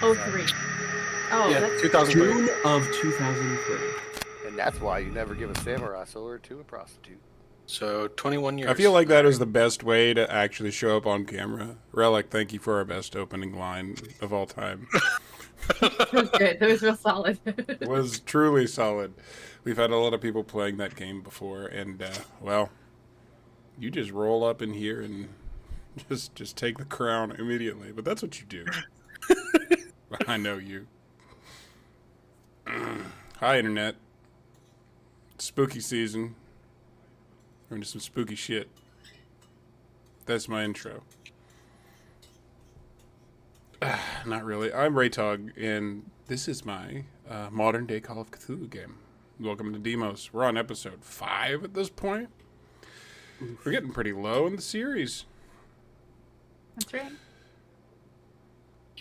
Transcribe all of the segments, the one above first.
Oh, 03. Oh, Yeah, that's 2003. June of 2003. And that's why you never give a samurai sword to a prostitute. So 21 years. I feel like that is the best way to actually show up on camera. Relic, thank you for our best opening line of all time. that was good. That was real solid. It was truly solid. We've had a lot of people playing that game before, and, well, you just roll up in here and just take the crown immediately. But that's what you do. I know you. Hi, Internet. Spooky season. We're into some spooky shit. That's my intro. Not really. I'm Raytog, and this is my modern day Call of Cthulhu game. Welcome to DMOS. We're on episode 5 at this point. We're getting pretty low in the series. That's right.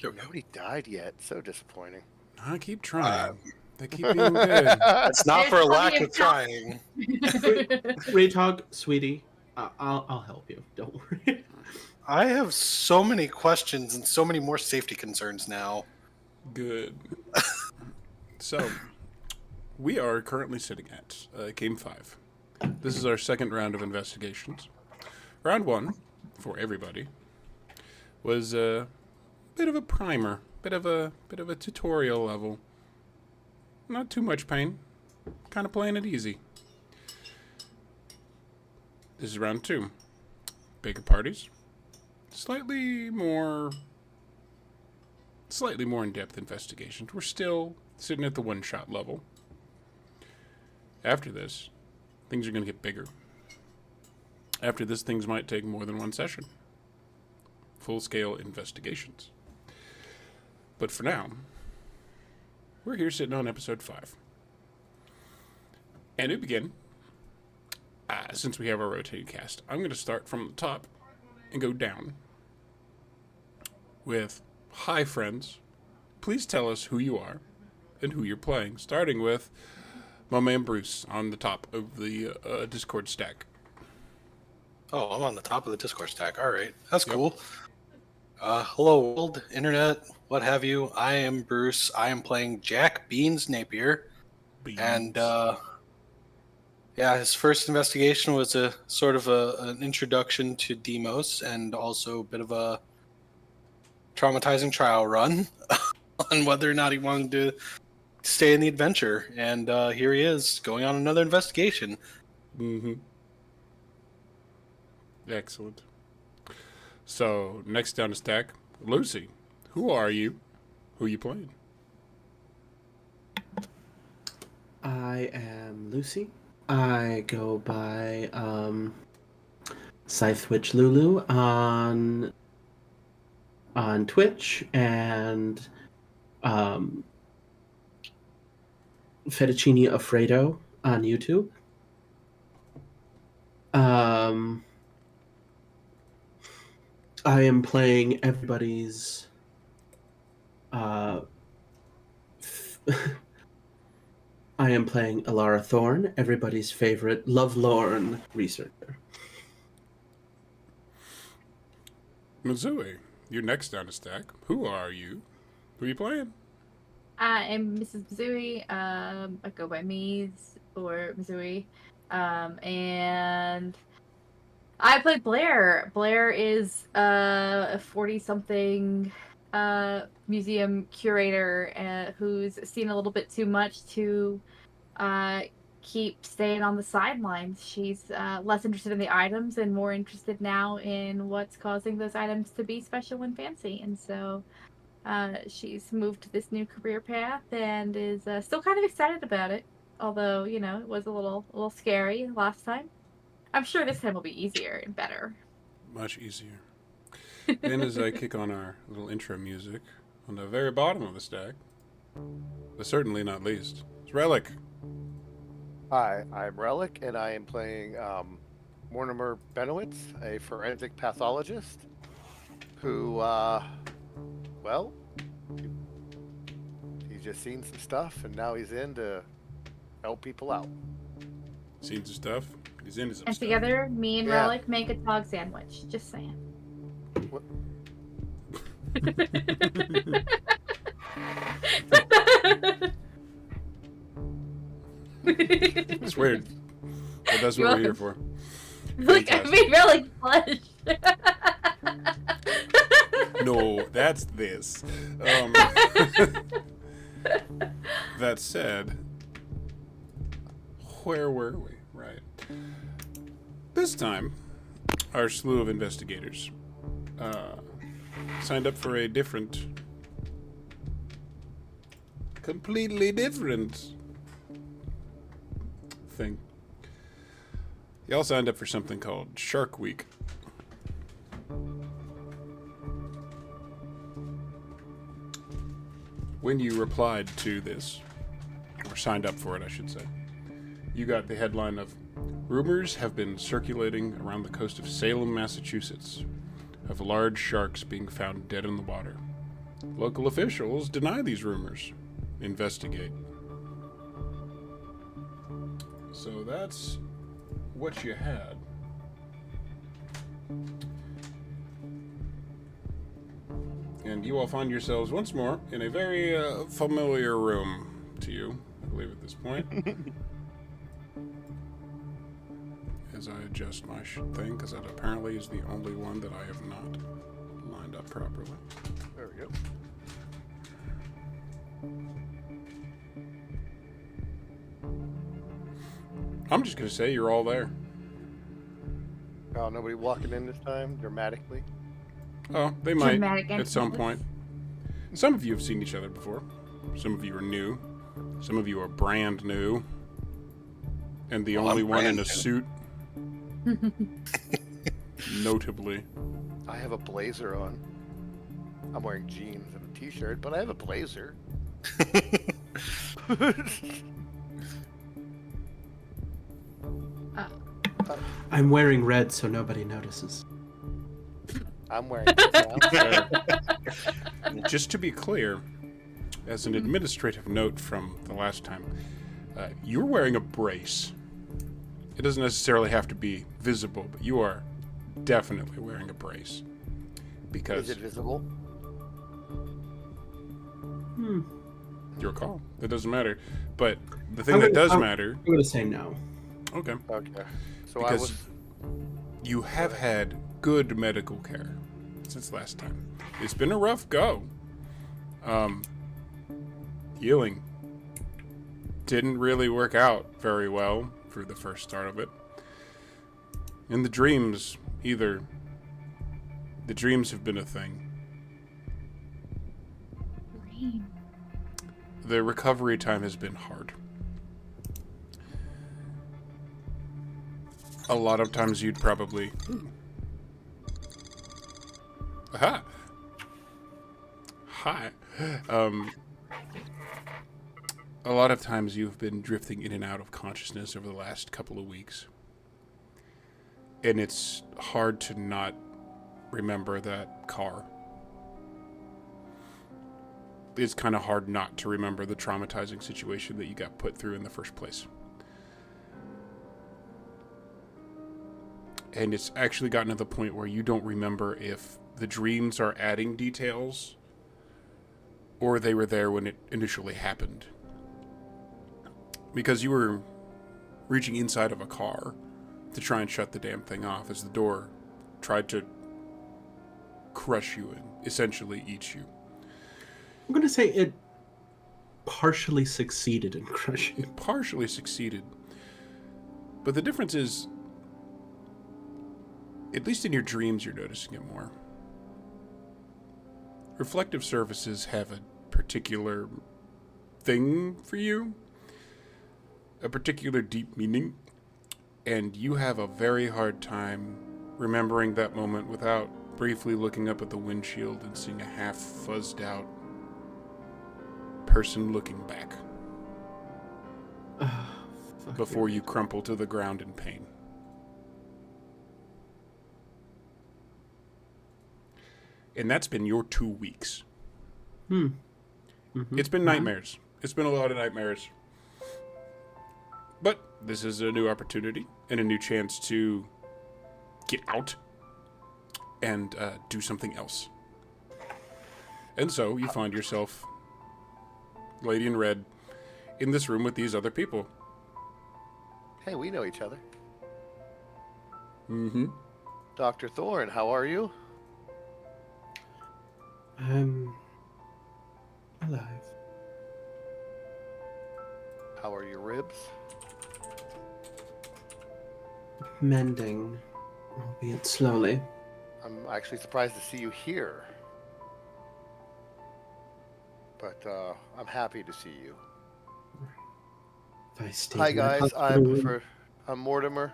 Nobody died yet. So disappointing. I keep trying. They keep being good. It's not for a lack of There's plenty trying. Raytog, sweetie, I'll help you. Don't worry. I have so many questions and so many more safety concerns now. Good. So, we are currently sitting at Game 5. This is our second round of investigations. Round 1, for everybody, was a bit of a primer, bit of a tutorial level. Not too much pain. Kind of playing it easy. This is round 2. Bigger parties. Slightly more in-depth investigations. We're still sitting at the one-shot level. After this, things are going to get bigger. After this, things might take more than one session. Full-scale investigations. But for now, we're here sitting on episode 5. And to begin, since we have our rotating cast, I'm going to start from the top and go down with, hi friends, please tell us who you are and who you're playing, starting with my man Bruce on the top of the Discord stack. Oh, I'm on the top of the Discord stack. All right. That's cool. Hello, world, internet, what have you. I am Bruce. I am playing Jack Beans Napier. And, yeah, his first investigation was a sort of an introduction to DMOS and also a bit of a traumatizing trial run on whether or not he wanted to stay in the adventure. And here he is, going on another investigation. Mm-hmm. Excellent. So, next down the stack, Lucy. Who are you? Who are you playing? I am Lucy. I go by Scythewitch Lulu on Twitch and Fettuccine Alfredo on YouTube. I am playing everybody's I am playing Alara Thorne, everybody's favorite lovelorn researcher. Mizui, you're next down the stack. Who are you? Who are you playing? I am Mrs. Mizui. I go by Mies or Mizui. And I play Blair. Blair is a 40-something museum curator who's seen a little bit too much to keep staying on the sidelines. She's less interested in the items and more interested now in what's causing those items to be special and fancy. And so she's moved to this new career path and is still kind of excited about it. Although, you know, it was a little scary last time. I'm sure this time will be easier and better. Much easier. And as I kick on our little intro music, on the very bottom of the stack, but certainly not least, it's Relic. Hi, I'm Relic, and I am playing Mortimer Benowitz, a forensic pathologist, who, well, he's just seen some stuff, and now he's in to help people out. Seen some stuff. He's into some And stuff. together, me and Yeah. Relic make a dog sandwich. Just saying. What? It's weird. But that's what we're here for. Look at me, really flesh. No, that's this. That said, where were we? Right. This time, our slew of investigators signed up for a different, completely different thing. Y'all signed up for something called Shark Week. When you replied to this, or signed up for it, I should say, you got the headline of, "Rumors have been circulating around the coast of Salem, Massachusetts, of large sharks being found dead in the water. Local officials deny these rumors. Investigate." So that's what you had. And you all find yourselves once more in a very familiar room to you, I believe, at this point. As I adjust my thing, because that apparently is the only one that I have not lined up properly. There we go. I'm just going to say you're all there. Oh, nobody walking in this time, dramatically. Oh, they might Dramatic at some entrance. point. Some of you have seen each other before. Some of you are new. Some of you are brand new. And the Well, only I'm one in brand a new. suit. Notably. I have a blazer on. I'm wearing jeans and a t-shirt, but I have a blazer. I'm wearing red so nobody notices. I'm wearing it now. Just to be clear, as an administrative note from the last time, you're wearing a brace. It doesn't necessarily have to be visible, but you are definitely wearing a brace. Because Is it visible? your call. It doesn't matter. But the thing that does matter... I'm going to say no. Okay. Okay. So Because I was. you have had good medical care since last time. It's been a rough go. Healing didn't really work out very well for the first start of it. And the dreams, either. The dreams have been a thing. The recovery time has been hard. A lot of times you'd probably... Aha! Hi. A lot of times you've been drifting in and out of consciousness over the last couple of weeks. And it's hard to not remember that car. It's kind of hard not to remember the traumatizing situation that you got put through in the first place. And it's actually gotten to the point where you don't remember if the dreams are adding details or they were there when it initially happened. Because you were reaching inside of a car to try and shut the damn thing off as the door tried to crush you and essentially eat you. I'm going to say it partially succeeded in crushing. It partially succeeded. But the difference is, at least in your dreams, you're noticing it more. Reflective surfaces have a particular thing for you, a particular deep meaning, and you have a very hard time remembering that moment without briefly looking up at the windshield and seeing a half fuzzed out person looking back before you crumple to the ground in pain. And that's been your 2 weeks. Mm-hmm. It's been nightmares. It's been a lot of nightmares. But this is a new opportunity and a new chance to get out and do something else. And so you find yourself lady in red in this room with these other people. Hey, we know each other. Mm-hmm. Dr. Thorne, how are you? I'm alive. How are your ribs? Mending, albeit slowly. I'm actually surprised to see you here. But I'm happy to see you. If I stayed Hi in that guys, hospital I'm Mortimer.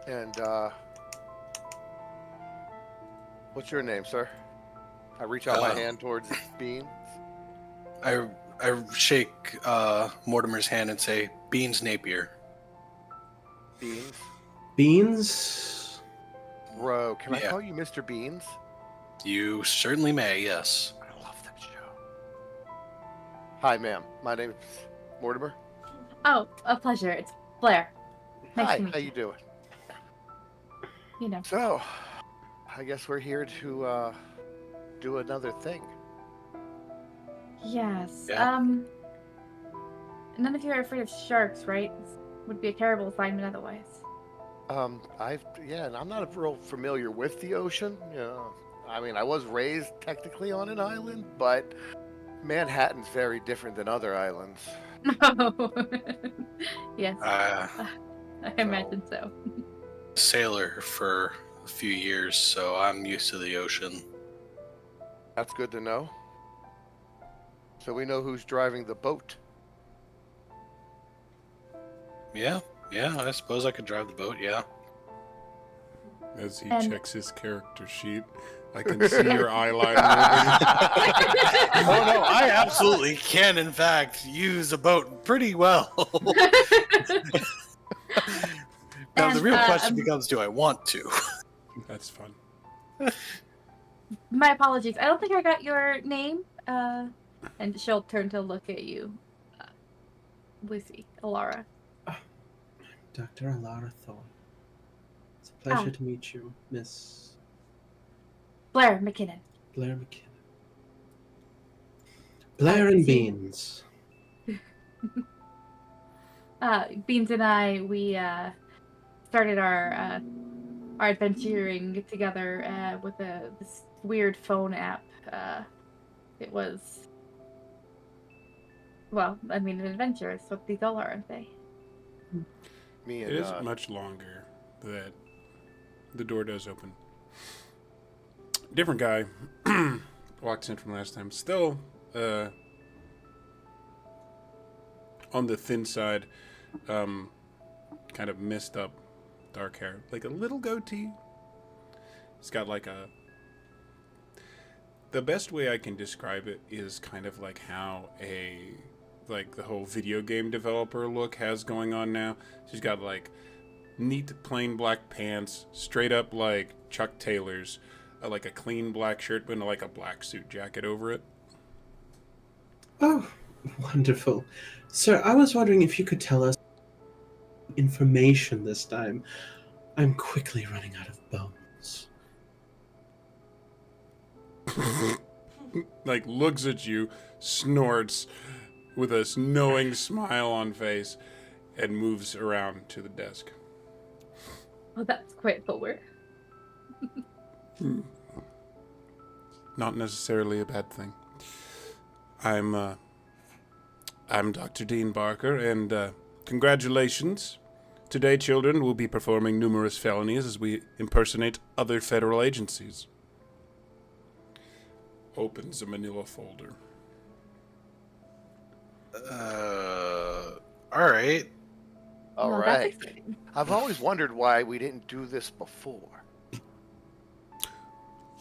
And what's your name, sir? I reach out my hand towards Beans. I shake Mortimer's hand and say, Beans Napier. Beans? Beans? Bro, can I Yeah. call you Mr. Beans? You certainly may, yes. I love that show. Hi, ma'am. My name's Mortimer. Oh, a pleasure. It's Blair. Nice Hi, to meet how you. you doing? You know. So, I guess we're here to do another thing. Yes. Yeah. None of you are afraid of sharks, right? This would be a terrible assignment otherwise. And I'm not real familiar with the ocean. You know, I mean, I was raised technically on an island, but Manhattan's very different than other islands. Yes, I I imagine so. sailor for a few years, so I'm used to the ocean. That's good to know. So we know who's driving the boat. Yeah, I suppose I could drive the boat, yeah. As he And- checks his character sheet, I can see your eyeline moving. Oh no, I absolutely can, in fact, use a boat pretty well. Now, the And, real question becomes, do I want to? That's fun. My apologies. I don't think I got your name. And she'll turn to look at you, Lucy, Alara. Dr. Alara Thorne. It's a pleasure to meet you, Miss Blair McKinnon. Blair McKinnon. Blair and see- Beans. Beans and I, we started our adventuring together with this weird phone app. It was, well, I mean, an adventure. It's what these all are, aren't they? Me It and isn't much longer that the door does open. Different guy walks in from last time. Still on the thin side, kind of messed up dark hair, like a little goatee. He's got like the best way I can describe it is kind of like how the whole video game developer look has going on now. She's got like neat plain black pants, straight up like Chuck Taylor's, like a clean black shirt but like a black suit jacket over it. Oh, wonderful. Sir, I was wondering if you could tell us information this time. I'm quickly running out of bones. Like looks at you, snorts with a knowing smile on face, and moves around to the desk. Well, that's quite forward. Not necessarily a bad thing. I'm Dr. Dean Barker, and congratulations. Today, children will be performing numerous felonies as we impersonate other federal agencies. Opens a manila folder. All right. all Well, right. That's exciting. I've always wondered why we didn't do this before.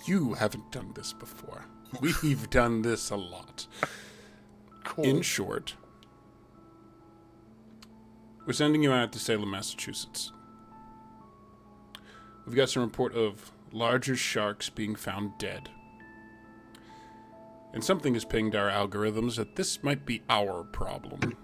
You haven't done this before. We've done this a lot. Cool. In short, we're sending you out to Salem, Massachusetts. We've got some report of larger sharks being found dead. And something has pinged our algorithms that this might be our problem.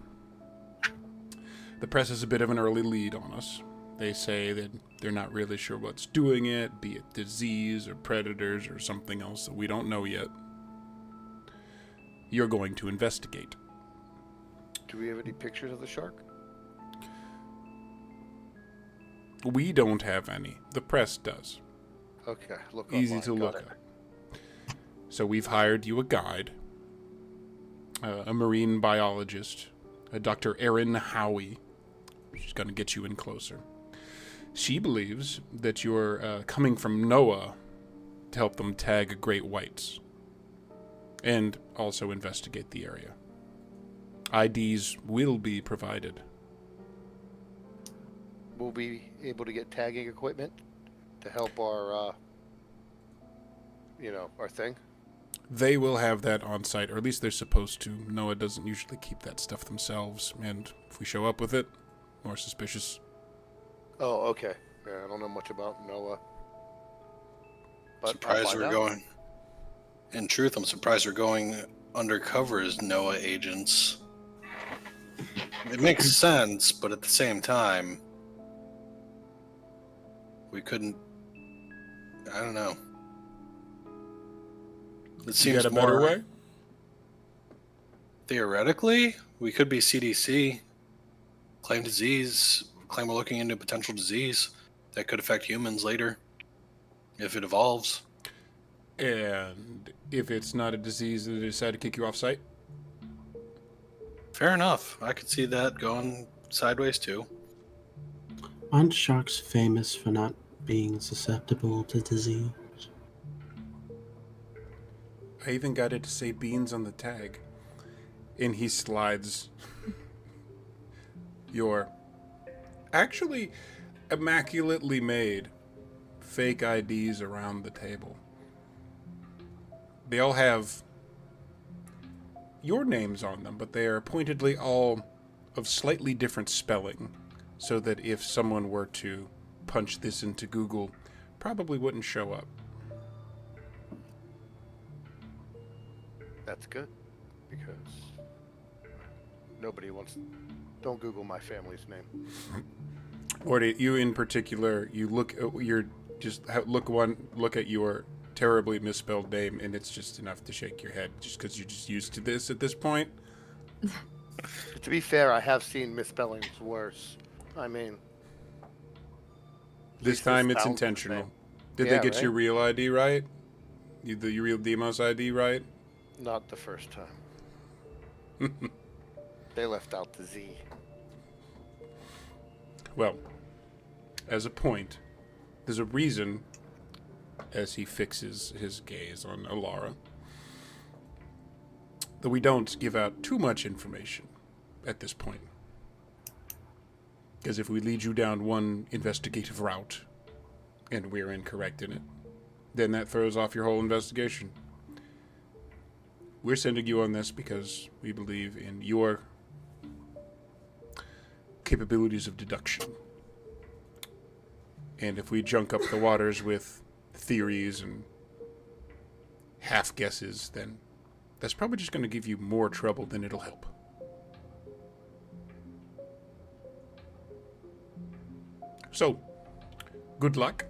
The press has a bit of an early lead on us. They say that they're not really sure what's doing it, be it disease or predators or something else that we don't know yet. You're going to investigate. Do we have any pictures of the shark? We don't have any. The press does. Okay, look Easy online. to Got look it. up. So we've hired you a guide, a marine biologist, a Dr. Erin Howie. She's going to get you in closer. She believes that you're coming from NOAA to help them tag great whites and also investigate the area. IDs will be provided. We'll be able to get tagging equipment to help our, our thing. They will have that on site, or at least they're supposed to. NOAA doesn't usually keep that stuff themselves, and if we show up with it, more suspicious. Oh, okay. Yeah, I don't know much about NOAA. But Surprised we're going. In truth, I'm surprised we're going undercover as NOAA agents. It makes sense, but at the same time, we couldn't. I don't know. It You seems got a better more way? theoretically, we could be CDC, claim disease, claim we're looking into potential disease that could affect humans later if it evolves. And if it's not a disease that they decide to kick you off site? Fair enough. I could see that going sideways too. Aren't sharks famous for not being susceptible to disease? I even got it to say beans on the tag. And he slides your actually immaculately made fake IDs around the table. They all have your names on them, but they are pointedly all of slightly different spelling, so that if someone were to punch this into Google, probably wouldn't show up. That's good, because nobody wants. Don't Google my family's name. Or do you in particular, you look look at your terribly misspelled name, and it's just enough to shake your head, just because you're just used to this at this point. To be fair, I have seen misspellings worse. I mean, This least time this it's sounds the intentional. same. Did Yeah, they get right? your real ID right? Your real DMOS ID right? Not the first time. They left out the Z. Well, as a point, there's a reason, as he fixes his gaze on Alara, that we don't give out too much information at this point. Because if we lead you down one investigative route, and we're incorrect in it, then that throws off your whole investigation. We're sending you on this because we believe in your capabilities of deduction. And if we junk up the waters with theories and half guesses, then that's probably just going to give you more trouble than it'll help. So, good luck.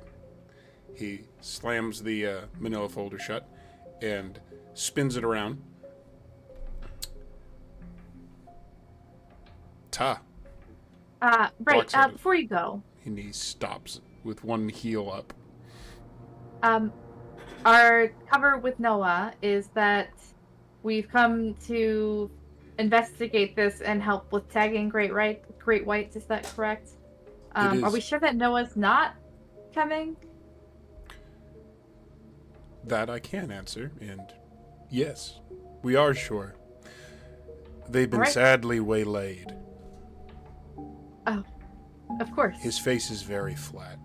He slams the manila folder shut and spins it around. Ta. Right, Walks out of- before you go, And he stops with one heel up. our cover with Noah is that we've come to investigate this and help with tagging great whites. Is that correct? It Are we is. sure that Noah's not coming? That I can answer, and yes, we are sure. They've been Alright. sadly waylaid. Oh, of course. His face is very flat.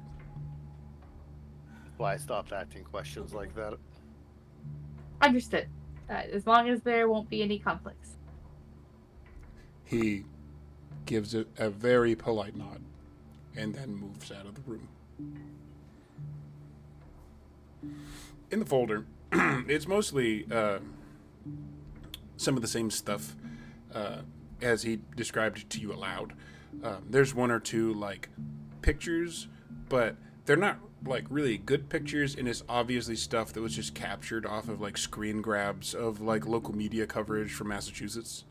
Why I stopped asking questions like that. Understood. As long as there won't be any conflicts. He gives it a very polite nod and then moves out of the room. In the folder, it's mostly some of the same stuff as he described it to you aloud. There's one or two like pictures, but they're not like really good pictures, and it's obviously stuff that was just captured off of like screen grabs of like local media coverage from Massachusetts.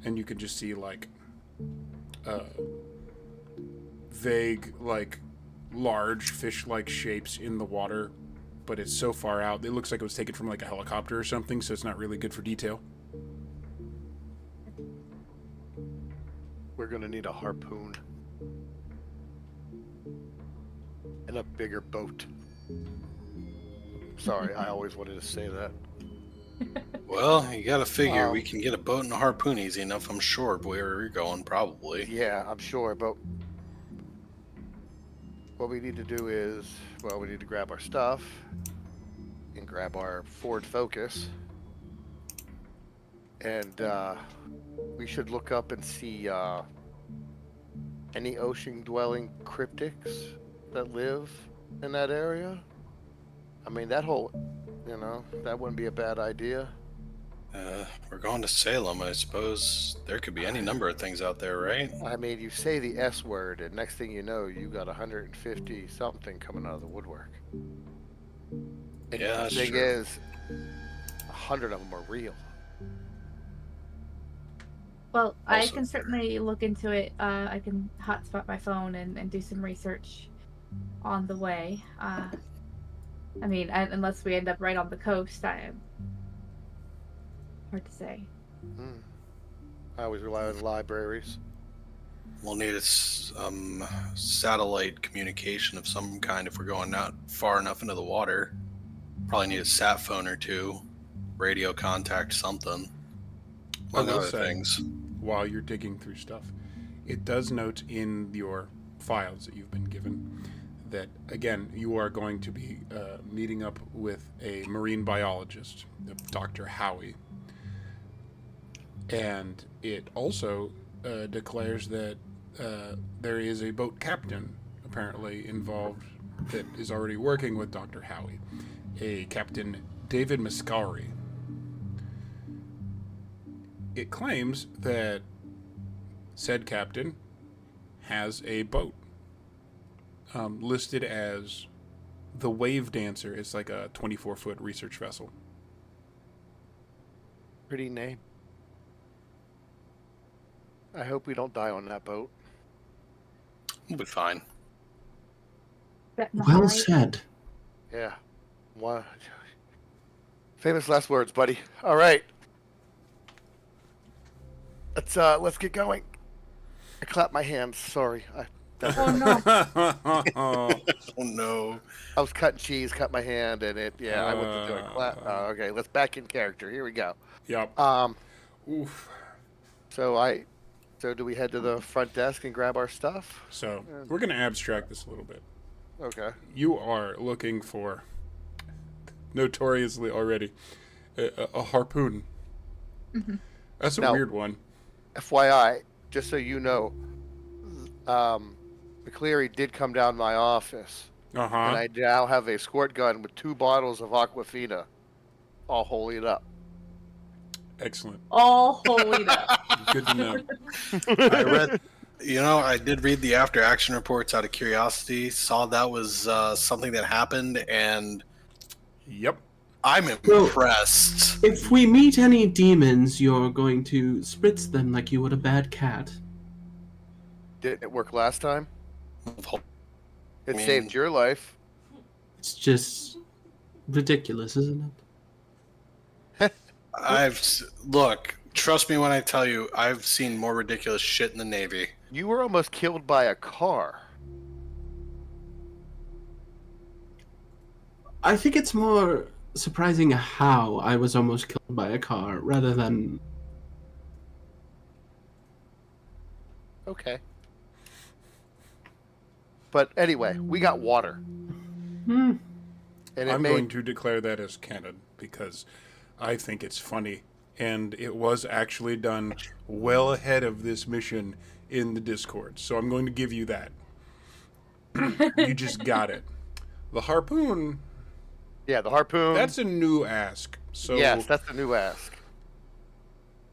and you can just see like vague, like large fish-like shapes in the water, but it's so far out. It looks like it was taken from like a helicopter or something, so it's not really good for detail. We're gonna need a harpoon and a bigger boat. Sorry, I always wanted to say that. Well, you gotta figure we can get a boat and a harpoon easy enough, I'm sure, but where we're going, probably. Yeah, I'm sure, but what we need to do is, well, we need to grab our stuff and grab our Ford Focus. And we should look up and see any ocean-dwelling cryptids that live in that area. I mean, that whole, that wouldn't be a bad idea. We're going to Salem. I suppose there could be any number of things out there, right? I mean, you say the S word, and next thing you know, you got 150 something coming out of the woodwork. And Yeah, the that's thing true. is, 100 of them are real. Well, I Also can fair. certainly look into it. I can hotspot my phone and do some research on the way. I mean, unless we end up right on the coast, hard to say. I always rely on libraries. We'll need satellite communication of some kind if we're going out far enough into the water. Probably need a sat phone or two, radio contact, something. I Among will other say, things. while you're digging through stuff, it does note in your files that you've been given that, again, you are going to be meeting up with a marine biologist, Dr. Howie. And it also declares that there is a boat captain apparently involved that is already working with Dr. Howie, a Captain David Mascari. It claims that said captain has a boat listed as the Wave Dancer. It's like a 24-foot research vessel. Pretty name. I hope we don't die on that boat. We'll be fine. That in the Well highlight? said. Yeah. One. Famous last words, buddy. All right. Let's get going. I clapped my hands. Sorry. Oh no! Oh no. I was cutting cheese, cut my hand, and I went to do a clap. Okay, let's back in character. Here we go. Yep. Oof. So do we head to the front desk and grab our stuff? So we're going to abstract this a little bit. Okay. You are looking for, notoriously already, a harpoon. Mhm. That's a Now- weird one. FYI, just so you know, McCleary did come down to my office, Uh-huh. and I now have a squirt gun with 2 bottles of Aquafina, all holied up. Excellent. All holy up. Good to know. I did read the after action reports out of curiosity, saw that was something that happened, and Yep. I'm Well- impressed. If we meet any demons, you're going to spritz them like you would a bad cat. Didn't it work last time? It mean- saved your life. It's just ridiculous, isn't it? Look, trust me when I tell you, I've seen more ridiculous shit in the Navy. You were almost killed by a car. I think it's more surprising how I was almost killed by a car rather than. Okay. But anyway, we got water. Hmm. And I'm going to declare that as canon because I think it's funny. And it was actually done well ahead of this mission in the Discord. So I'm going to give you that. You just got it. The harpoon, Yeah, the harpoon. that's a new ask. So Yes, that's the new ask.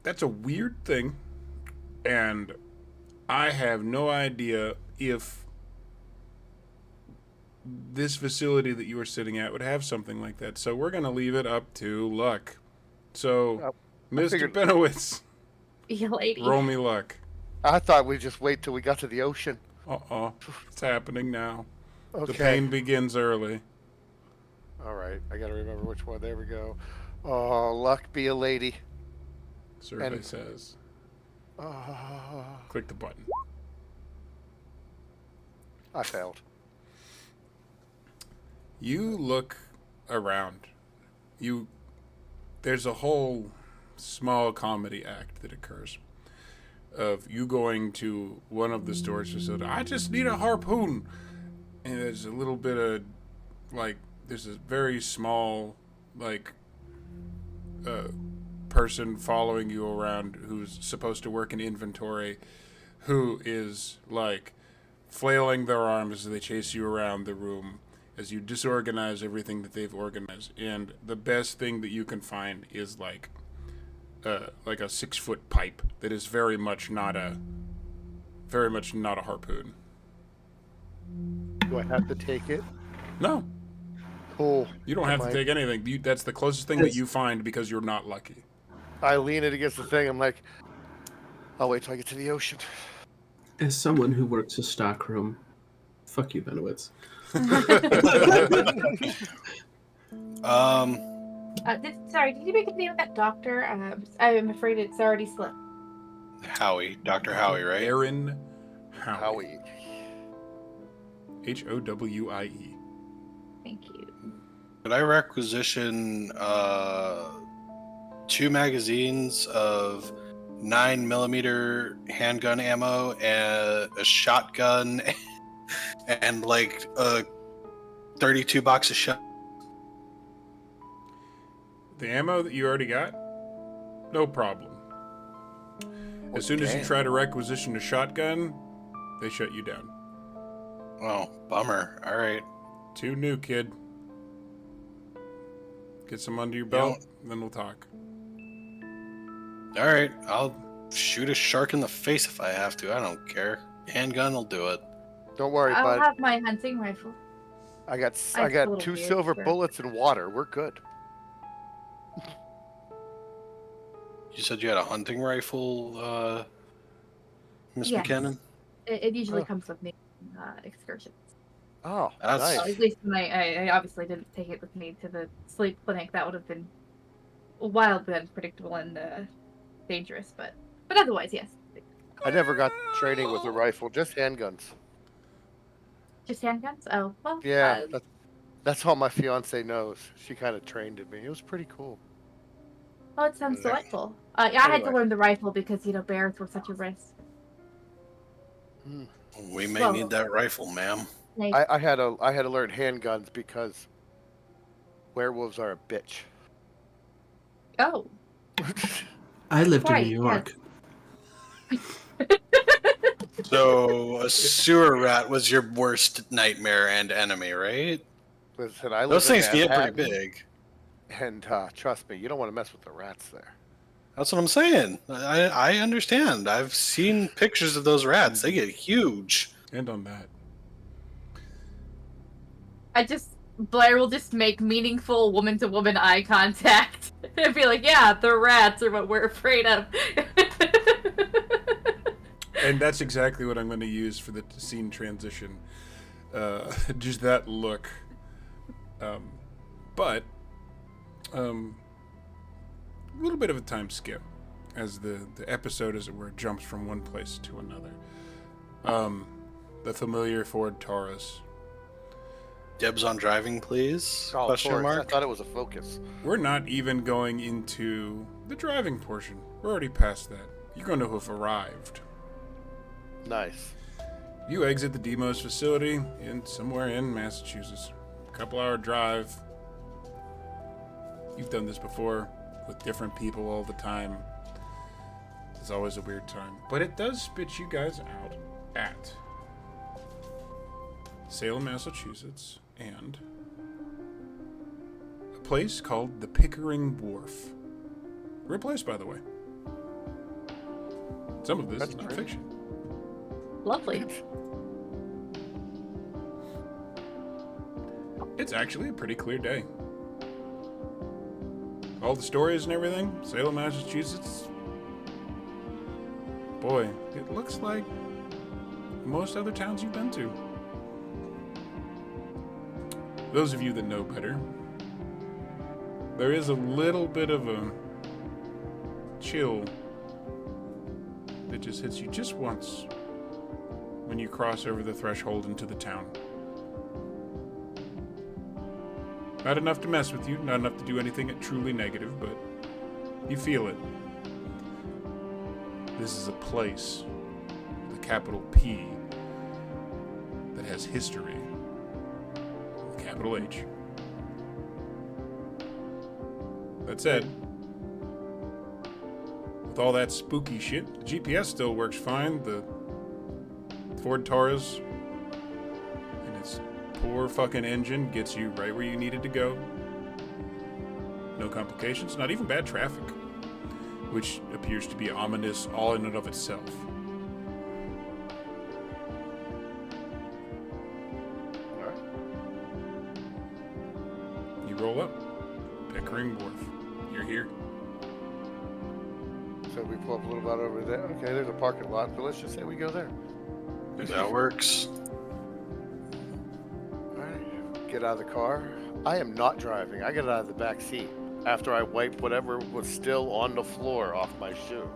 that's a weird thing. And I have no idea if this facility that you are sitting at would have something like that. So we're going to leave it up to luck. So, I Mr. figured- Benowitz. be a lady. Roll me luck. I thought we'd just wait till we got to the ocean. It's happening now. Okay. The pain begins early. All right. I got to remember which one. There we go. Oh, luck be a lady. Survey And- says. Oh, Click the button. I failed. You look around. There's a whole small comedy act that occurs of you going to one of the storage facilities. I just need a harpoon. And there's a little bit of, like, there's a very small, like, person following you around who's supposed to work in inventory, who is, like, flailing their arms as they chase you around the room as you disorganize everything that they've organized. And the best thing that you can find is, like a 6-foot pipe that is very much not a harpoon. Do I have to take it? No, Cool. you don't have to take anything. That's the closest thing that you find because you're not lucky. I lean it against the thing. I'm like, I'll wait till I get to the ocean. As someone who works a stockroom, fuck you, Benowitz. Sorry, did you make a name of that doctor? I'm afraid it's already slipped. Howie, Dr. Howie, right? Aaron Howie. Howie. Howie. Thank you. Could I requisition 2 magazines of 9mm handgun ammo and a shotgun and like a 32 box of shot? The ammo that you already got? No problem. As soon as you damn. try to requisition a shotgun, they shut you down. Oh, bummer. All right. Too new, kid. Get some under your belt, then we'll talk. All right. I'll shoot a shark in the face if I have to. I don't care. Handgun will do it. Don't worry, I'll bud. have my hunting rifle. I got It's a little 2 weird, silver sure. bullets and water. We're good. You said you had a hunting rifle, Miss Yes. McKinnon? It usually Oh. comes with me on excursions. Oh, That's- Well, nice. at least when I obviously didn't take it with me to the sleep clinic. That would have been wildly unpredictable and dangerous. But otherwise, yes. I never got training with a rifle, just handguns. Just handguns? Oh, well. Yeah, that's all my fiance knows. She kind of trained at me. It was pretty cool. Oh, it sounds Yeah. delightful. Yeah, I had to Anyway. learn the rifle because, bears were such a risk. We may Well- need that rifle, ma'am. Nice. I had to learn handguns because werewolves are a bitch. Oh. I lived Right, in New York. So a sewer rat was your worst nightmare and enemy, right? Listen, I live Those in things can get pretty Manhattan, big. and trust me, you don't want to mess with the rats there. That's what I'm saying. I understand. I've seen pictures of those rats. They get huge. And on that. Blair will just make meaningful woman-to-woman eye contact and be like, yeah, the rats are what we're afraid of. And that's exactly what I'm going to use for the scene transition. Just that look. But a little bit of a time skip as the episode, as it were, jumps from one place to another. The familiar Ford Taurus. Dibs on driving, please? Oh, of Question course. I mark. thought it was a Focus. We're not even going into the driving portion. We're already past that. You're going to have arrived. Nice. You exit the DMOS facility somewhere in Massachusetts. Couple-hour drive. You've done this before with different people all the time. It's always a weird time. But it does spit you guys out at Salem, Massachusetts, and a place called the Pickering Wharf. Real place, by the way. Some of this That's is not great. fiction. Lovely. It's actually a pretty clear day. All the stories and everything, Salem, Massachusetts, Boy, it looks like most other towns you've been to. Those of you that know better, there is a little bit of a chill that just hits you just once when you cross over the threshold into the town. Not enough to mess with you, not enough to do anything truly negative, but you feel it. This is a place, the capital P, that has history. Capital H. That said, with all that spooky shit, the GPS still works fine. The Ford Taurus and its poor fucking engine gets you right where you needed to go. No complications, not even bad traffic, which appears to be ominous all in and of itself. You roll up. Pickering Wharf. You're here. So we pull up a little bit over there. Okay, there's a parking lot, but let's just say we go there. That works. Alright, get out of the car. I am not driving. I get out of the back seat after I wipe whatever was still on the floor off my shoe.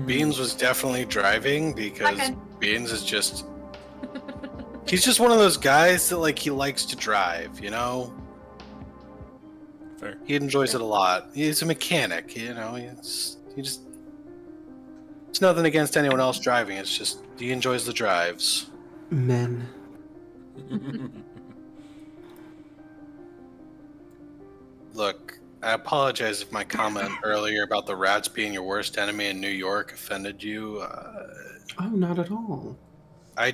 Beans was definitely driving because Okay. Beans is just... He's just one of those guys that, like, he likes to drive, you know? Fair. He enjoys it a lot. He's a mechanic, you know? He just... It's nothing against anyone else driving, it's just he enjoys the drives. Men. Look, I apologize if my comment earlier about the rats being your worst enemy in New York offended you. Oh, not at all. I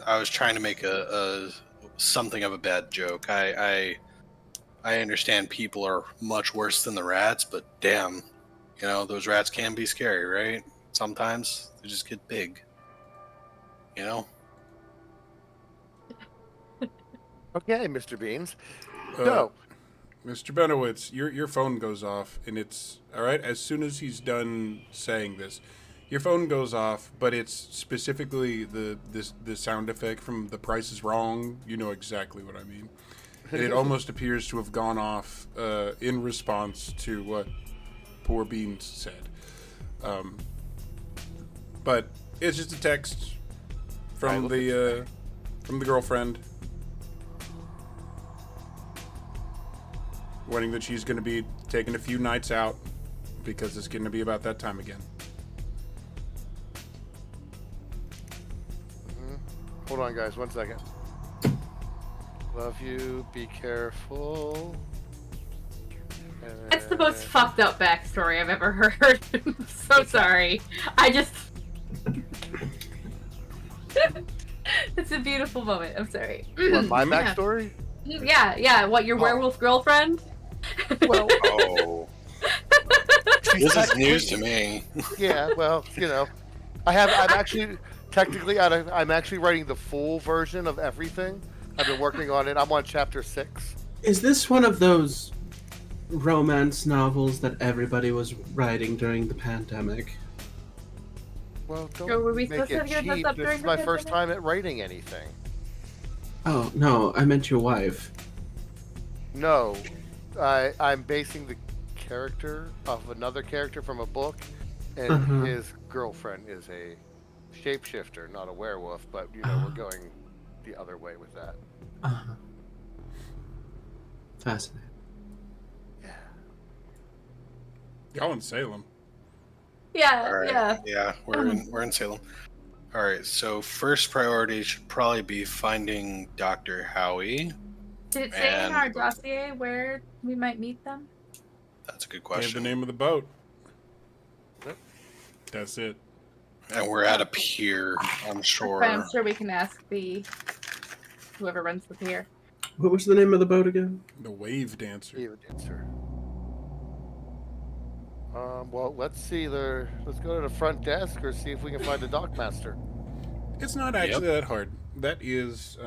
was trying to make a something of a bad joke. I understand people are much worse than the rats, but damn, you know, those rats can be scary, right? Sometimes they just get big. You know? Okay, Mr. Beans. Uh, No. Mr. Benowitz, your phone goes off, and it's all right. As soon as he's done saying this, your phone goes off, but it's specifically the sound effect from The Price is Wrong. You know exactly what I mean. And it almost appears to have gone off in response to what poor Beans said. But it's just a text from the girlfriend. Warning that she's going to be taking a few nights out because it's going to be about that time again. Hold on, guys. 1 second. Love you. Be careful. It's the most fucked up backstory I've ever heard. I'm so sorry. It's a beautiful moment. I'm sorry. What, my Yeah. backstory? Yeah. What, your werewolf girlfriend? Well, Oh, this is news to me. yeah. Well, you know, I'm actually writing the full version of everything. I've been working on it. I'm on chapter 6. Is this one of those romance novels that everybody was writing during the pandemic? Well, don't So were we make supposed to it get this cheap. up This during is the my first pandemic? time at writing anything. Oh, no, I meant your wife. No, I'm basing the character of another character from a book, and Uh-huh. his girlfriend is a shapeshifter, not a werewolf. But you know, we're going the other way with that. Uh-huh. Fascinating. Yeah. Y'all in Salem. Yeah, All right. yeah. Yeah, we're in Salem. All right. So first priority should probably be finding Dr. Howie. Did it say in And- our dossier where we might meet them? That's a good Gave question. the name of the boat. Yep. That's it. And we're at a pier, I'm sure. But I'm sure we can ask whoever runs the pier. What was the name of the boat again? The Wave Dancer. Even answer. Well, let's see. Let's go to the front desk or see if we can find the dockmaster. It's not actually that hard. That is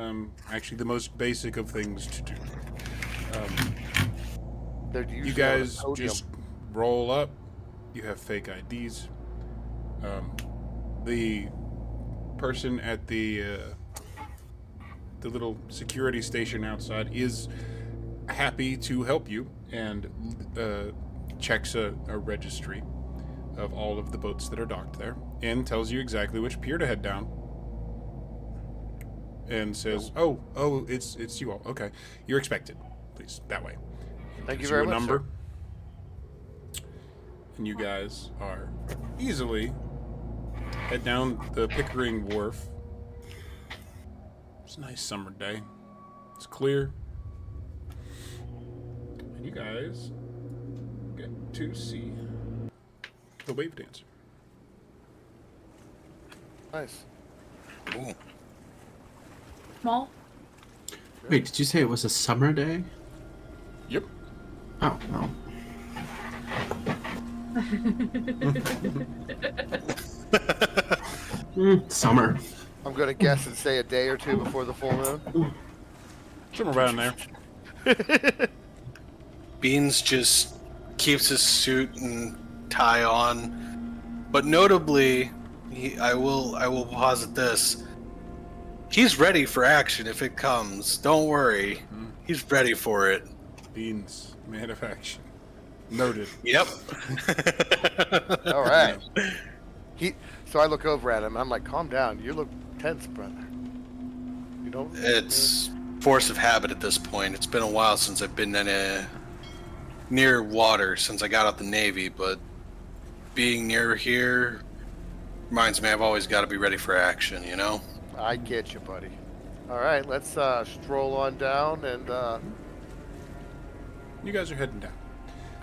actually the most basic of things to do. They're usually You on a guys podium. just roll up. You have fake IDs. The person at the little security station outside is happy to help you and checks a registry of all of the boats that are docked there and tells you exactly which pier to head down. And says, "Oh, it's you all. Okay, you're expected. Please, that way." Thank you Gives very a much, number, sir. and you guys are easily head down the Pickering Wharf. It's a nice summer day. It's clear, and you guys get to see the wave dancer. Nice. Ooh. Small. Wait, did you say it was a summer day? Yep. Oh, well. Summer. I'm gonna guess and say a day or two before the full moon. Somewhere around there. Beans just keeps his suit and tie on, but notably, I will posit this: he's ready for action if it comes. Don't worry, he's ready for it. Beans, man of action. Noted. Yep. All right. So I look over at him. I'm like, "Calm down. You look tense, brother. You don't." It's force of habit at this point. It's been a while since I've been in near water since I got out the Navy, but being near here reminds me I've always got to be ready for action, you know? I get you, buddy. All right, let's stroll on down and You guys are heading down.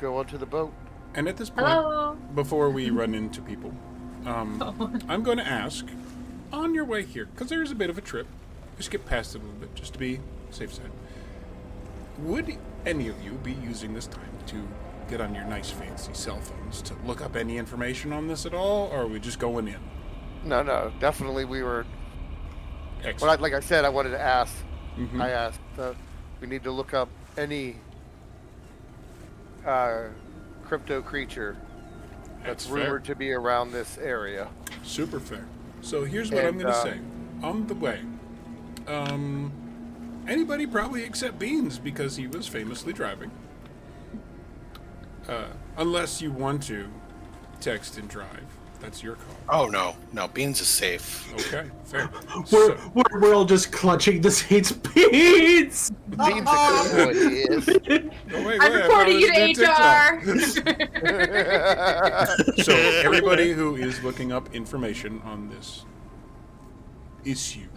go onto the boat. And at this point, Hello. before we run into people, I'm going to ask, on your way here, because there is a bit of a trip, just get past it a little bit, just to be safe side. Would any of you be using this time to get on your nice fancy cell phones to look up any information on this at all, or are we just going in? No, definitely we were. Excellent. Like I said, I wanted to ask. Mhm. I asked. We need to look up any crypto creature that's fair. rumored to be around this area. Super fair. So here's what I'm And, going to say. On the way, anybody probably except Beans because he was famously driving. Unless you want to text and drive. That's your call. Oh, no, Beans is safe. Okay, fair. We're all just clutching the seats. Beans! Beans a good boy, he is. Oh, wait, I'm I reporting you thought it to was a new TikTok. So everybody who is looking up information on this issue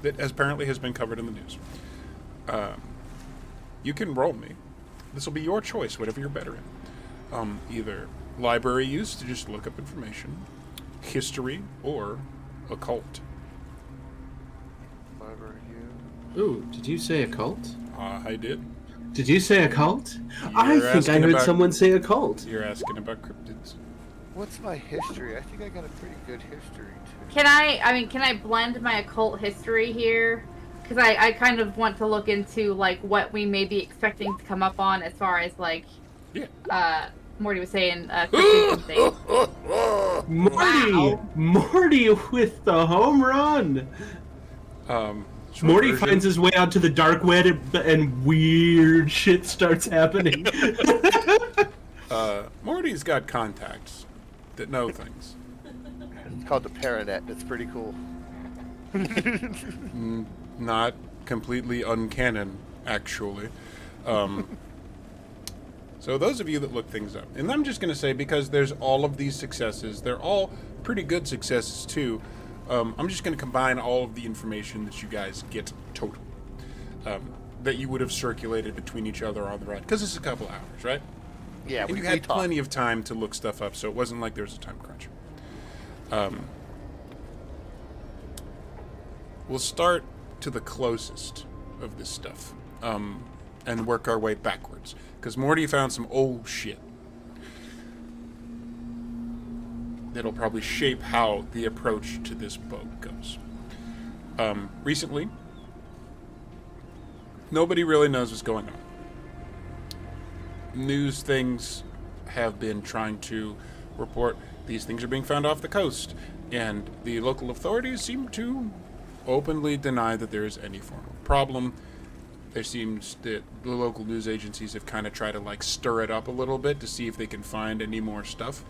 that apparently has been covered in the news, you can roll me. This will be your choice, whatever you're better in. Either library use to just look up information, history, or occult. Ooh, did you say occult? I did. Did you say occult? You're I think I asking heard about- someone say occult. You're asking about cryptids. What's my history? I think I got a pretty good history too. Can I blend my occult history here? Because I kind of want to look into like what we may be expecting to come up on as far as like Morty was saying cryptids and things. Morty! Wow. Morty with the home run! Short Morty version, finds his way out to the dark web and weird shit starts happening. Morty's got contacts that know things. It's called the Paranet. It's pretty cool. Not completely uncanon, actually. So those of you that look things up, and I'm just going to say, because there's all of these successes, they're all pretty good successes too. I'm just going to combine all of the information that you guys get total, that you would have circulated between each other on the ride, because it's a couple hours, right? Yeah, And you had plenty of time to look stuff up, so it wasn't like there was a time crunch. We'll start to the closest of this stuff, and work our way backwards. Because Morty found some old shit that'll probably shape how the approach to this boat goes. Recently, nobody really knows what's going on. News things have been trying to report these things are being found off the coast, and the local authorities seem to openly deny that there is any form of problem. There seems that the local news agencies have kind of tried to like stir it up a little bit to see if they can find any more stuff,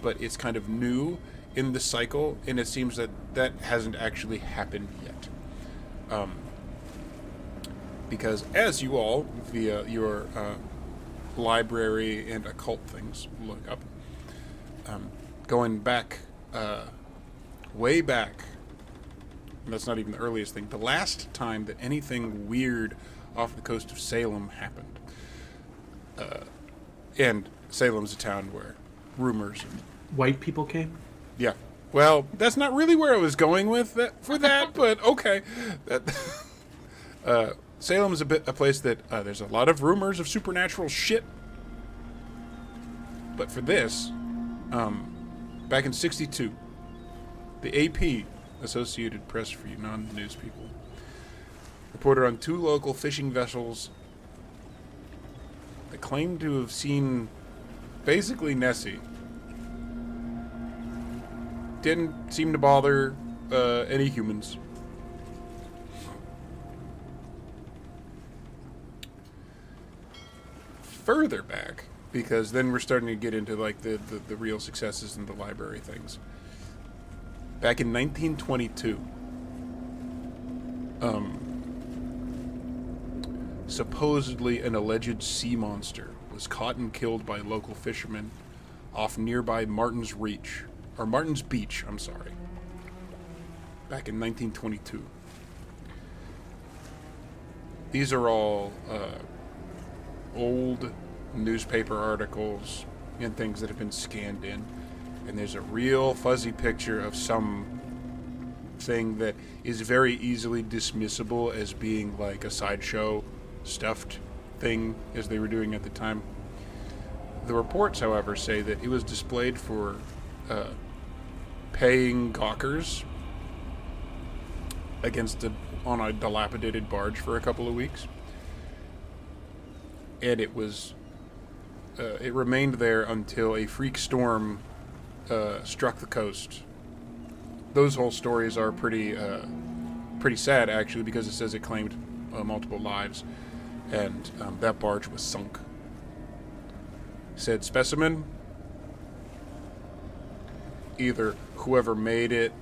but it's kind of new in the cycle, and it seems that that hasn't actually happened yet. Because as you all, via your library and occult things, look up, going back, way back, and that's not even the earliest thing, the last time that anything weird off the coast of Salem happened. And Salem's a town where rumors and... White people came? Yeah. Well, that's not really where I was going with that, for that, but okay. Salem's a place that there's a lot of rumors of supernatural shit. But for this, back in '62, the AP, Associated Press for you non-news people, reported on 2 local fishing vessels that claimed to have seen basically Nessie. Didn't seem to bother any humans. Further back, because then we're starting to get into like the real successes in the library things. Back in 1922, supposedly an alleged sea monster was caught and killed by local fishermen off nearby Martin's Beach, I'm sorry. Back in 1922. These are all old newspaper articles and things that have been scanned in, and there's a real fuzzy picture of some thing that is very easily dismissible as being like a sideshow stuffed thing, as they were doing at the time. The reports, however, say that it was displayed for paying gawkers on a dilapidated barge for a couple of weeks. And it was it remained there until a freak storm struck the coast. Those whole stories are pretty sad, actually, because it says it claimed multiple lives, and that barge was sunk. Said specimen, either whoever made it,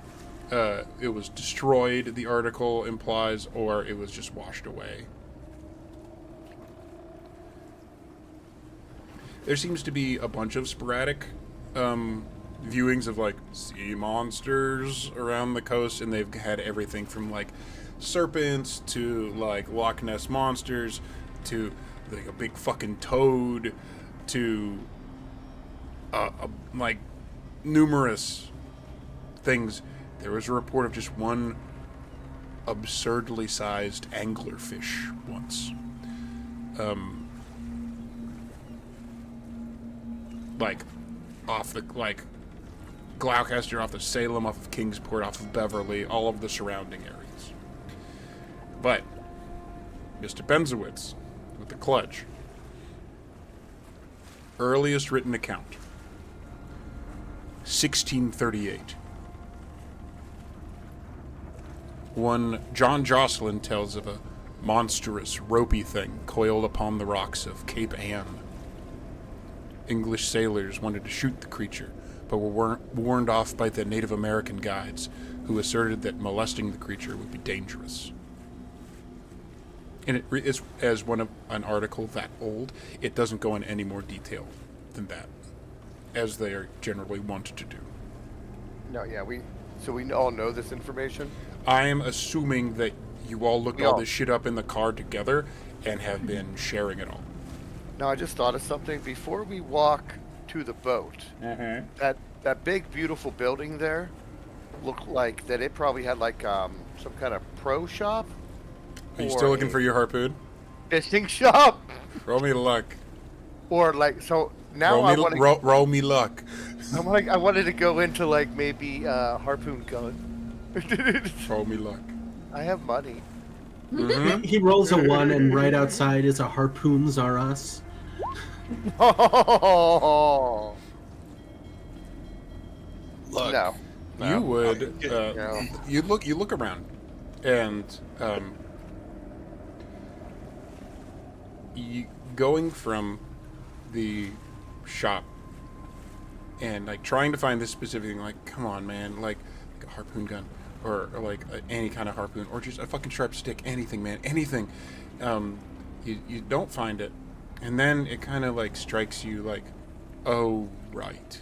it was destroyed, the article implies, or it was just washed away. There seems to be a bunch of sporadic viewings of like sea monsters around the coast, and they've had everything from like serpents to like Loch Ness monsters to like a big fucking toad to like numerous things. There was a report of just one absurdly sized anglerfish once. Like off the Gloucester, off of Salem, off of Kingsport, off of Beverly, all of the surrounding areas. But Mr. Benzowitz with the clutch, earliest written account, 1638. One John Jocelyn tells of a monstrous, ropey thing coiled upon the rocks of Cape Ann. English sailors wanted to shoot the creature, but were warned off by the Native American guides, who asserted that molesting the creature would be dangerous. And it's, as an article that old, it doesn't go in any more detail than that, as they are generally wanted to do. No, yeah, we all know this information. I am assuming that you all looked all this shit up in the car together and have been sharing it all. Now, I just thought of something. Before we walk to the boat, that big, beautiful building there looked like that it probably had like some kind of pro shop. Are you still looking for your harpoon? Fishing shop. Roll me luck. Or like, so now roll me luck. I wanted to go into like maybe harpoon gun. Roll me luck. I have money. Mm-hmm. He rolls a 1, and right outside is a harpoons are us. Oh, Look, no. You would. No. You look around, and going from the shop and like trying to find this specific thing, like, come on, man, like a harpoon gun or like any kind of harpoon or just a fucking sharp stick, anything, man, anything. You don't find it, and then it kind of like strikes you like, oh right,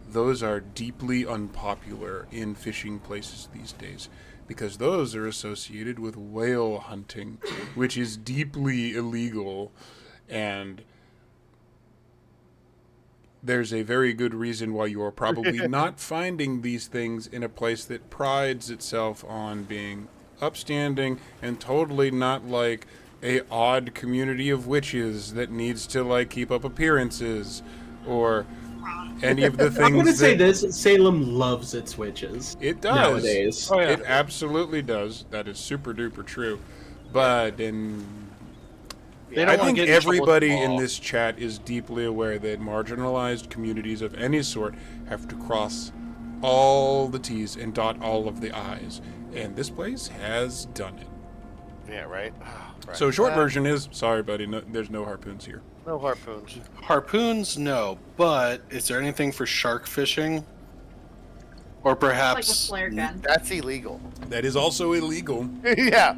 those are deeply unpopular in fishing places these days because those are associated with whale hunting, which is deeply illegal, and there's a very good reason why you are probably not finding these things in a place that prides itself on being upstanding and totally not like a odd community of witches that needs to like keep up appearances or any of the things. I'm gonna say this: Salem loves its witches. It does. Nowadays. Oh, yeah. It absolutely does. That is super duper true. But They I don't wanna think get in trouble with the everybody in law. this chat is deeply aware that marginalized communities of any sort have to cross all the T's and dot all of the I's. And this place has done it. Yeah, right? Right. So short version is, sorry buddy, no, there's no harpoons here. No harpoons. Harpoons, no. But is there anything for shark fishing? Or Like a perhaps flare gun. That's illegal. That is also illegal. Yeah.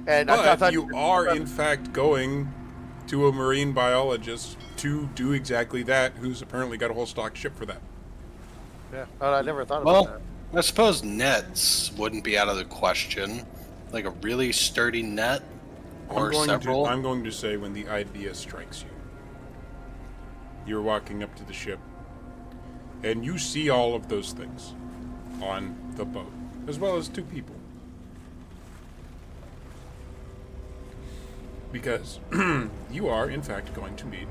And I But thought you are in fact going to a marine biologist to do exactly that, who's apparently got a whole stock ship for that. Yeah. Oh, I never thought about Well, that. I suppose nets wouldn't be out of the question. Like a really sturdy net or several. I'm going to say when the idea strikes you. You're walking up to the ship, and you see all of those things on the boat, as well as two people. Because you are, in fact, going to meet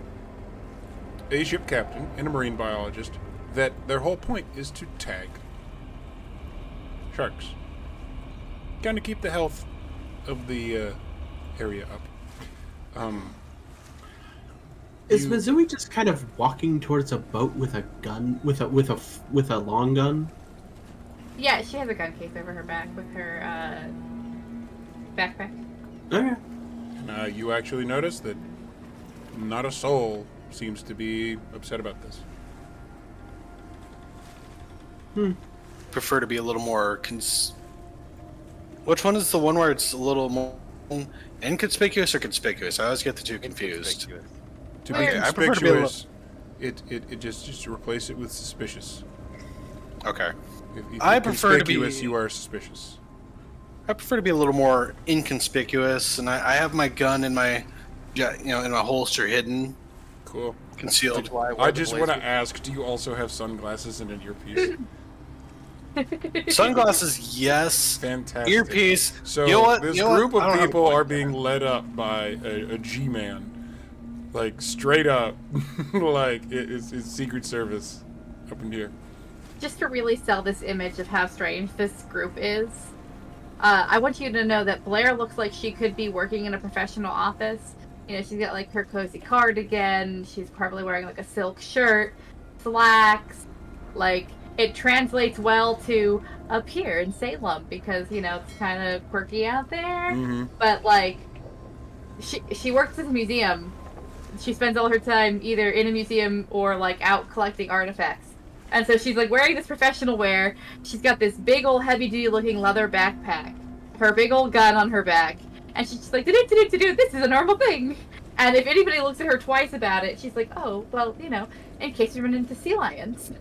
a ship captain and a marine biologist that their whole point is to tag sharks. Kind of keep the health of the area up. Is You- Mizui just kind of walking towards a boat with a gun, with a long gun? Yeah, she has a gun case over her back with her backpack. Okay. You actually notice that not a soul seems to be upset about this. Prefer to be a little more Which one is the one where it's a little more inconspicuous or conspicuous? I always get the two confused. To be Okay, I prefer to be a little- conspicuous, it just replace it with suspicious. Okay. If I you're prefer to be- conspicuous, you are suspicious. I prefer to be a little more inconspicuous, and I have my gun in my, in my holster, hidden, Cool. concealed. That's why I wore the just want to blazer. ask: do you also have sunglasses and an earpiece? Sunglasses, yes. Fantastic. Earpiece. So you know what? this You know what? group I don't of have a people point are there. being led up by a G-man, like straight up, like it's Secret Service up in here. Just to really sell this image of how strange this group is, I want you to know that Blair looks like she could be working in a professional office. You know, she's got like her cozy cardigan. She's probably wearing like a silk shirt, slacks. Like, it translates well to up here in Salem because, you know, it's kind of quirky out there. Mm-hmm. But like, she works at a museum. She spends all her time either in a museum or like out collecting artifacts. And so she's like wearing this professional wear. She's got this big old heavy duty looking leather backpack, her big old gun on her back, and she's just like, do, this is a normal thing. And if anybody looks at her twice about it, she's like, oh, well, you know, in case we run into sea lions.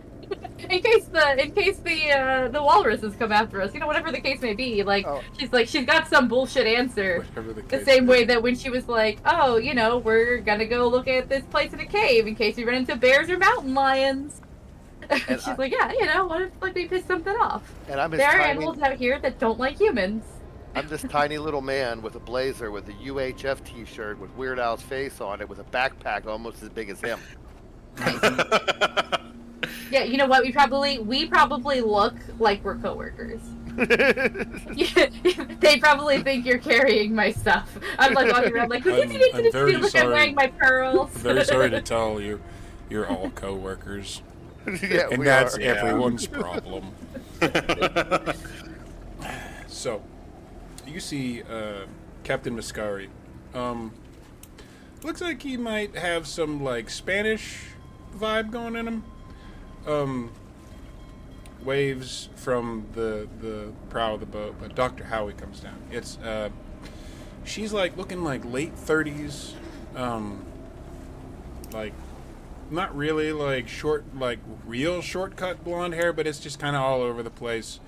in case the walruses come after us, you know, whatever the case may be. Like, Oh. she's like, she's got some bullshit answer. Whatever the The case same is. way that when she was like, oh, you know, we're gonna go look at this place in a cave in case we run into bears or mountain lions. And She's like, yeah, you know, what if like we piss something off? And I'm this There are tiny, animals out here that don't like humans. I'm this tiny little man with a blazer with a UHF T-shirt with Weird Al's face on it with a backpack almost as big as him. Yeah, you know what? We probably look like we're coworkers. They They probably think you're carrying my stuff. I'm like walking around like, I'm very look, sorry. I'm wearing my pearls. I'm very sorry to tell you, you're all co-workers. Yeah, And we that's are. everyone's problem. So, you see Captain Mascari. Looks like he might have some, like, Spanish vibe going in him. Waves from the prow of the boat, but Dr. Howie comes down. It's, she's, like, looking like late 30s. Like, not really, like, short, like, real shortcut blonde hair, but it's just kind of all over the place.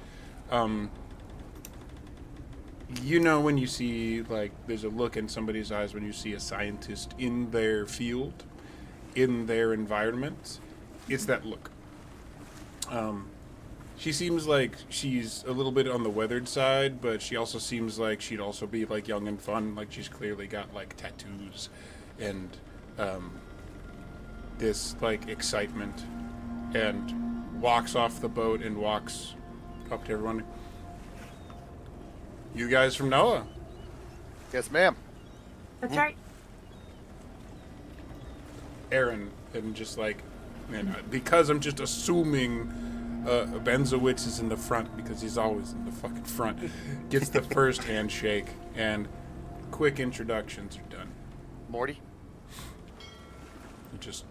You know when you see, like, there's a look in somebody's eyes when you see a scientist in their field, in their environment. It's that look. She seems like she's a little bit on the weathered side, but she also seems like she'd also be, like, young and fun. Like, she's clearly got, like, tattoos and, this, like, excitement, and walks off the boat and walks up to everyone. You guys from NOAA? Yes, ma'am. That's right. Aaron, and just like, man, because I'm just assuming Benzowitz is in the front because he's always in the fucking front, gets the first handshake, and quick introductions are done. Morty? Just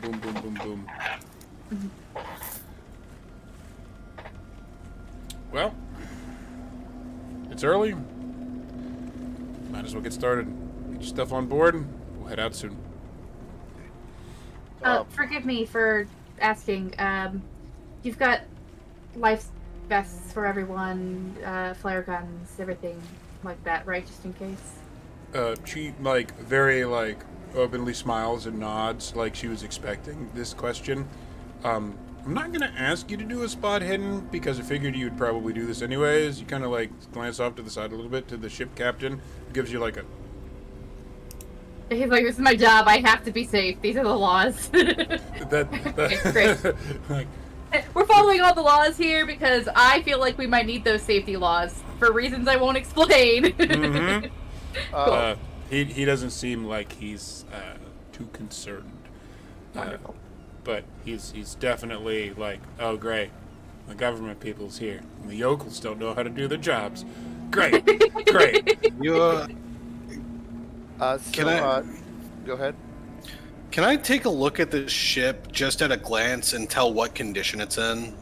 boom, boom, boom, boom. Well, it's early. Might as well get started. Get your stuff on board. We'll head out soon. Forgive me for asking. You've got life vests for everyone, flare guns, everything like that, right? Just in case. She, like, very, like, openly smiles and nods like she was expecting this question. I'm not going to ask you to do a spot hidden because I figured you would probably do this anyways. You kind of, like, glance off to the side a little bit to the ship captain, who gives you, like, a... He's like, this is my job. I have to be safe. These are the laws. that Great. like, We're following all the laws here because I feel like we might need those safety laws for reasons I won't explain. mm-hmm. Cool. He doesn't seem like he's too concerned. Wonderful. But he's definitely like, oh great, the government people's here, and the yokels don't know how to do their jobs. Great, great. You, Can I? Go ahead. can I take a look at this ship just at a glance and tell what condition it's in?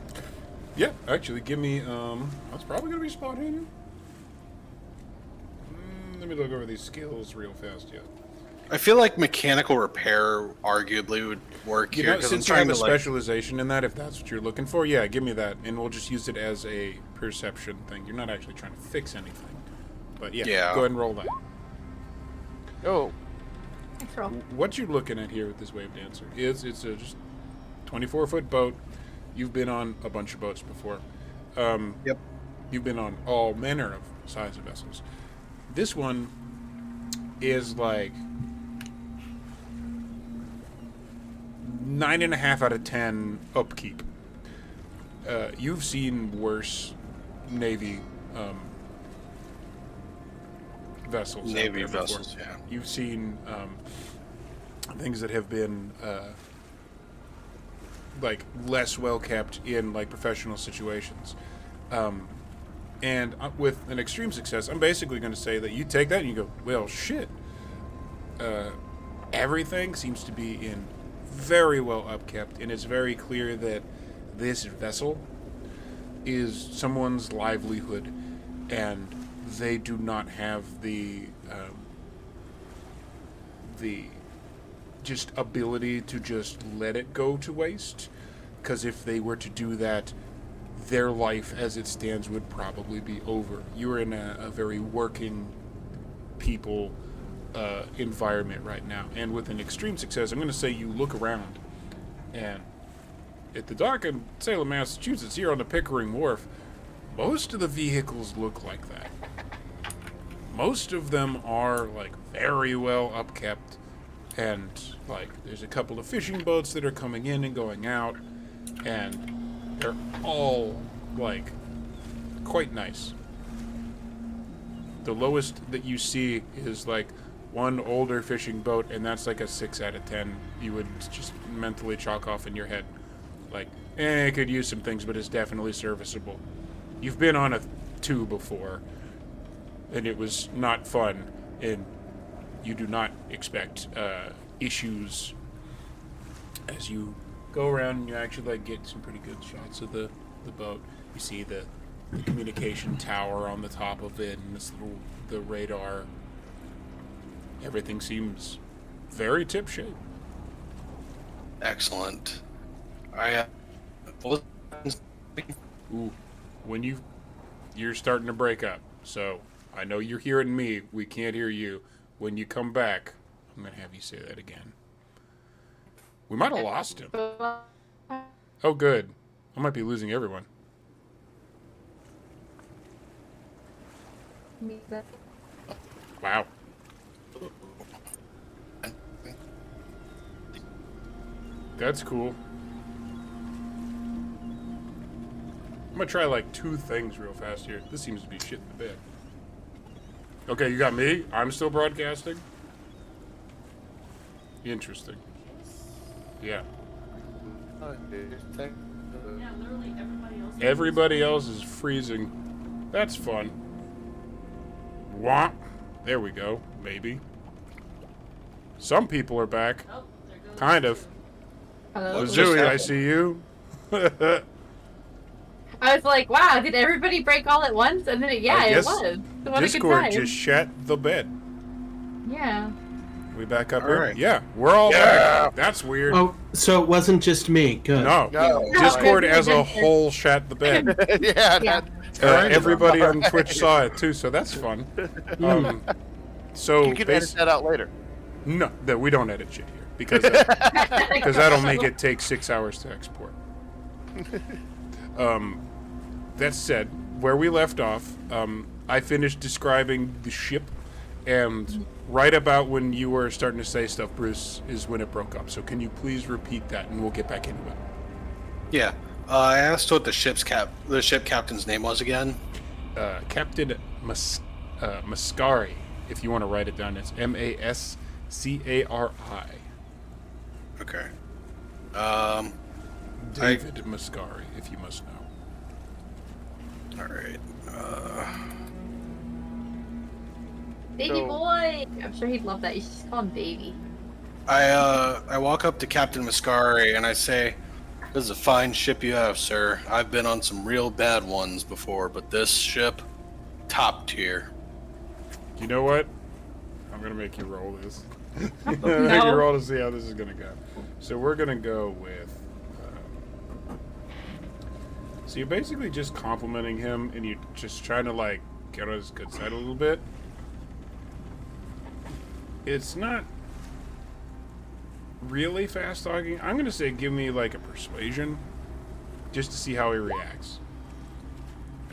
Yeah, actually, give me that's probably gonna be spot hidden. Let me look over these skills real fast. Yeah. I feel like mechanical repair arguably would work You here know, because I'm since you have trying a to like. specialization in that, if that's what you're looking for, yeah, give me that, and we'll just use it as a perception thing. You're not actually trying to fix anything, but yeah, Yeah. go ahead and roll that. Oh, Thanks, Roll. What you're looking at here with this wave dancer is it's a just 24-foot boat. You've been on a bunch of boats before. Yep. You've been on all manner of size of vessels. This one is like 9.5 out of 10 upkeep. You've seen worse Navy vessels. out Navy there before. vessels, yeah. You've seen things that have been like less well kept in like professional situations. And with an extreme success, I'm basically going to say that you take that and you go, well, shit. Everything seems to be in very well upkept, and it's very clear that this vessel is someone's livelihood, and they do not have the just ability to just let it go to waste. Because if they were to do that, their life as it stands would probably be over. You're in a very working people environment right now, and with an extreme success, I'm going to say you look around, and at the dock in Salem, Massachusetts, here on the Pickering Wharf, most of the vehicles look like that. Most of them are like very well upkept, and like there's a couple of fishing boats that are coming in and going out, and they're all like quite nice. The lowest that you see is like one older fishing boat, and that's like a 6 out of 10. You would just mentally chalk off in your head. Like, it could use some things, but it's definitely serviceable. You've been on a 2 before, and it was not fun, and you do not expect issues as you go around and you actually like get some pretty good shots of the boat. You see the communication tower on the top of it, and the radar. Everything seems very tip shape. Excellent. Ooh, when you're starting to break up, so I know you're hearing me. We can't hear you. When you come back, I'm gonna have you say that again. We might have lost him. Oh, good. I might be losing everyone. Wow. That's cool. I'm gonna try like 2 things real fast here. This seems to be shit in the bed. Okay, you got me. I'm still broadcasting. Interesting. Yeah. Everybody else is freezing. That's fun. Womp. There we go. Maybe. Some people are back. Kind of. Hello. Zooey, I see you. I was like, wow, did everybody break all at once? And then, I it guess was. What Discord a good time. just shat the bed. Yeah. We back up All here? right. Yeah, we're all back. That's weird. Oh, so it wasn't just me. Good. No. No. Discord as a whole shat the bed. Yeah. Yeah. Everybody on Twitch saw it too, so that's fun. So You can edit that out later. no, we don't edit shit here because that'll make it take 6 hours to export. That said, where we left off, I finished describing the ship, and right about when you were starting to say stuff, Bruce, is when it broke up. So can you please repeat that, and we'll get back into it. Yeah. I asked what the ship captain's name was again. Captain Mascari, if you want to write it down, it's Mascari. Okay. David Mascari, if you must know. All right. Baby So- boy! I'm sure he'd love that. You should just call him baby. I walk up to Captain Mascari and I say, "This is a fine ship you have, sir. I've been on some real bad ones before, but this ship, top tier." You know what? I'm gonna make you roll this. I'm gonna make you roll to see how this is gonna go. So we're gonna go with. So you're basically just complimenting him, and you're just trying to like get on his good side a little bit. It's not really fast talking. I'm gonna say give me like a persuasion, just to see how he reacts.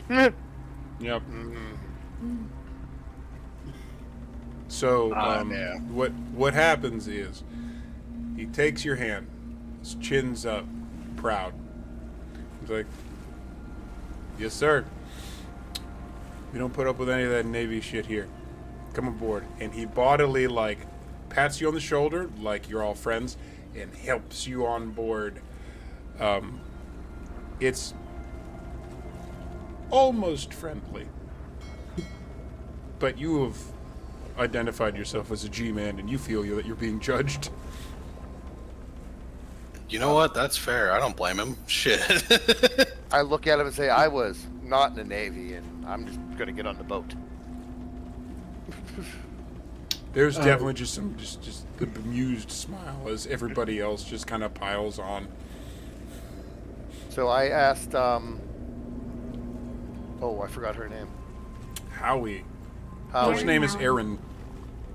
Yep. So man. what happens is he takes your hand, his chin's up, proud. He's like, "Yes, sir. We don't put up with any of that Navy shit here. Come aboard." And he bodily like pats you on the shoulder like you're all friends and helps you on board. It's almost friendly, but you have identified yourself as a G-man and you feel that you're being judged. You know what? That's fair. I don't blame him. Shit. I look at him and say, I was not in the Navy, and I'm just going to get on the boat. There's definitely just some just the bemused smile as everybody else just kind of piles on. So I asked, oh, I forgot her name. Howie. Howie. Her name is Erin.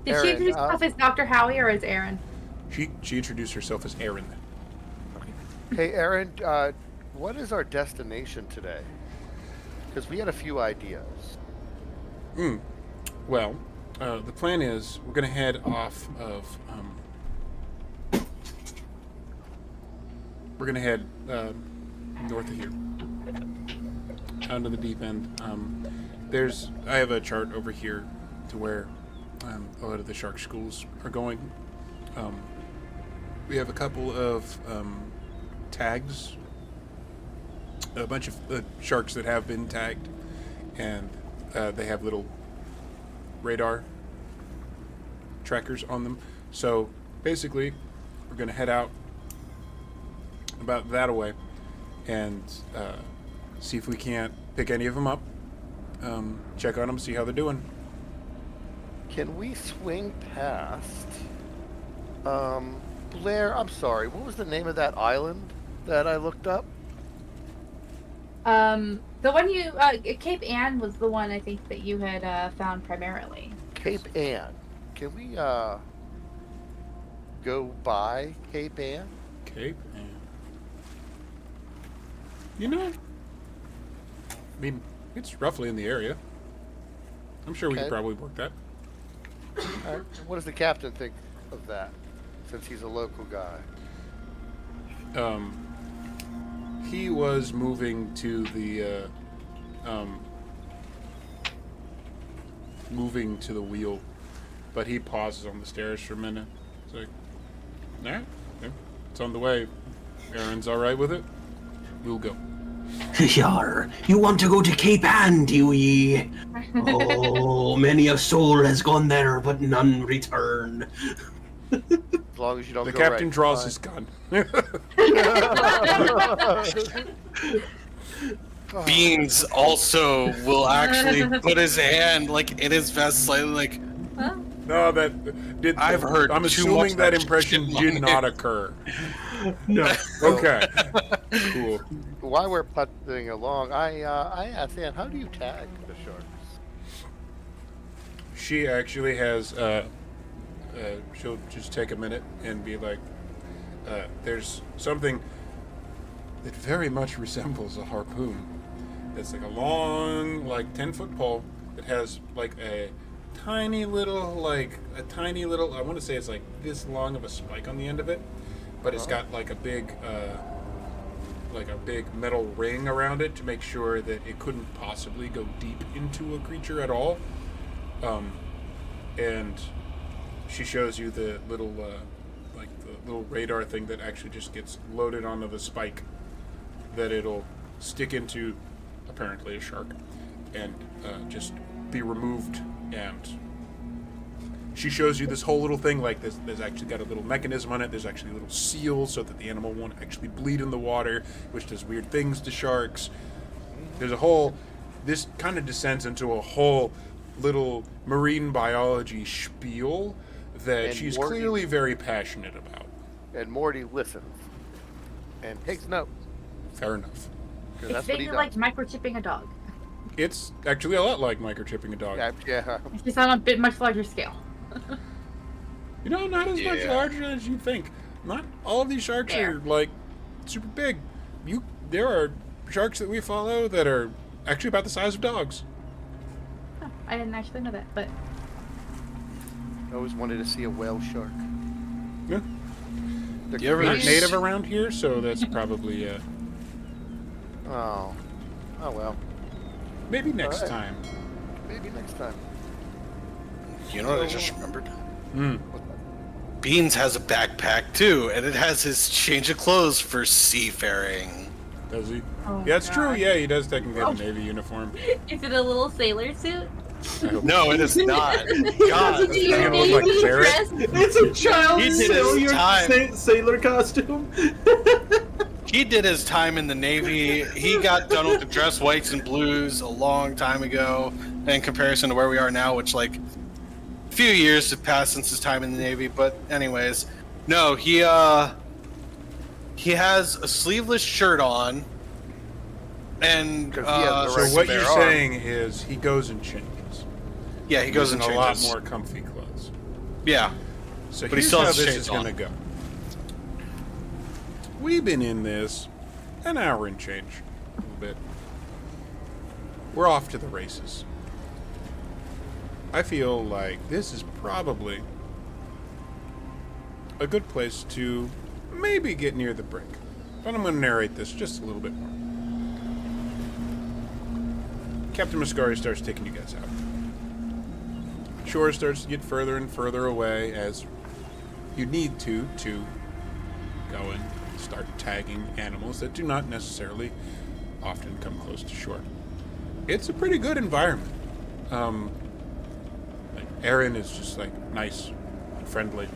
Did Aaron, she introduce herself as Dr. Howie or as Aaron? She introduced herself as Erin. Hey, Aaron, what is our destination today? Because we had a few ideas. Well, the plan is we're gonna head off of. We're gonna head north of here, down to the deep end. I have a chart over here to where a lot of the shark schools are going. We have a couple of tags, a bunch of sharks that have been tagged, and they have little radar trackers on them. So basically, we're going to head out about that away and see if we can't pick any of them up, check on them, see how they're doing. Can we swing past? Blair, I'm sorry. What was the name of that island that I looked up? The one you Cape Ann was the one I think that you had found primarily. Cape Ann. Can we go by Cape Ann? Cape Ann. You know, I mean, it's roughly in the area. I'm sure we could probably work that. All right. What does the captain think of that, since he's a local guy? He was moving to the wheel, but he pauses on the stairs for a minute. It's like, all right, yeah, it's on the way. Aaron's all right with it. We'll go. Yar, you want to go to Cape Ann, do ye? Oh, many a soul has gone there, but none return. As long as you don't The go captain right. draws his gun. Beans also will actually put his hand like in his vest, slightly like. No, that did. I've heard I'm too assuming much that of impression shit did on not it. occur. No. Okay. Cool. While we're putting along, I asked Ann, how do you tag the sharks? She actually has. She'll just take a minute and be like, "There's something that very much resembles a harpoon. It's like a long, like 10-foot pole that has like a tiny little, I want to say it's like this long of a spike on the end of it, but it's got like a big metal ring around it to make sure that it couldn't possibly go deep into a creature at all. And she shows you the little radar thing that actually just gets loaded onto the spike that it'll stick into, apparently a shark, and just be removed. And she shows you this whole little thing like this. There's actually got a little mechanism on it. There's actually a little seal so that the animal won't actually bleed in the water, which does weird things to sharks. There's a whole, this kind of descends into a whole little marine biology spiel that And she's Morty- clearly very passionate about. And Morty listens and takes notes. Fair enough. 'Cause It's that's what he basically does. like microchipping a dog. It's actually a lot like microchipping a dog. Yeah. It's just on a bit much larger scale. You know, not as much Yeah. larger as you think. Not all of these sharks Fair. are like super big. There are sharks that we follow that are actually about the size of dogs. Huh, I didn't actually know that, but I always wanted to see a whale shark. Yeah. They're You ever Not crazy. Yes. native around here, so that's probably Oh well. maybe next Alright. time. Maybe next time. You know what I just remembered? Mm. Beans has a backpack too, and it has his change of clothes for seafaring. Does he? Oh, Yeah, it's true. God. Yeah, he does technically have a Oh. Navy uniform. is it a little sailor suit? I hope No, it is not. God, Is it your gonna look like navy Barrett. dress? It's a child He did his time. sailor costume. he did his time in the Navy. He got done with the dress whites and blues a long time ago. In comparison to where we are now, which like a few years have passed since his time in the Navy. But anyways, no, he has a sleeveless shirt on, and 'Cause he has the So right what to you're bear arms. saying is he goes and changes. yeah, he goes in and a lot changes. more comfy clothes. Yeah, So But he here's still how has this shades is going to on. go. We've been in this an hour and change, a little bit. We're off to the races. I feel like this is probably a good place to maybe get near the break. But I'm going to narrate this just a little bit more. Captain Mascari starts taking you guys out. Shore starts to get further and further away as you need to go and start tagging animals that do not necessarily often come close to shore. It's a pretty good environment. Like Erin is just like nice and friendly.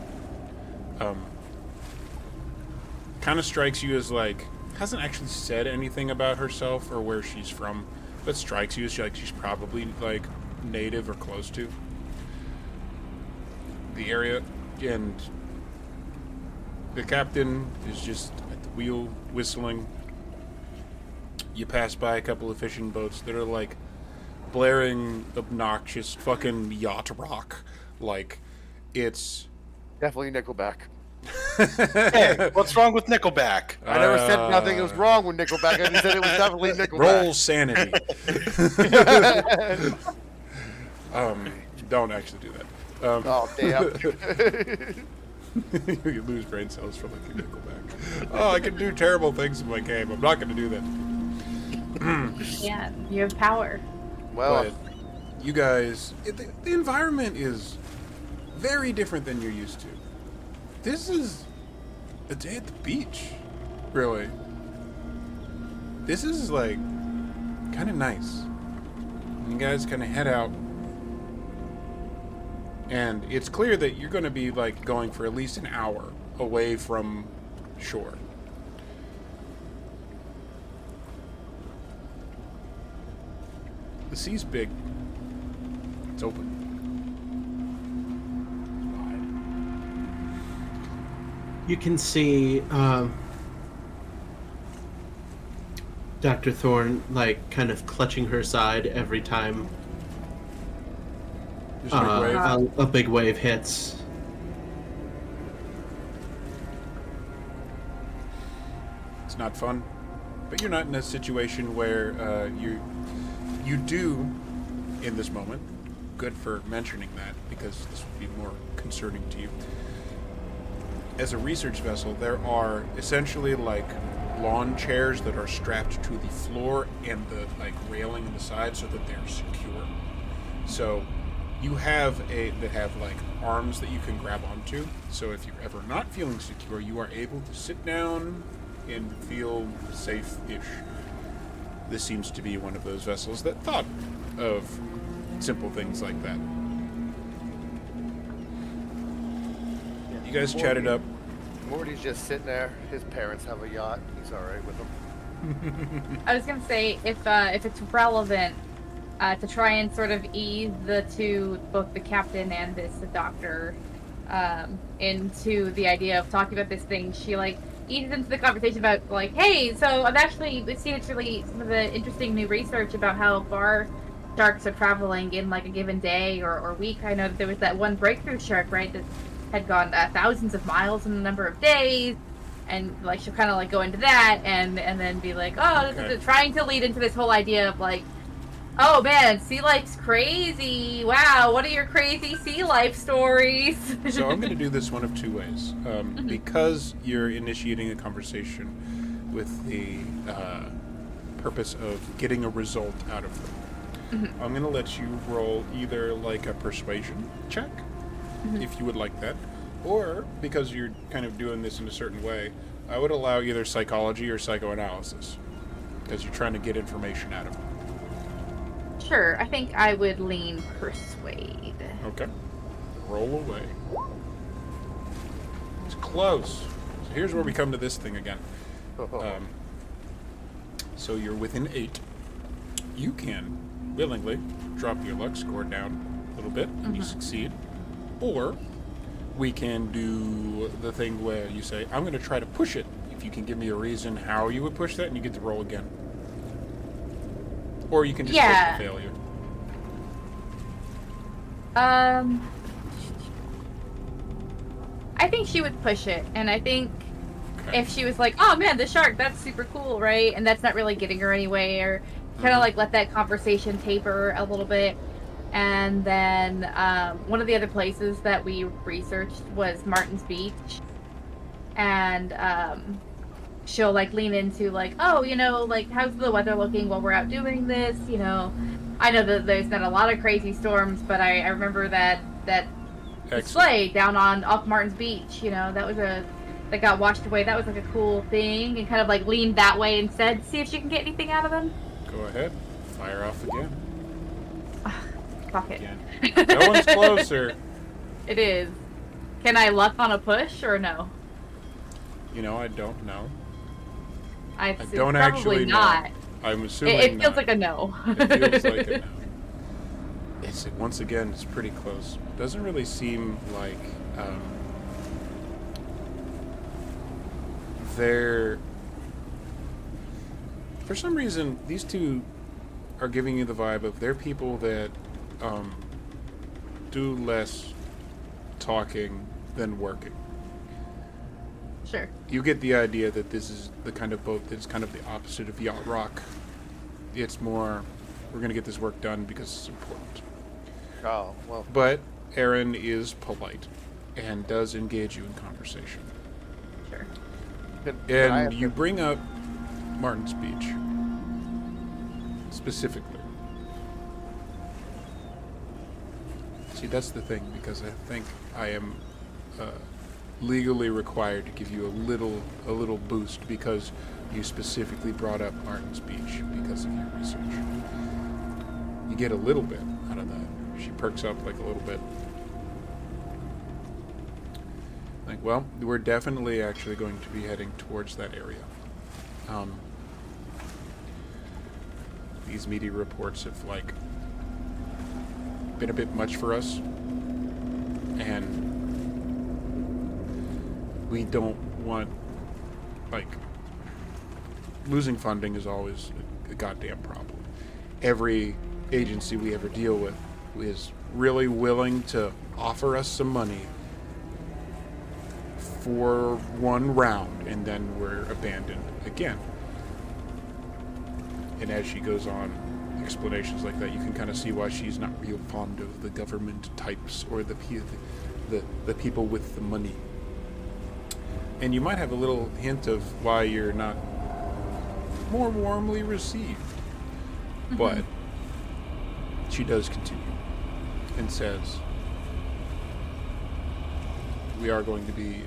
Kind of strikes you as like hasn't actually said anything about herself or where she's from, but strikes you as like she's probably like native or close to the area. And the captain is just at the wheel whistling. You pass by a couple of fishing boats that are like blaring obnoxious fucking yacht rock. Like it's Definitely Nickelback. Hey, what's wrong with Nickelback? I never said nothing was wrong with Nickelback. I just said it was definitely Nickelback. roll sanity. Don't actually do that. Oh, damn. You lose brain cells for liking Nickelback. Oh, I can do terrible things in my game. I'm not going to do that. Yeah, you have power. Well, But you guys, the environment is very different than you're used to. This is a day at the beach, really. This is like kind of nice. And you guys kind of head out. And it's clear that you're going to be like going for at least an hour away from shore. The sea's big. It's open. You can see Dr. Thorne like kind of clutching her side every time There's a big wave. a big wave hits. It's not fun, but you're not in a situation where you do in this moment. Good for mentioning that because this would be more concerning to you. As a research vessel, there are essentially like lawn chairs that are strapped to the floor and the like railing on the side so that they're secure. So you have that have like arms that you can grab onto. So if you're ever not feeling secure, you are able to sit down and feel safe-ish. This seems to be one of those vessels that thought of simple things like that. You guys chatted up. Morty's just sitting there. His parents have a yacht. He's all right with them. I was gonna say if it's relevant to try and sort of ease the two, both the captain and the doctor, into the idea of talking about this thing. She like eases into the conversation about like, hey, so I've actually seen it's really some of the interesting new research about how far sharks are traveling in like a given day or week. I know that there was that one breakthrough shark, right, that had gone thousands of miles in a number of days, and like she'll kind of like go into that and then be like, oh, this is trying to lead into this whole idea of like, oh man, sea life's crazy. Wow, what are your crazy sea life stories? So I'm going to do this one of two ways. Because you're initiating a conversation with the purpose of getting a result out of them. I'm going to let you roll either like a persuasion check, if you would like that, or because you're kind of doing this in a certain way, I would allow either psychology or psychoanalysis, because you're trying to get information out of them. Sure, I think I would lean persuade. Okay. Roll away. It's close. So here's where we come to this thing again. So you're within 8. You can willingly drop your luck score down a little bit and you succeed. Or we can do the thing where you say, I'm going to try to push it. If you can give me a reason how you would push that, and you get to roll again. Or you can just take the failure. I think she would push it, and I think if she was like, oh man, the shark, that's super cool, right? And that's not really getting her anywhere, kind of like let that conversation taper a little bit. And then one of the other places that we researched was Martin's Beach. And she'll like lean into like, oh, you know, like how's the weather looking while we're out doing this? You know, I know that there's been a lot of crazy storms, but I remember that Excellent. display down off Martin's Beach. That got washed away. That was like a cool thing, and kind of like leaned that way instead. See if she can get anything out of them. Go ahead. Fire off again. Fuck it. Again. No one's closer. It is. Can I luck on a push or no? I don't know. I don't probably actually not. know. I'm assuming It feels not. like a no. It feels like a no. Once again, it's pretty close. Doesn't really seem like they're... For some reason, these two are giving you the vibe of they're people that do less talking than working. Sure. You get the idea that this is the kind of boat that's kind of the opposite of yacht rock. It's more, we're going to get this work done because it's important. Oh, well. But Aaron is polite and does engage you in conversation. Sure. Can I And you have bring up Martin's Beach specifically. See, that's the thing, because I think I am legally required to give you a little boost because you specifically brought up Martin's Beach because of your research. You get a little bit out of that. She perks up like a little bit. Like, well, we're definitely actually going to be heading towards that area. These media reports have, like, been a bit much for us. And we don't want, like, losing funding is always a goddamn problem. Every agency we ever deal with is really willing to offer us some money for one round, and then we're abandoned again. And as she goes on, explanations like that, you can kind of see why she's not real fond of the government types or the people with the money. And you might have a little hint of why you're not more warmly received. But she does continue and says, we are going to be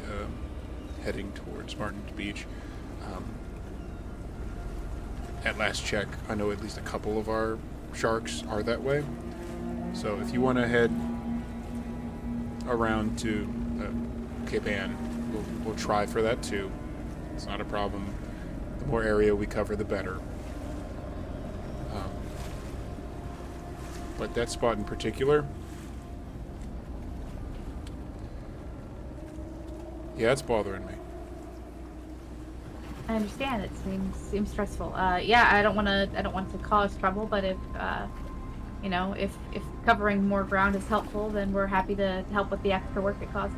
heading towards Martin's Beach. At last check, I know at least a couple of our sharks are that way. So if you want to head around to Cape Ann, we'll try for that too. It's not a problem. The more area we cover, the better. But that spot in particular, yeah, it's bothering me. I understand. It seems stressful. Yeah, I don't want to cause trouble, but if if covering more ground is helpful, then we're happy to help with the extra work it causes.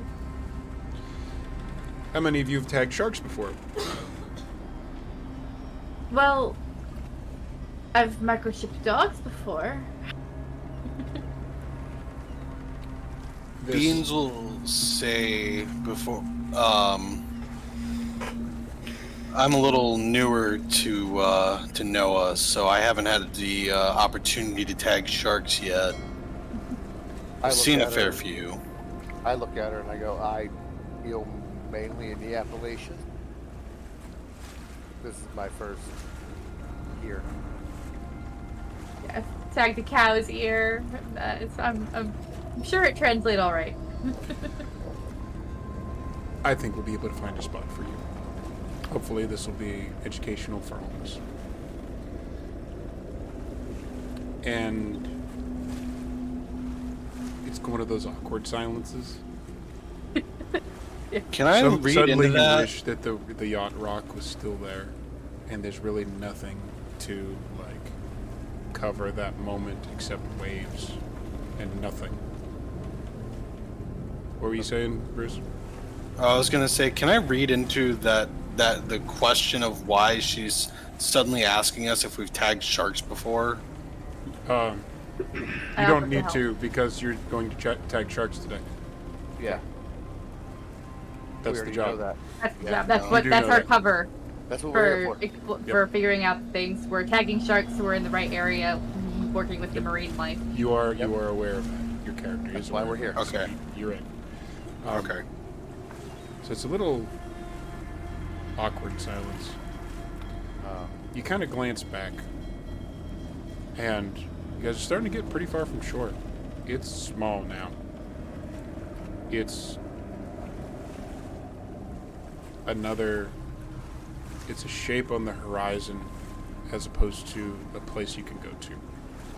How many of you have tagged sharks before? Well, I've microchipped dogs before. Beans will say before. I'm a little newer to NOAA, so I haven't had the opportunity to tag sharks yet. I've seen a fair few. I look at her and I go, I deal mainly in the Appalachians. This is my first year. Yeah, I've tagged a cow's ear. I'm sure it translates all right. I think we'll be able to find a spot for you. Hopefully this will be educational for all of us. And it's one of those awkward silences. Can I read suddenly into you that? wish that the yacht rock was still there, and there's really nothing to like cover that moment except waves and nothing. What were you saying, Bruce? I was gonna say, can I read into that the question of why she's suddenly asking us if we've tagged sharks before? You don't need to because you're going to tag sharks today. Yeah. That's We the already job. know that. That's the Yeah, job. That's you what. do That's know our that. cover That's what we're here for. for figuring out things. We're tagging sharks, so we're in the right area. from working with the marine life. You are aware of that. Your character That's is why aware we're of here. that, so Okay. you're in. Okay. So it's a little awkward silence. You kind of glance back, and you guys are starting to get pretty far from shore. It's small now. It's a shape on the horizon as opposed to a place you can go to.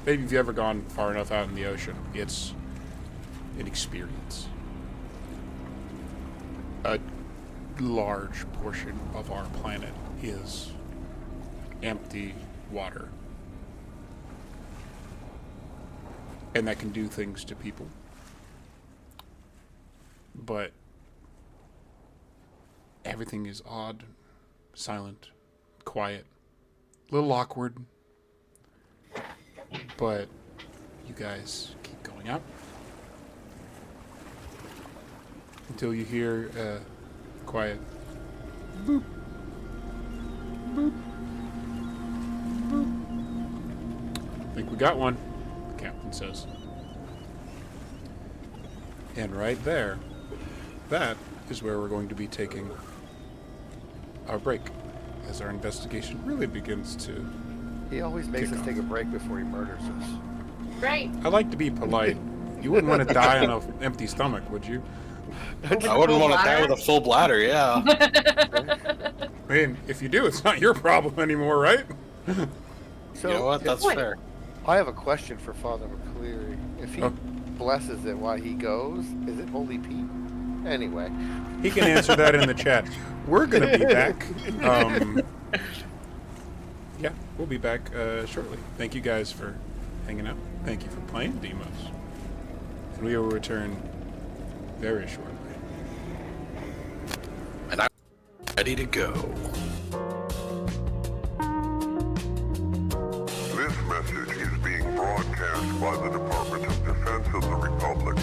Maybe if you've ever gone far enough out in the ocean, it's an experience. A large portion of our planet is empty water. And that can do things to people. But everything is odd, silent, quiet, a little awkward. But you guys keep going up until you hear a quiet boop, boop, boop. I think we got one, the captain says. And right there, that is where we're going to be taking our break as our investigation really begins to... He always makes Kick us off. take a break before he murders us. Right. I like to be polite. You wouldn't want to die on an empty stomach, would you? I wouldn't want to die with a full bladder, yeah. I mean, if you do, it's not your problem anymore, right? So, You know what? That's point. fair. I have a question for Father McCleary. If he Oh. blesses it while he goes, is it holy pee? Anyway. He can answer that in the chat. We're going to be back. Yeah, we'll be back shortly. Thank you guys for hanging out. Thank you for playing DMOS. And we will return very shortly. And I'm ready to go. This message is being broadcast by the Department of Defense of the Republic.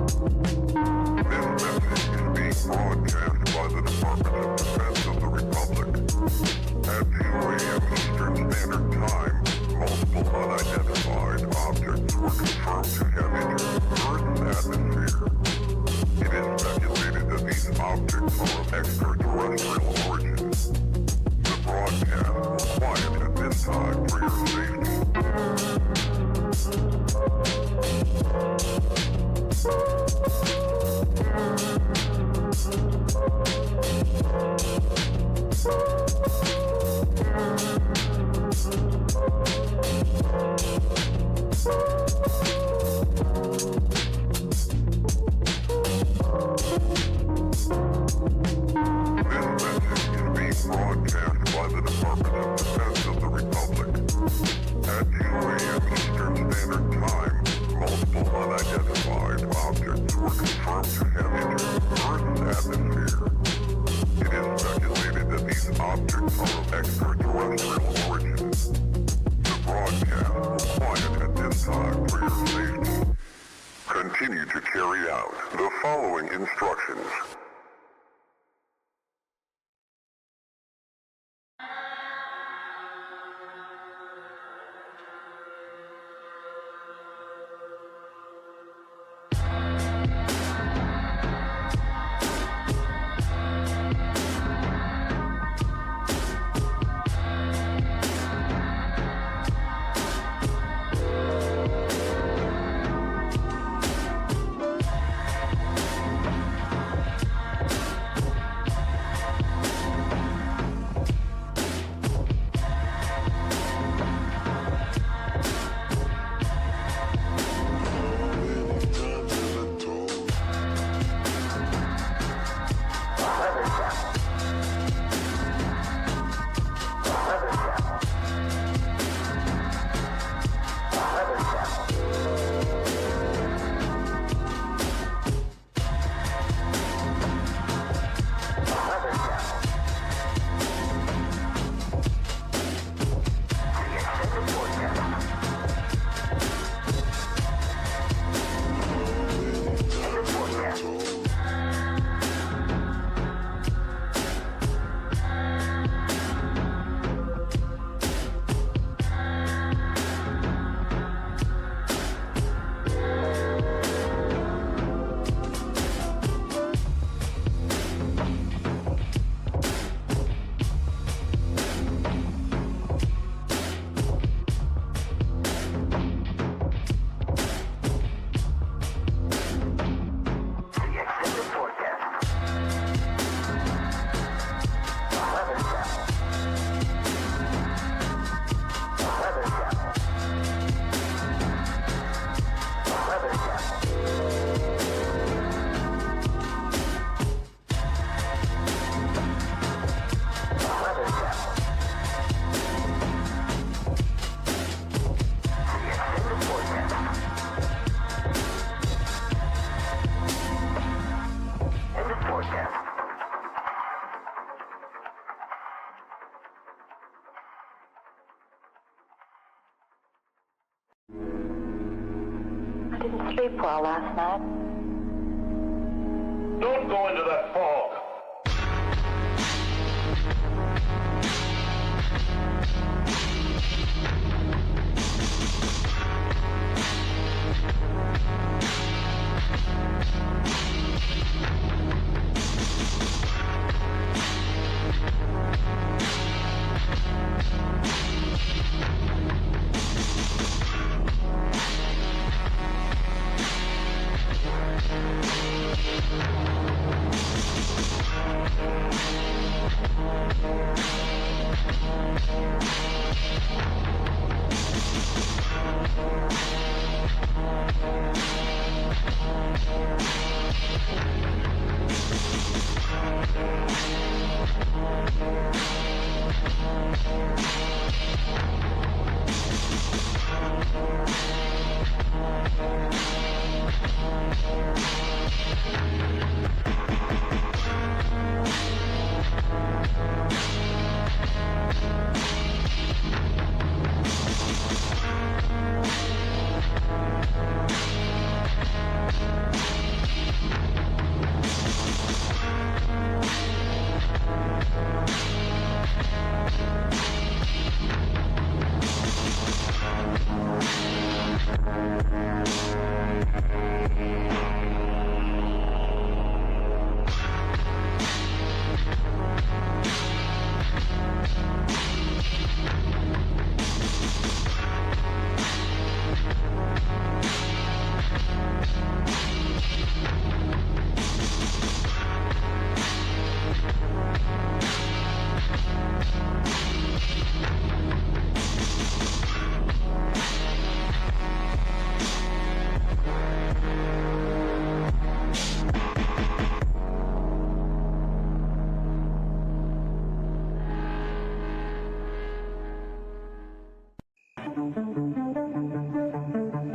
This message is being broadcast by the Department of Defense of the Republic. At 2 a.m. Eastern Standard Time, multiple unidentified objects were confirmed to have entered Earth's atmosphere. It is speculated that these objects are of extraterrestrial origin. The broadcast will quiet at this time for your safety. This message is being broadcast by the Department of Defense of the Republic. At 2 a.m. Eastern Standard Time, multiple unidentified objects were confirmed to have entered Earth's atmosphere. It is speculated that these objects are of extraterrestrial origin. The broadcast will quiet at this time for your safety. Continue to carry out the following instructions. didn't sleep well last night. Don't go into that fog.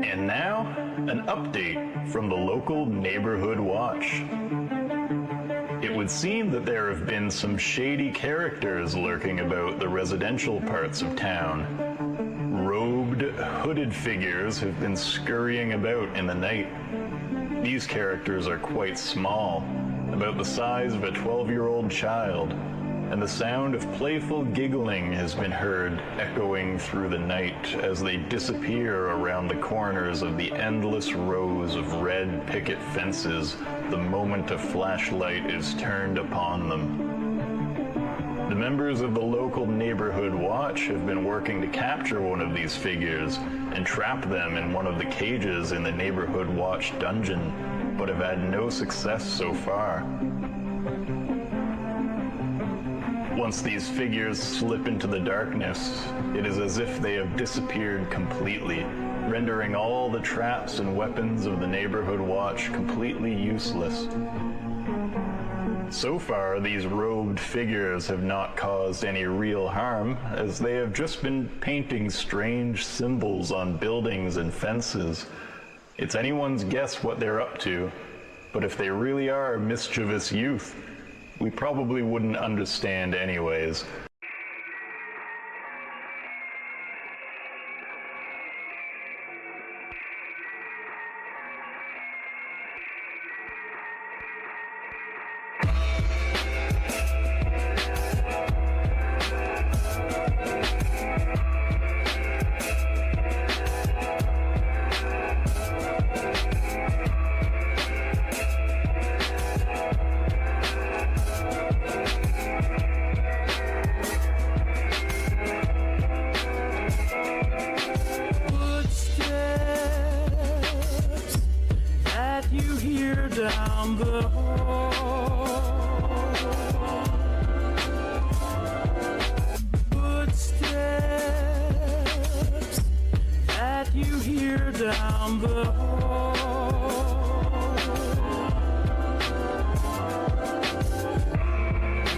And now, an update from the local Neighborhood Watch. It would seem that there have been some shady characters lurking about the residential parts of town. Robed, hooded figures have been scurrying about in the night. These characters are quite small, about the size of a 12-year-old child, and the sound of playful giggling has been heard echoing through the night as they disappear around the corners of the endless rows of red picket fences the moment a flashlight is turned upon them. The members of the local Neighborhood Watch have been working to capture one of these figures and trap them in one of the cages in the Neighborhood Watch dungeon, but have had no success so far. Once these figures slip into the darkness, it is as if they have disappeared completely, rendering all the traps and weapons of the Neighborhood Watch completely useless. So far, these robed figures have not caused any real harm, as they have just been painting strange symbols on buildings and fences. It's anyone's guess what they're up to, but if they really are mischievous youth, we probably wouldn't understand anyways. Down the hall, footsteps that you hear down the hall,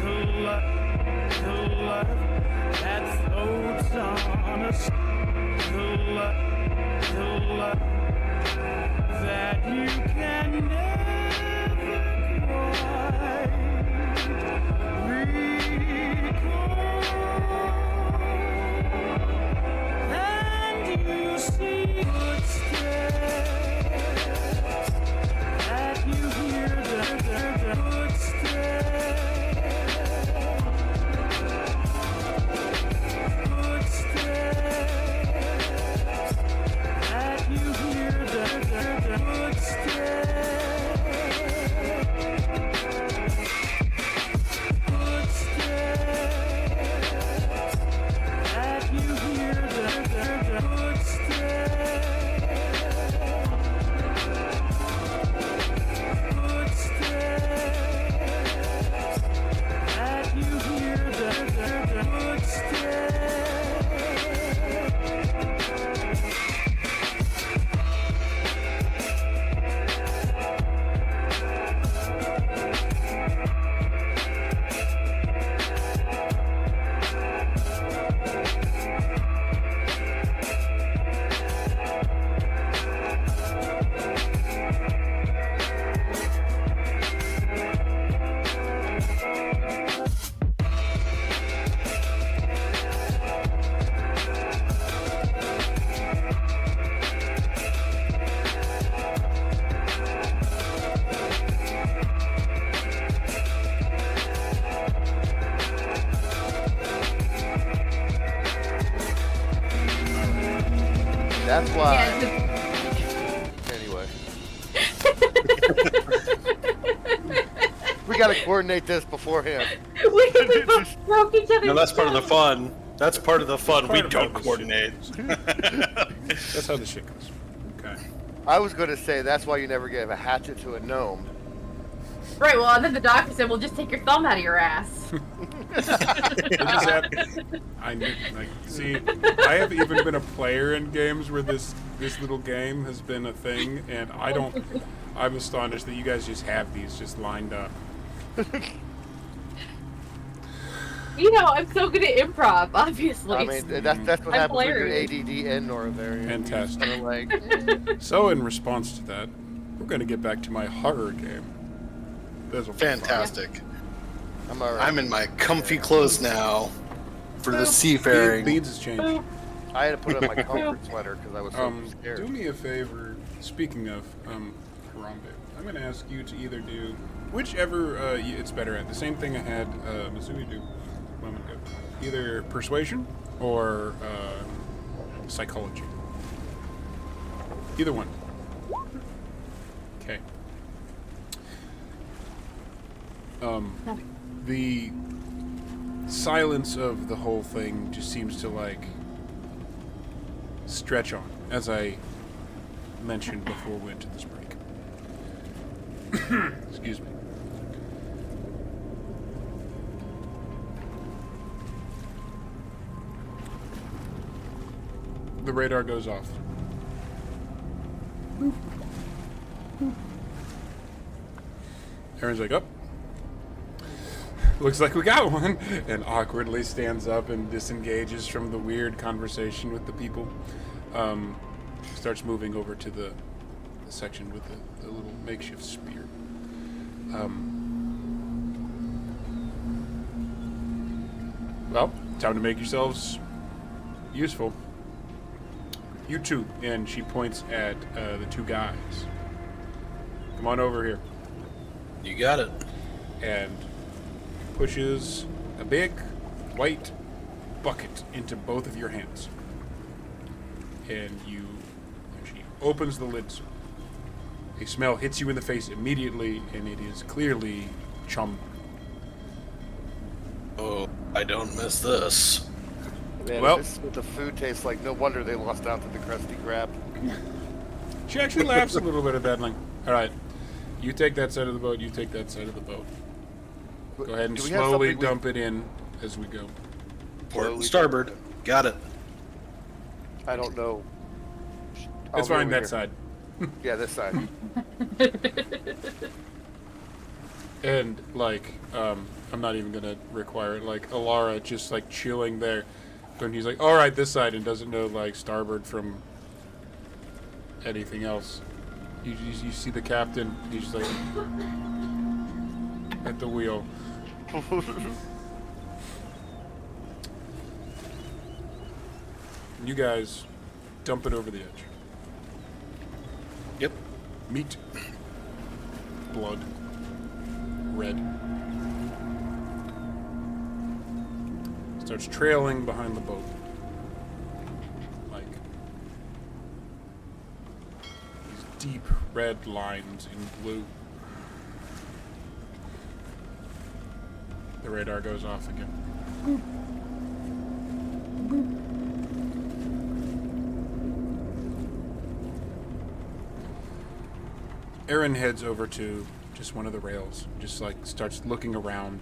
the light that floats on us, the light that you can never and you see footsteps That's why. Yeah, Anyway. We gotta coordinate this beforehand. we both broke each other's No, that's part of the bones. fun. That's part of the fun. We Part of don't how this coordinate. shit goes. That's how the shit goes. Okay. I was gonna say that's why you never give a hatchet to a gnome. Right, well, and then the doctor said, well, just take your thumb out of your ass. I knew, like, see, I have even been a player in games where this little game has been a thing, and I'm astonished that you guys just have these just lined up. You know, I'm so good at improv, obviously. I mean, that's what I'm happens when you're hilarious. ADD and Norvarian. Fantastic. Kind of like, So, in response to that, we're going to get back to my horror game. This will be fun. Fantastic. I'm alright. I'm in my comfy clothes now for the seafaring. Beans has changed. I had to put on my comfort sweater because I was so scared. Do me a favor. Speaking of Harambe, I'm going to ask you to either do whichever it's better at. The same thing I had Misumi do a moment ago. Either persuasion or psychology. Either one. Okay. The silence of the whole thing just seems to, like, stretch on, as I mentioned before we went to this break. Excuse me. The radar goes off. Aaron's like, up. Looks like we got one, and awkwardly stands up and disengages from the weird conversation with the people. Starts moving over to the section with the little makeshift spear. Well, time to make yourselves useful. You two, and she points at the two guys. Come on over here. You got it. And pushes a big white bucket into both of your hands. And she opens the lid. A smell hits you in the face immediately, and it is clearly chum. Oh, I don't miss this. Man, Well- this is what the food tastes like. No wonder they lost out to the Krusty Krab. She actually laughs a little bit at that, like, all right, you take that side of the boat, you take that side of the boat. Go ahead and Do we have slowly something we- dump it in as we go. Port and Slowly- starboard. Got it. I don't know. It's I'll fine, be that over side. here. Yeah, this side. And, like, I'm not even gonna require it, like, Alara just, like, chilling there. When he's like, all right, this side, and doesn't know, like, starboard from anything else. You see the captain, he's just like, at the wheel. You guys dump it over the edge. Yep. Meat. Blood. Red. Starts trailing behind the boat. Like these deep red lines in blue. The radar goes off again. Aaron heads over to just one of the rails, just like starts looking around.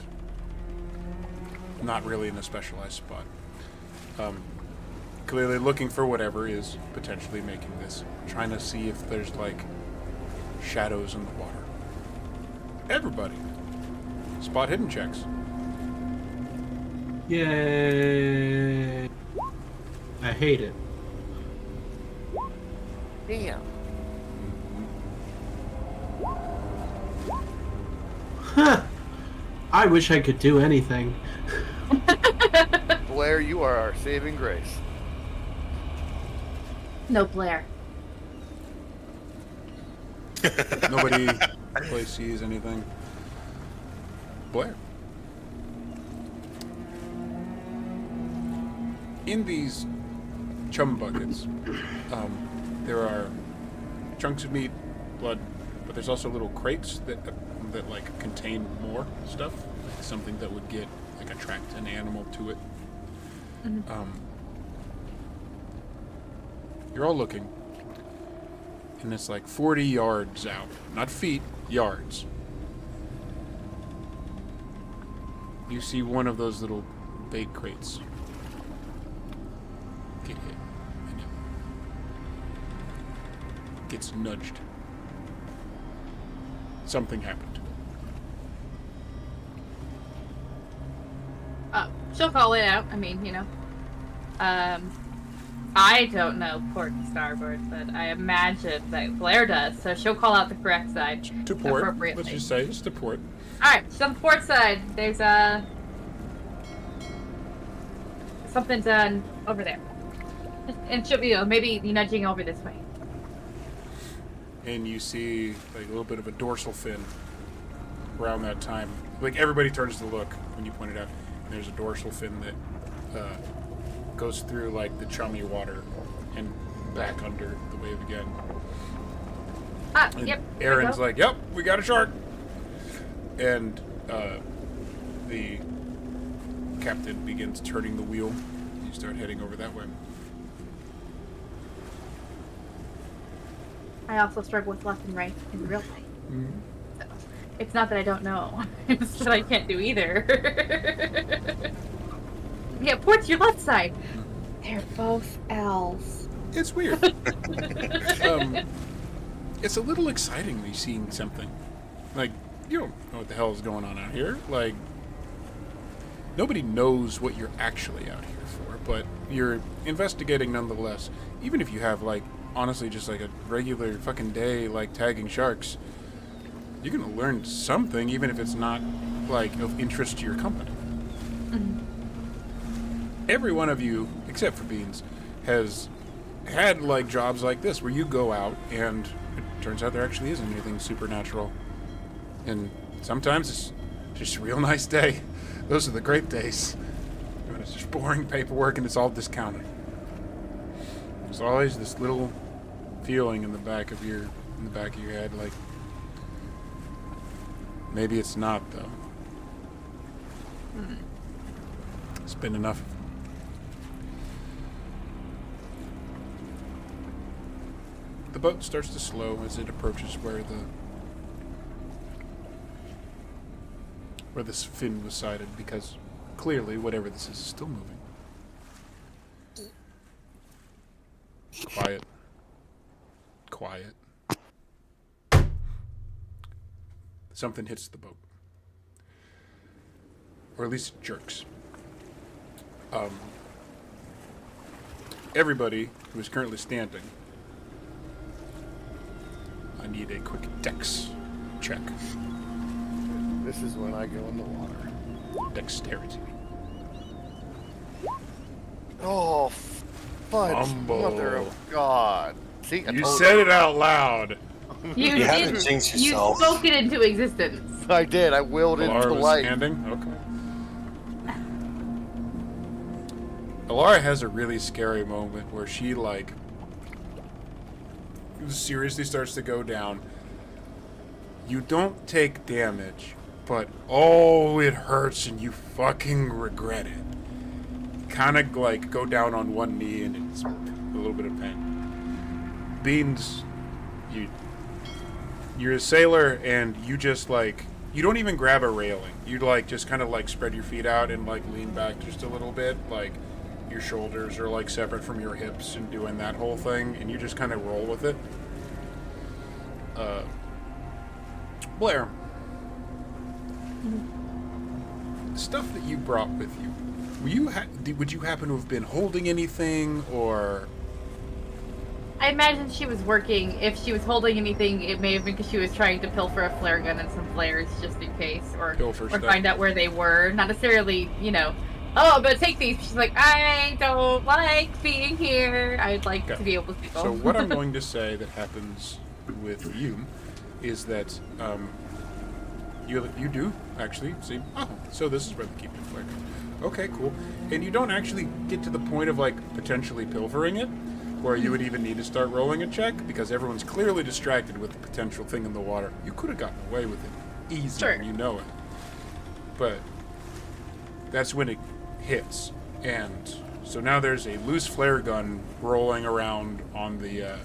Not really in a specialized spot. Clearly looking for whatever is potentially making this. Trying to see if there's like shadows in the water. Everybody, spot hidden checks. Yay! I hate it. Damn. Huh. I wish I could do anything. Blair, you are our saving grace. No, Blair. Nobody really sees anything. Blair. In these chum buckets. There are chunks of meat, blood, but there's also little crates that like contain more stuff, like something that would attract an animal to it. You're all looking, and it's like 40 yards out, not feet, yards. You see one of those little bait crates get hit, and it gets nudged. Something happened to it. She'll call it out. I mean, I don't know port and starboard, but I imagine that Blair does, so she'll call out the correct side. To port. Appropriately. Let's just say it's to port. Alright, so on the port side, there's something done over there. And she'll be maybe nudging over this way. And you see like a little bit of a dorsal fin around that time. Like everybody turns to look when you point it out. And there's a dorsal fin that goes through like the chummy water and back under the wave again. And yep. Aaron's like, "Yep, we got a shark." And the captain begins turning the wheel. You start heading over that way. I also struggle with left and right in real life. So, it's not that I don't know. It's that I can't do either. Yeah, port's your left side. They're both L's. It's weird. It's a little exciting me seeing something. Like, you don't know what the hell is going on out here. Like, nobody knows what you're actually out here for, but you're investigating nonetheless. Even if you have, like, honestly just like a regular fucking day, like, tagging sharks, you're gonna learn something, even if it's not, like, of interest to your company. Every one of you, except for Beans, has had, like, jobs like this, where you go out, and it turns out there actually isn't anything supernatural. And sometimes it's just a real nice day. Those are the great days. When it's just boring paperwork and it's all discounted. There's always this little feeling in the back of your head, like maybe it's not though. It's been enough. The boat starts to slow as it approaches where this fin was sighted, because clearly whatever this is still moving. Quiet. Quiet. Something hits the boat. Or at least it jerks. Everybody who is currently standing, I need a quick dex check. This is when I go in the water. Dexterity. Oh, fudge. Fumble. Mother of God. See, You said it out loud. You You have did. to jinx You yourself. spoke it into existence. I did. I willed it Alara into was life. standing? Okay. Alara has a really scary moment where she, like, seriously starts to go down. You don't take damage, but oh, it hurts and you fucking regret it. Kind of, like, go down on one knee and it's a little bit of pain. Beans, you're a sailor and you just, like, you don't even grab a railing. You, like, just kind of, like, spread your feet out and, like, lean back just a little bit. Like, your shoulders are, like, separate from your hips and doing that whole thing. And you just kind of roll with it. Blair. The stuff that you brought with you, would you happen to have been holding anything, or... I imagine she was working. If she was holding anything, it may have been because she was trying to pilfer a flare gun and some flares just in case, or find out where they were. Not necessarily, oh, I'm gonna take these. She's like, I don't like being here. I'd like to be able to go. So what I'm going to say that happens with you is that You do actually see. Oh, so this is where they keep the flare gun. Okay, cool. And you don't actually get to the point of like potentially pilfering it, where you would even need to start rolling a check because everyone's clearly distracted with the potential thing in the water. You could have gotten away with it easy, Sure. and you know it. But that's when it hits, and so now there's a loose flare gun rolling around on the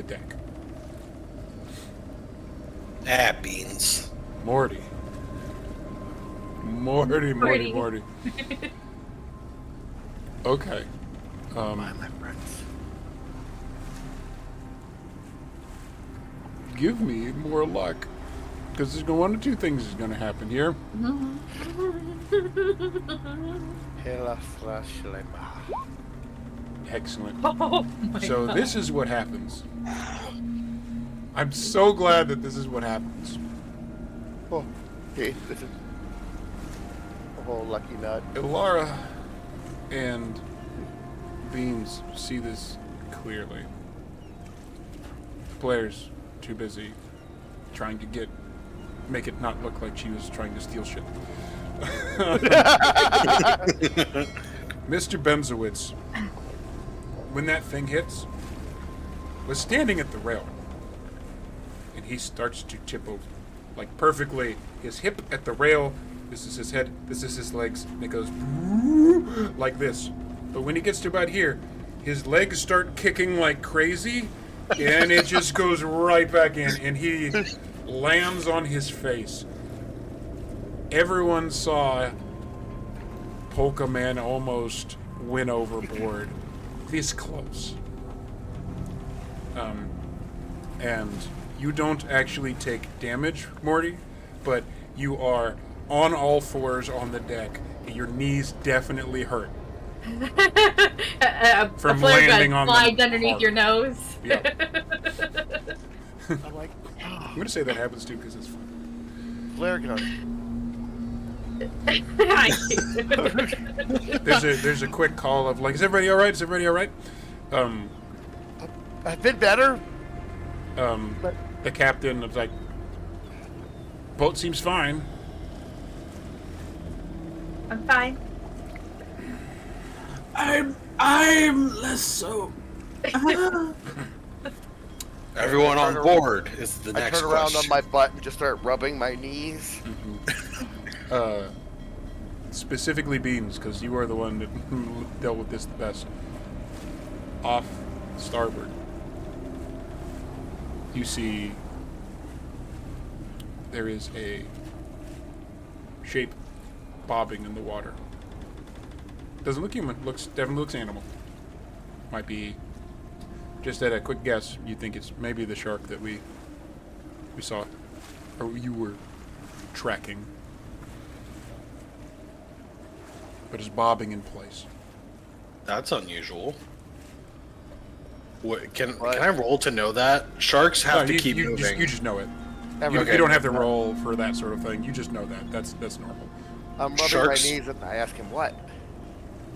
deck. Ah, beans. Morty. Okay. My friends. Give me more luck. Because there's one of two things is going to happen here. Excellent. Oh my So God. this is what happens. I'm so glad that this is what happens. Oh, hey, this is. Oh, lucky nut. Ilara and Beans see this clearly. The player's too busy trying to make it not look like she was trying to steal shit. Mr. Bemzowitz, when that thing hits, was standing at the rail. And he starts to tip over. Like perfectly, his hip at the rail, this is his head, this is his legs, and it goes like this. But when he gets to about here, his legs start kicking like crazy, and it just goes right back in, and he lands on his face. Everyone saw Polka Man almost went overboard. This close. And you don't actually take damage, Morty, but you are on all fours on the deck. Your knees definitely hurt. A From flare landing gun on slides them underneath hard. your nose. Yeah. I'm like, I'm gonna say that happens too because it's fun. flare gun. There's a quick call of like, is everybody all right? Is everybody all right? I've been better. The captain was like, boat seems fine. I'm fine. I'm less so. Everyone I on turn board is the I next turn around question. on my butt and just start rubbing my knees. Specifically Beans, because you are the one that dealt with this the best. Off starboard, you see there is a shape bobbing in the water. Doesn't look human. Definitely looks animal. Might be, just at a quick guess, you think it's maybe the shark that we saw, or you were tracking. But is bobbing in place. That's unusual. What, can I roll to know that? Sharks have to keep moving. You just know it. Okay. You don't have to roll for that sort of thing. You just know that. That's normal. I'm rubbing Sharks- my knees and I ask him what.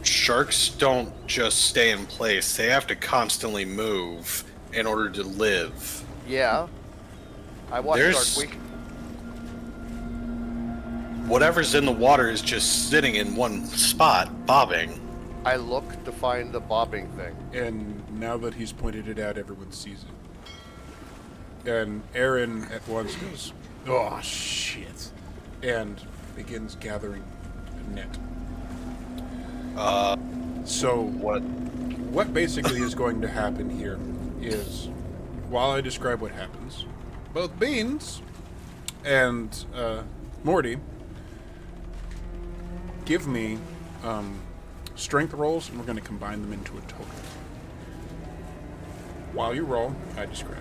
Sharks don't just stay in place. They have to constantly move in order to live. Yeah. I watched There's- Shark Week. Whatever's in the water is just sitting in one spot, bobbing. I look to find the bobbing thing. And now that he's pointed it out, everyone sees it. And Aaron at once goes, "Oh shit," and begins gathering a net. So what basically is going to happen here is, while I describe what happens, both Beans and Morty give me strength rolls, and we're going to combine them into a total. While you roll, I describe.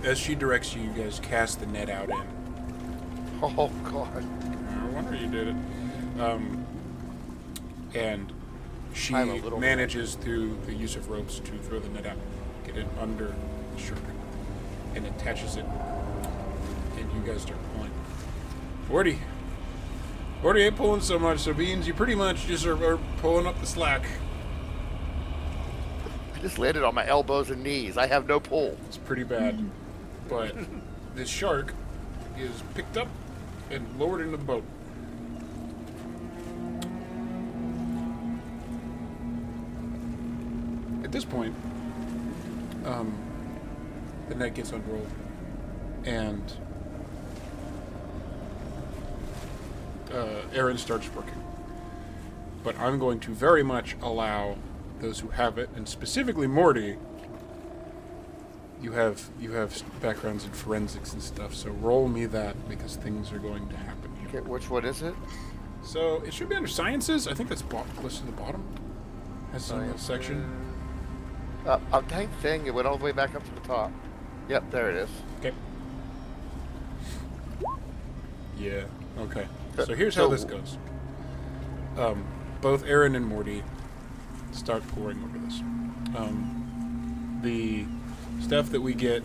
As she directs you, you guys cast the net out in. Oh god. No wonder you did it. And she I'm a little- manages through the use of ropes to throw the net out, get it under the shark, and attaches it. And you guys start pulling. 40 ain't pulling so much, so Beans, you pretty much just are pulling up the slack. I just landed on my elbows and knees. I have no pull. It's pretty bad. But this shark is picked up and lowered into the boat. At this point, the net gets unrolled, and Aaron starts working. But I'm going to very much allow those who have it, and specifically Morty. You have backgrounds in forensics and stuff, so roll me that because things are going to happen. Okay, which one is it? So it should be under sciences. I think that's close to the bottom. Has some section. Dang thing! It went all the way back up to the top. Yep, there it is. Okay. Yeah. Okay. So here's how this goes. Both Aaron and Morty start poring over this. The stuff that we get,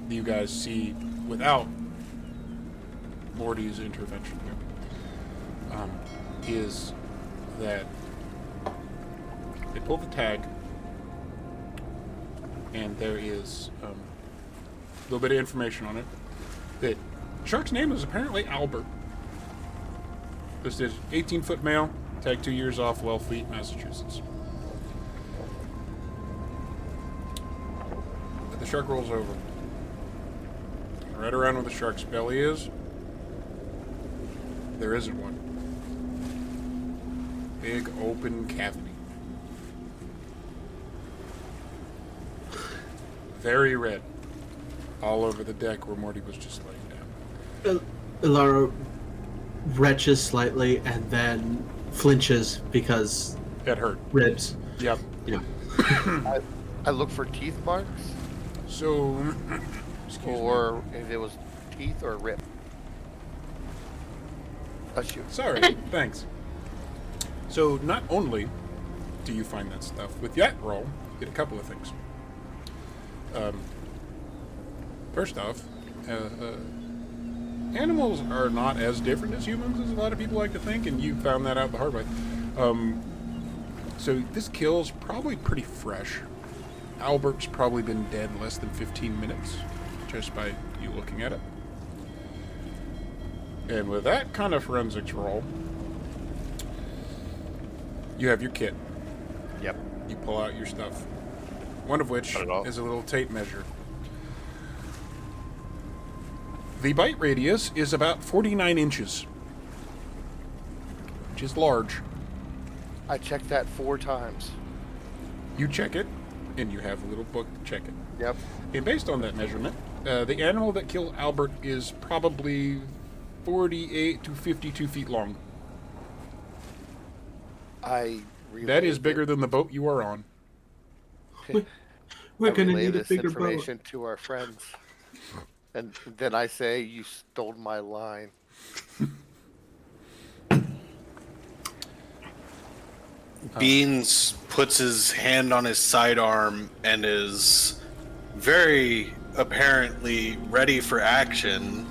that you guys see without Morty's intervention here, is that they pull the tag, and there is a little bit of information on it. That shark's name is apparently Albert. This is 18-foot male, tag 2 years off, Wellfleet, Massachusetts. The shark rolls over. Right around where the shark's belly is, there isn't one. Big open cavity. Very red. All over the deck where Morty was just laying down. Ilara retches slightly and then flinches because It hurt. ribs. Yep. Yeah. I look for teeth marks, So, excuse me. or if it was teeth or rip. That's you. Sorry, thanks. So, not only do you find that stuff, with that roll, you get a couple of things. First off, animals are not as different as humans as a lot of people like to think, and you found that out the hard way. So this kill's probably pretty fresh. Albert's probably been dead less than 15 minutes, just by you looking at it. And with that kind of forensics roll, you have your kit. Yep. You pull out your stuff. One of which Not at all. is a little tape measure. The bite radius is about 49 inches, which is large. I checked that 4 times. You check it, and you have a little book to check it. Yep. And based on that measurement, the animal that killed Albert is probably 48 to 52 feet long. I That is bigger than the boat you are on. We're gonna relay need a this bigger boat. information to our friends, and then I say you stole my line. Beans puts his hand on his sidearm and is very apparently ready for action.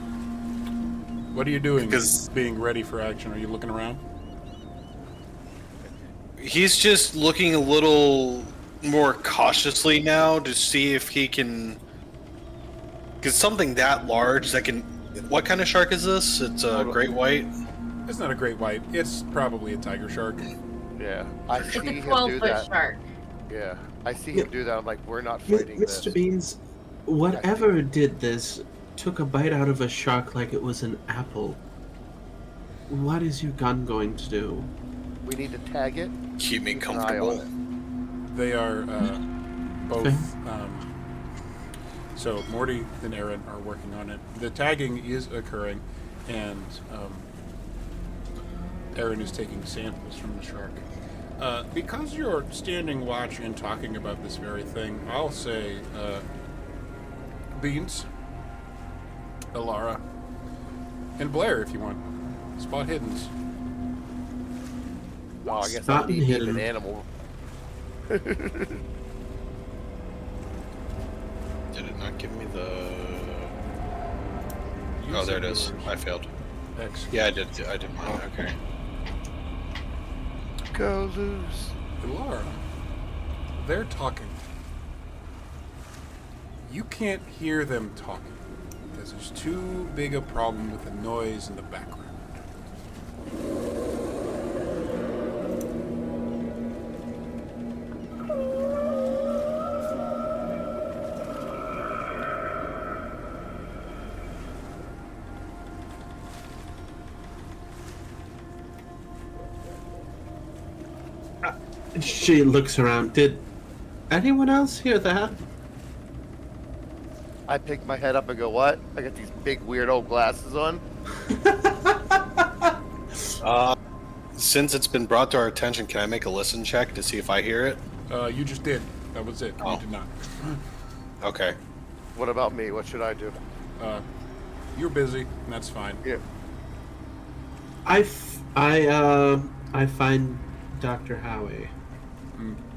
What are you doing? Because- being ready for action. Are you looking around? He's just looking a little more cautiously now to see if he can. Because something that large that can. What kind of shark is this? It's a great white. It's not a great white. It's probably a tiger shark. Yeah, I It's see a him do 12-foot that. shark. Yeah, I see him do that. I'm like, we're not fighting this. Mr. Beans, whatever did this took a bite out of a shark like it was an apple. What is your gun going to do? We need to tag it. Keep me Keep an eye comfortable. on They are both. So Morty and Aaron are working on it. The tagging is occurring, and Aaron is taking samples from the shark. Because you're standing watch and talking about this very thing, I'll say Beans, Ilara, and Blair if you want. Spot hiddens. Well, I guess I Spot need hidden. an animal. Did it not give me the? Oh, there it is. I failed. X. Yeah, I did. I did mine. Okay. Go loose. Ilara, they're talking. You can't hear them talking. because there's too big a problem with the noise in the background. She looks around. Did anyone else hear that? I pick my head up and go, what? I got these big weird old glasses on. Since it's been brought to our attention, can I make a listen check to see if I hear it? You just did. That was it. Oh. You did not. Okay. What about me? What should I do? You're busy, and that's fine. Yeah. I find Dr. Howie.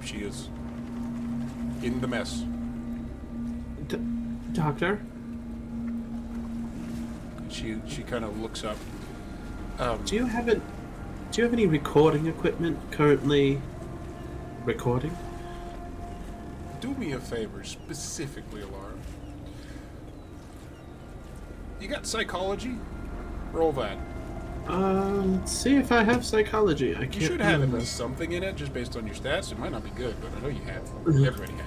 She is in the mess. Doctor? She kind of looks up. Do you have any recording equipment currently recording? Do me a favor, specifically, Alara. You got psychology? Roll that. Let's see if I have psychology. I can't. You should have at remember. least something in it, just based on your stats. It might not be good, but I know you have. Everybody has.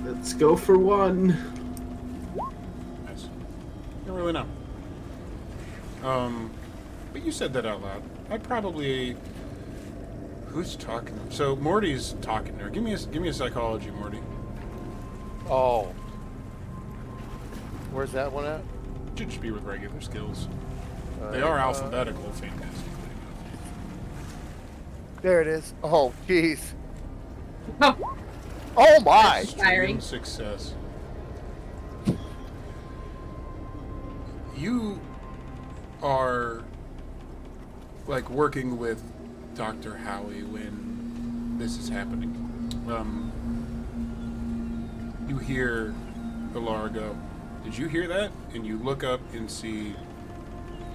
Let's go for one. Nice. Don't really know. But you said that out loud. I'd probably. Who's talking? So Morty's talking to her. Give me a psychology, Morty. Oh. Where's that one at? Should just be with regular skills. They are alphabetical, fantastically enough. There it is. Oh, jeez. Oh my! Inspiring. Success. You are like working with Dr. Howie when this is happening. You hear Alara go, "Did you hear that?" And you look up and see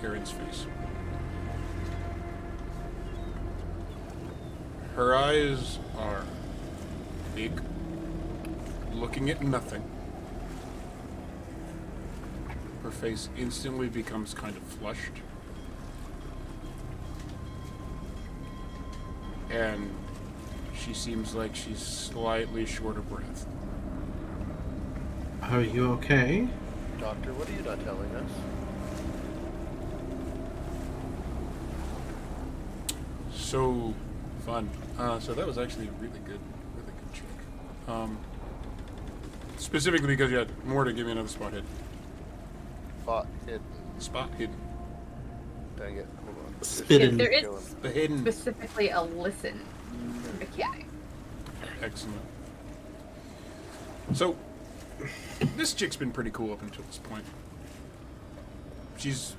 Erin's face. Her eyes are big, looking at nothing. Her face instantly becomes kind of flushed. And she seems like she's slightly short of breath. Are you okay? Doctor, what are you not telling us? So fun. So that was actually a really good check. Specifically because you had more to give me another spot hidden. Spot hidden. Spot hidden. Dang it. Hold on. Spitting. There is The hidden. specifically a listen mechanic. Excellent. So, this chick's been pretty cool up until this point. She's,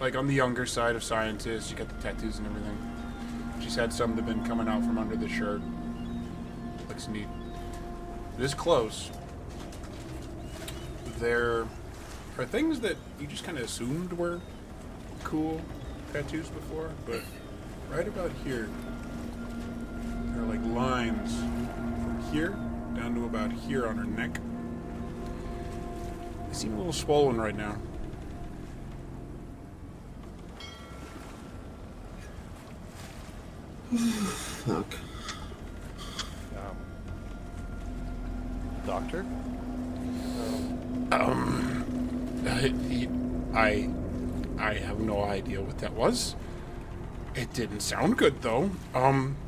like, on the younger side of scientists. She got the tattoos and everything. She's had some that have been coming out from under the shirt. Looks neat. This close, there are things that you just kind of assumed were cool tattoos before, but right about here, there are like lines from here down to about here on her neck. They seem a little swollen right now. Fuck. Doctor? I have no idea what that was. It didn't sound good though.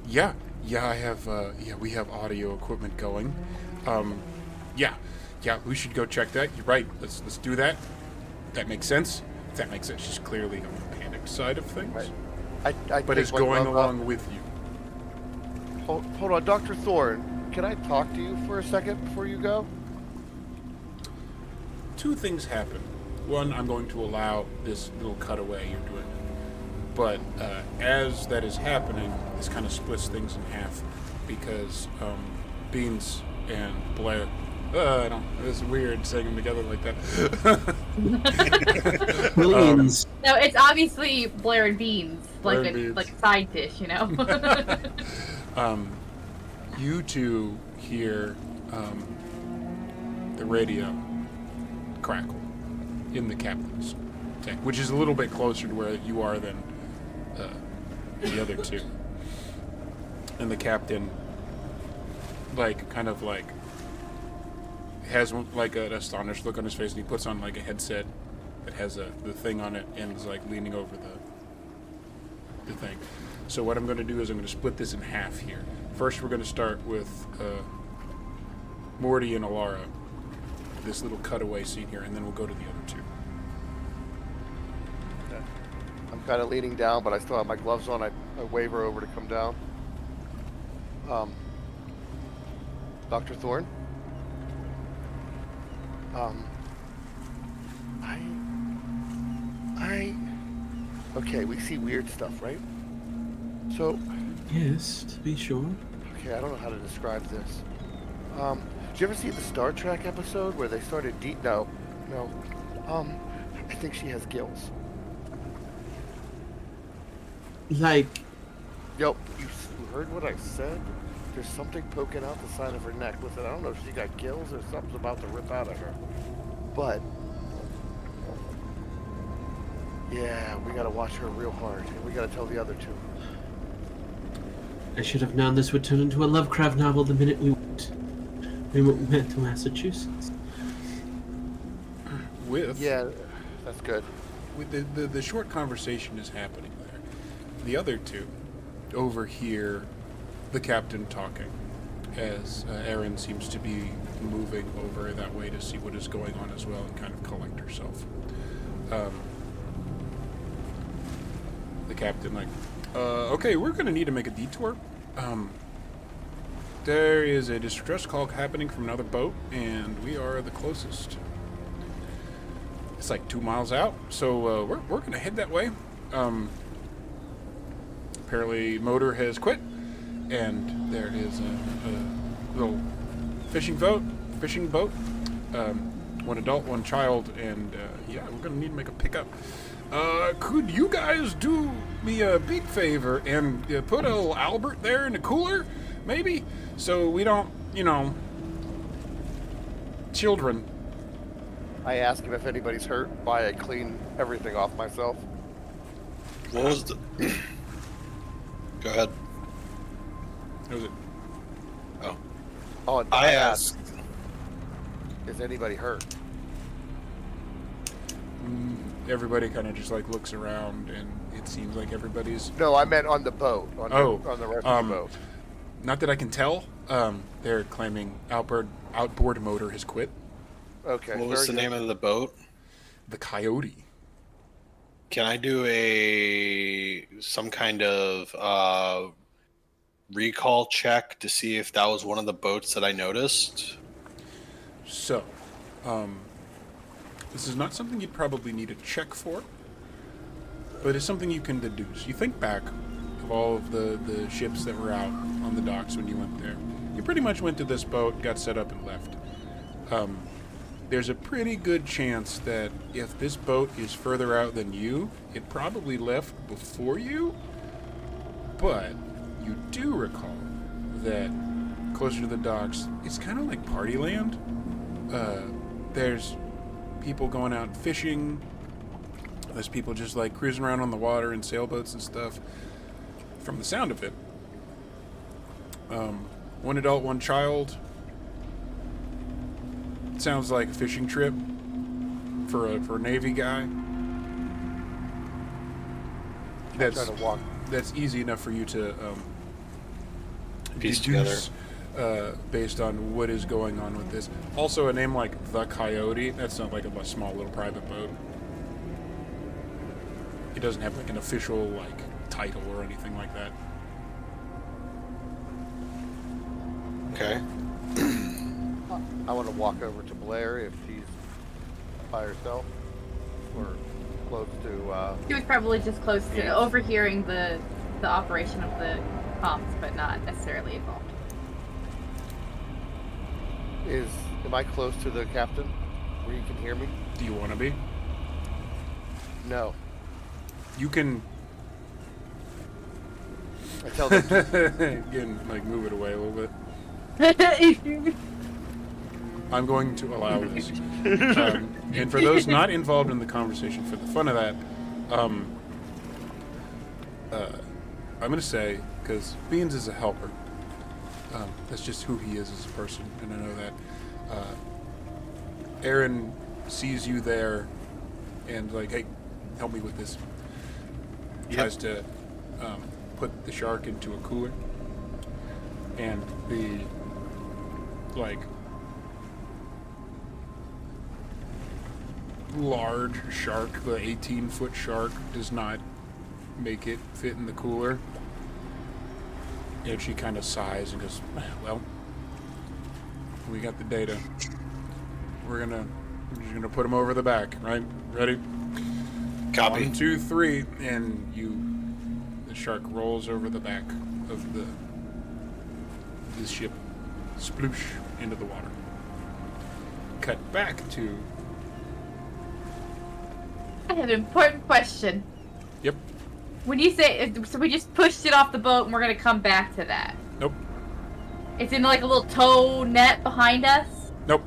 Yeah, I have, we have audio equipment going. Yeah, we should go check that. You're right. Let's do that. That makes sense. If that makes sense, she's clearly on the panic side of things. Right. But take is my going glove off. along with you. Hold on, Dr. Thorne. Can I talk to you for a second before you go? Two things happen. One, I'm going to allow this little cutaway you're doing. But as that is happening, this kind of splits things in half because Beans and Blair. I don't. It's weird saying them together like that. Millions. No, it's obviously Blair and Beans. like Learn a beads. like a side dish, you know. You two hear the radio crackle in the captain's tank, which is a little bit closer to where you are than the other two. And the captain, kind of has like an astonished look on his face, and he puts on like a headset that has the thing on it, and is like leaning over the thing. So what I'm going to do is I'm going to split this in half here. First, we're going to start with Morty and Alara, this little cutaway scene here, and then we'll go to the other two. I'm kind of leaning down, but I still have my gloves on. I wave her over to come down. Dr. Thorne? Okay, we see weird stuff, right? So, Yes, to be sure. okay, I don't know how to describe this. Did you ever see the Star Trek episode where they started No. I think she has gills. Like, Yo, you heard what I said? There's something poking out the side of her neck. Listen, I don't know if she got gills or something's about to rip out of her. But, yeah, we gotta watch her real hard. And we gotta tell the other two. I should have known this would turn into a Lovecraft novel the minute we went to Massachusetts. Yeah, that's good. With the short conversation is happening there. The other two overhear the captain talking as Erin seems to be moving over that way to see what is going on as well and kind of collect herself. The captain okay, we're gonna need to make a detour. There is a distress call happening from another boat, and we are the closest. It's like 2 miles out, so we're gonna head that way. Apparently, motor has quit, and there is a little fishing boat. One adult, one child, and yeah, we're gonna need to make a pickup. Could you guys do me a big favor and put a little Albert there in the cooler, maybe, so we don't, children. I ask him if anybody's hurt. Why I clean everything off myself. What was the... Go ahead. What was it? Oh. Oh, and I asked... is anybody hurt? Everybody kind of just looks around, and it seems like everybody's... No, I meant on the boat. On the rest of the boat. Not that I can tell. They're claiming outboard motor has quit. Okay. What was the name of the boat? The Coyote. Can I do some kind of recall check to see if that was one of the boats that I noticed? So, this is not something you'd probably need a check for, but it's something you can deduce. You think back of all of the ships that were out on the docks when you went there. You pretty much went to this boat, got set up, and left. There's a pretty good chance that if this boat is further out than you, it probably left before you, but you do recall that closer to the docks, it's kind of like party land. There's people going out fishing. There's people just cruising around on the water in sailboats and stuff. From the sound of it, one adult, one child. It sounds like a fishing trip for a Navy guy. That's easy enough for you to Piece deduce based on what is going on with this. Also, a name like the Coyote, that's not like a small little private boat. It doesn't have an official title or anything like that. Okay. I want to walk over to Blair if she's by herself or close to. He was probably just close to Yes. overhearing the operation of the comms, but not necessarily involved. Am I close to the captain where you can hear me? Do you want to be? No. You can I tell them to, Again, like, move it away a little bit. If I'm going to allow this. And for those not involved in the conversation, for the fun of that, I'm going to say, because Beans is a helper, that's just who he is as a person, and I know that. Aaron sees you there and, like, hey, help me with this. Tries to put the shark into a cooler, and the, like, large shark, the 18-foot shark, does not make it fit in the cooler. And she kind of sighs and goes, well, we got the data. We're just gonna put him over the back, right? Ready? Copy. 1, 2, 3, and the shark rolls over the back of the ship, sploosh into the water. Cut back to. I have an important question. Yep. When you say, so we just pushed it off the boat and we're gonna come back to that. Nope. It's in like a little tow net behind us? Nope.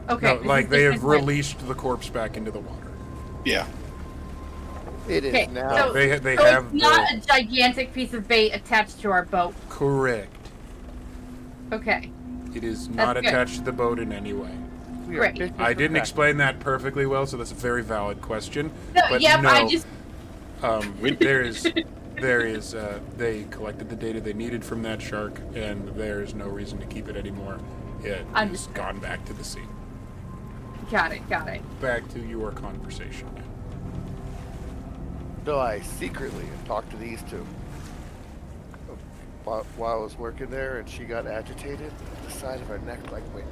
Okay. No, like they have released the corpse back into the water. Yeah. it is Okay, now. so- They So have it's not a gigantic piece of bait attached to our boat. correct. Okay. It is not That's good. attached to the boat in any way. We are Great. business I didn't with explain that perfectly well, so that's a very valid question. No, But yep, no, I just there is, they collected the data they needed from that shark, and there is no reason to keep it anymore. It has Understood. gone back to the sea. got it. Back to your conversation. So I secretly talked to these two while I was working there, and she got agitated. The side of her neck like went.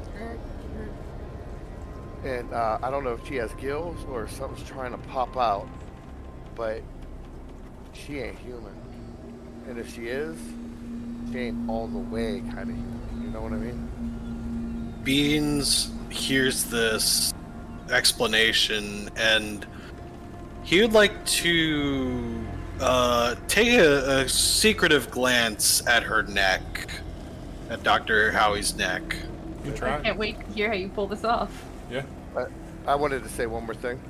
And I don't know if she has gills or something's trying to pop out, but she ain't human. And if she is, she ain't all the way kind of human. You know what I mean? Beans hears this explanation, and he would like to take a secretive glance at her neck, at Dr. Howie's neck. You I try. can't wait to hear how you pull this off. Yeah. I wanted to say one more thing.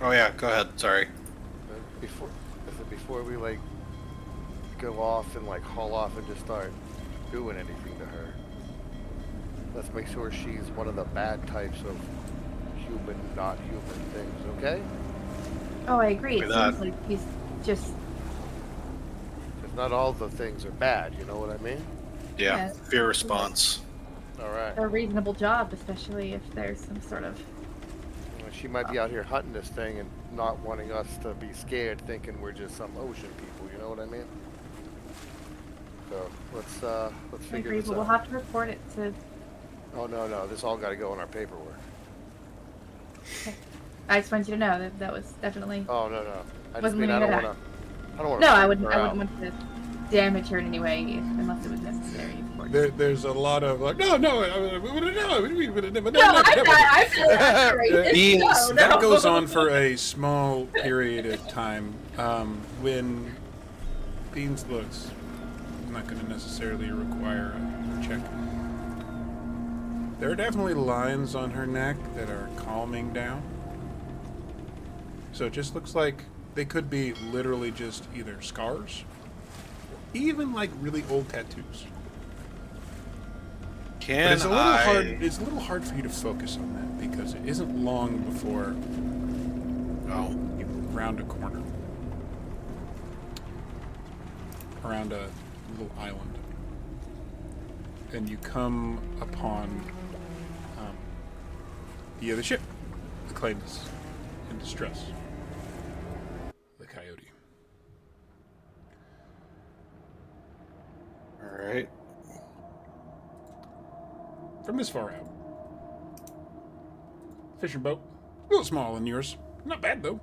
Oh yeah, go ahead. Sorry. Before we like go off and like haul off and just start doing anything to her, let's make sure she's one of the bad types of human, not human things. Okay? Oh, I agree. It Look at seems like he's just. Because not all the things are bad. You know what I mean? Yeah. Yeah. Fear response. All right. A reasonable job, especially if there's some sort of. She might be out here hunting this thing and not wanting us to be scared, thinking we're just some ocean people. You know what I mean? So let's I figure agree, this but we'll out. have to report it to. Oh no, this all got to go in our paperwork. I just wanted you to know that that was definitely. Oh no, I just Wasn't mean I leaving don't it want to. I don't want No, to. I wouldn't want to damage her in any way unless it was necessary, of course. There's a lot of like, no, we wouldn't know. No, I'm not right. Beans, No. That goes on for a small period of time. When Beans looks, not going to necessarily require a check. There are definitely lines on her neck that are calming down. So it just looks like they could be literally just either scars, even like really old tattoos. But Can it's a little I? hard. It's a little hard for you to focus on that because it isn't long before you round a corner, around a little island, and you come upon the other ship, the Claims in distress, the Coyote. All right. From this far out, fishing boat, a little smaller than yours, not bad though.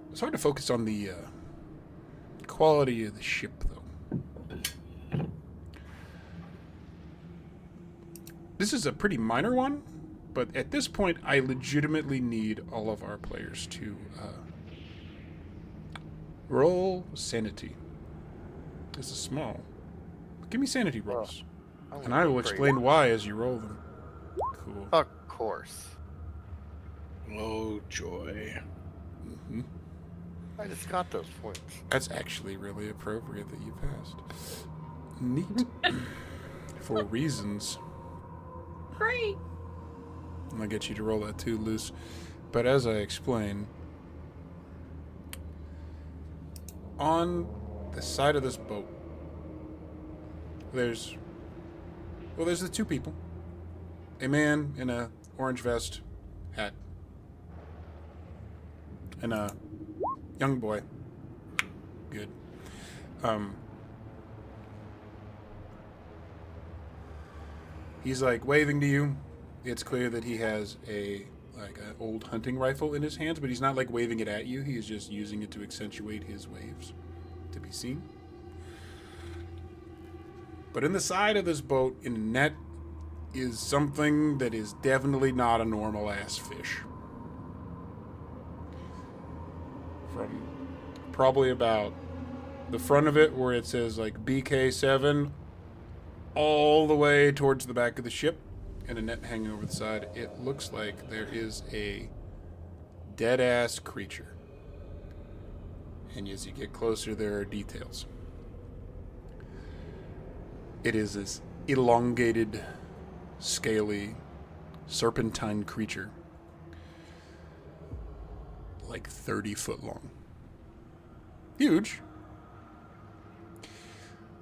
It's hard to focus on the quality of the ship, though. This is a pretty minor one, but at this point, I legitimately need all of our players to Roll sanity. This is small. Give me sanity rolls. And I will explain why as you roll them. Cool. Of course. Oh, joy. Mm-hmm. I just got those points. That's actually really appropriate that you passed. Neat. For reasons. Great. I'm going to get you to roll that too, Luce. But as I explain, on the side of this boat, there's the two people. A man in a orange vest, hat, and a young boy. Good. He's like waving to you. It's clear that he has an old hunting rifle in his hands, but he's not like waving it at you. He's just using it to accentuate his waves to be seen. But in the side of this boat, in a net, is something that is definitely not a normal ass fish. From probably about the front of it, where it says like BK7, all the way towards the back of the ship, and a net hanging over the side, it looks like there is a dead-ass creature. And as you get closer, there are details. It is this elongated, scaly, serpentine creature. Like 30 foot long. Huge.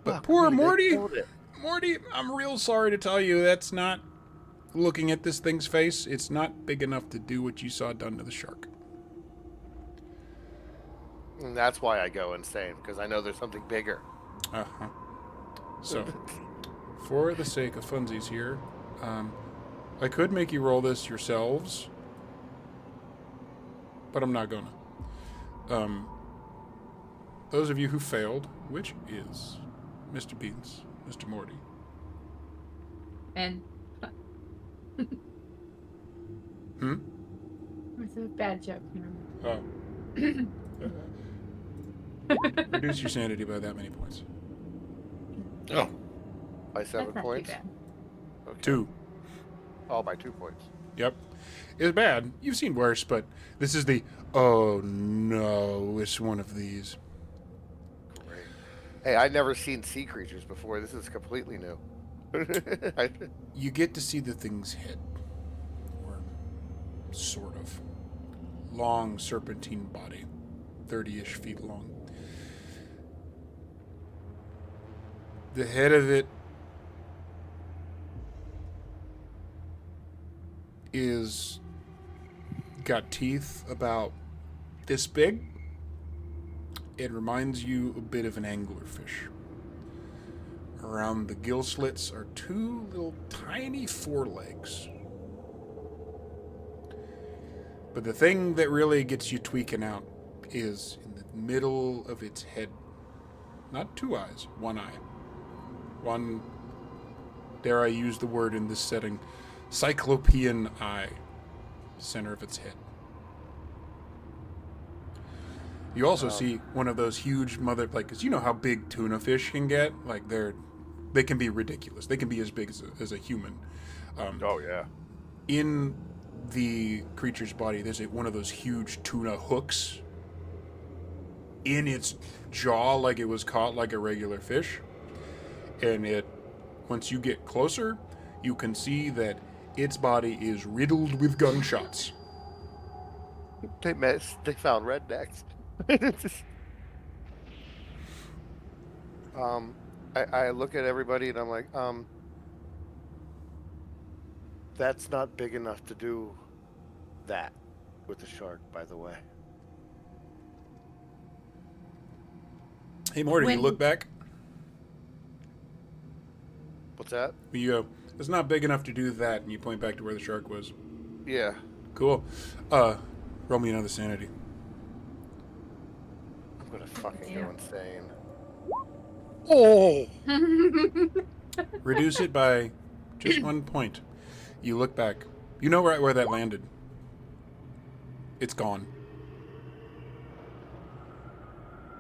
But poor Morty, I'm real sorry to tell you, that's not, looking at this thing's face, it's not big enough to do what you saw done to the shark. And that's why I go insane, because I know there's something bigger. Uh-huh. So, for the sake of funsies here, I could make you roll this yourselves, but I'm not gonna. Those of you who failed, which is Mr. Beans, Mr. Morty. And it's a bad joke. Oh. Reduce your sanity by that many points. Oh. By 7 That's not points? too bad. Okay. 2. Oh, by 2 points. Yep. It's bad. You've seen worse, but this is the, oh no, it's one of these. Great. Hey, I'd never seen sea creatures before. This is completely new. You get to see the thing's head. Or sort of. Long serpentine body. 30-ish feet long. The head of it is got teeth about this big. It reminds you a bit of an anglerfish. Around the gill slits are 2 little tiny forelegs. But the thing that really gets you tweaking out is in the middle of its head. Not 2 eyes, 1 eye. One, dare I use the word in this setting, cyclopean eye, center of its head. You also see one of those huge because you know how big tuna fish can get? Like they can be ridiculous. They can be as big as a human. Oh, yeah. In the creature's body, there's one of those huge tuna hooks in its jaw, like it was caught like a regular fish. And once you get closer, you can see that its body is riddled with gunshots. They found rednecks. I look at everybody and I'm like, that's not big enough to do that with the shark, by the way. Hey, Morty, you look back. What's that? You go, it's not big enough to do that, and you point back to where the shark was. Yeah. Cool. Roll me another sanity. I'm gonna fucking go insane. Oh! Reduce it by just 1 point. You look back. You know right where that landed. It's gone.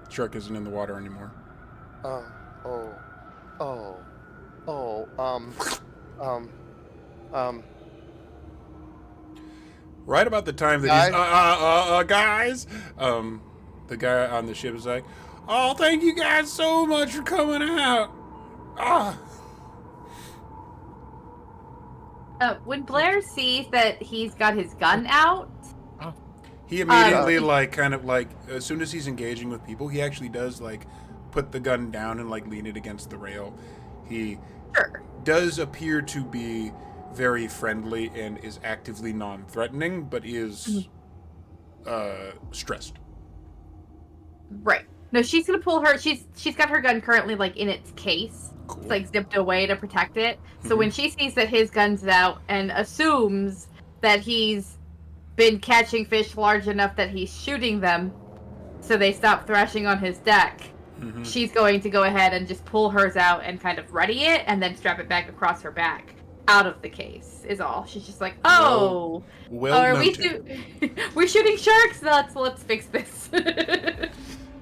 Shark isn't in the water anymore. Right about the time that Guys? he's the guy on the ship is like, "Oh, thank you guys so much for coming out." When Blair sees that he's got his gun out, He immediately kind of as soon as he's engaging with people, he actually does put the gun down and lean it against the rail. He does appear to be very friendly and is actively non-threatening, but is stressed. Right. No, she's gonna pull her. She's got her gun currently in its case. Cool. It's zipped away to protect it. So when she sees that his gun's out and assumes that he's been catching fish large enough that he's shooting them, so they stop thrashing on his deck, she's going to go ahead and just pull hers out and kind of ready it, and then strap it back across her back, out of the case. Is all. She's just like, oh, well we're shooting sharks. Let's fix this.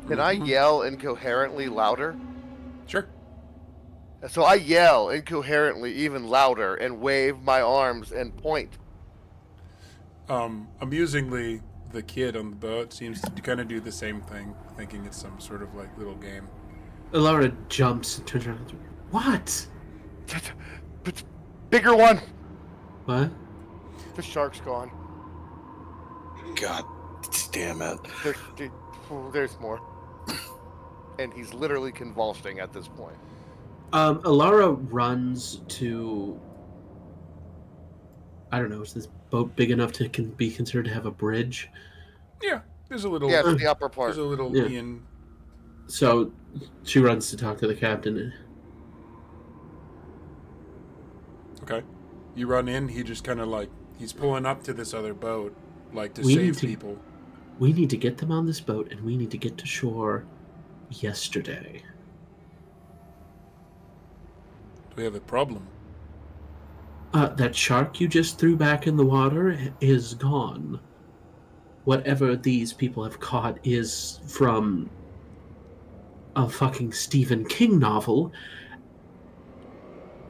Can I yell incoherently louder? Sure. So I yell incoherently even louder and wave my arms and point. Amusingly, the kid on the boat seems to kind of do the same thing, thinking it's some sort of little game. Laura jumps and turns around. What? Bigger one. What? The shark's gone. God damn it. There's more. And he's literally convulsing at this point. Alara runs to... I don't know, is this boat big enough to be considered to have a bridge? Yeah, there's a little... Yeah, it's the upper part. There's a little... Yeah. So she runs to talk to the captain. Okay. You run in, he just kind of he's pulling up to this other boat, to save people. We need to get them on this boat, and we need to get to shore yesterday. We have a problem. That shark you just threw back in the water is gone. Whatever these people have caught is from a fucking Stephen King novel.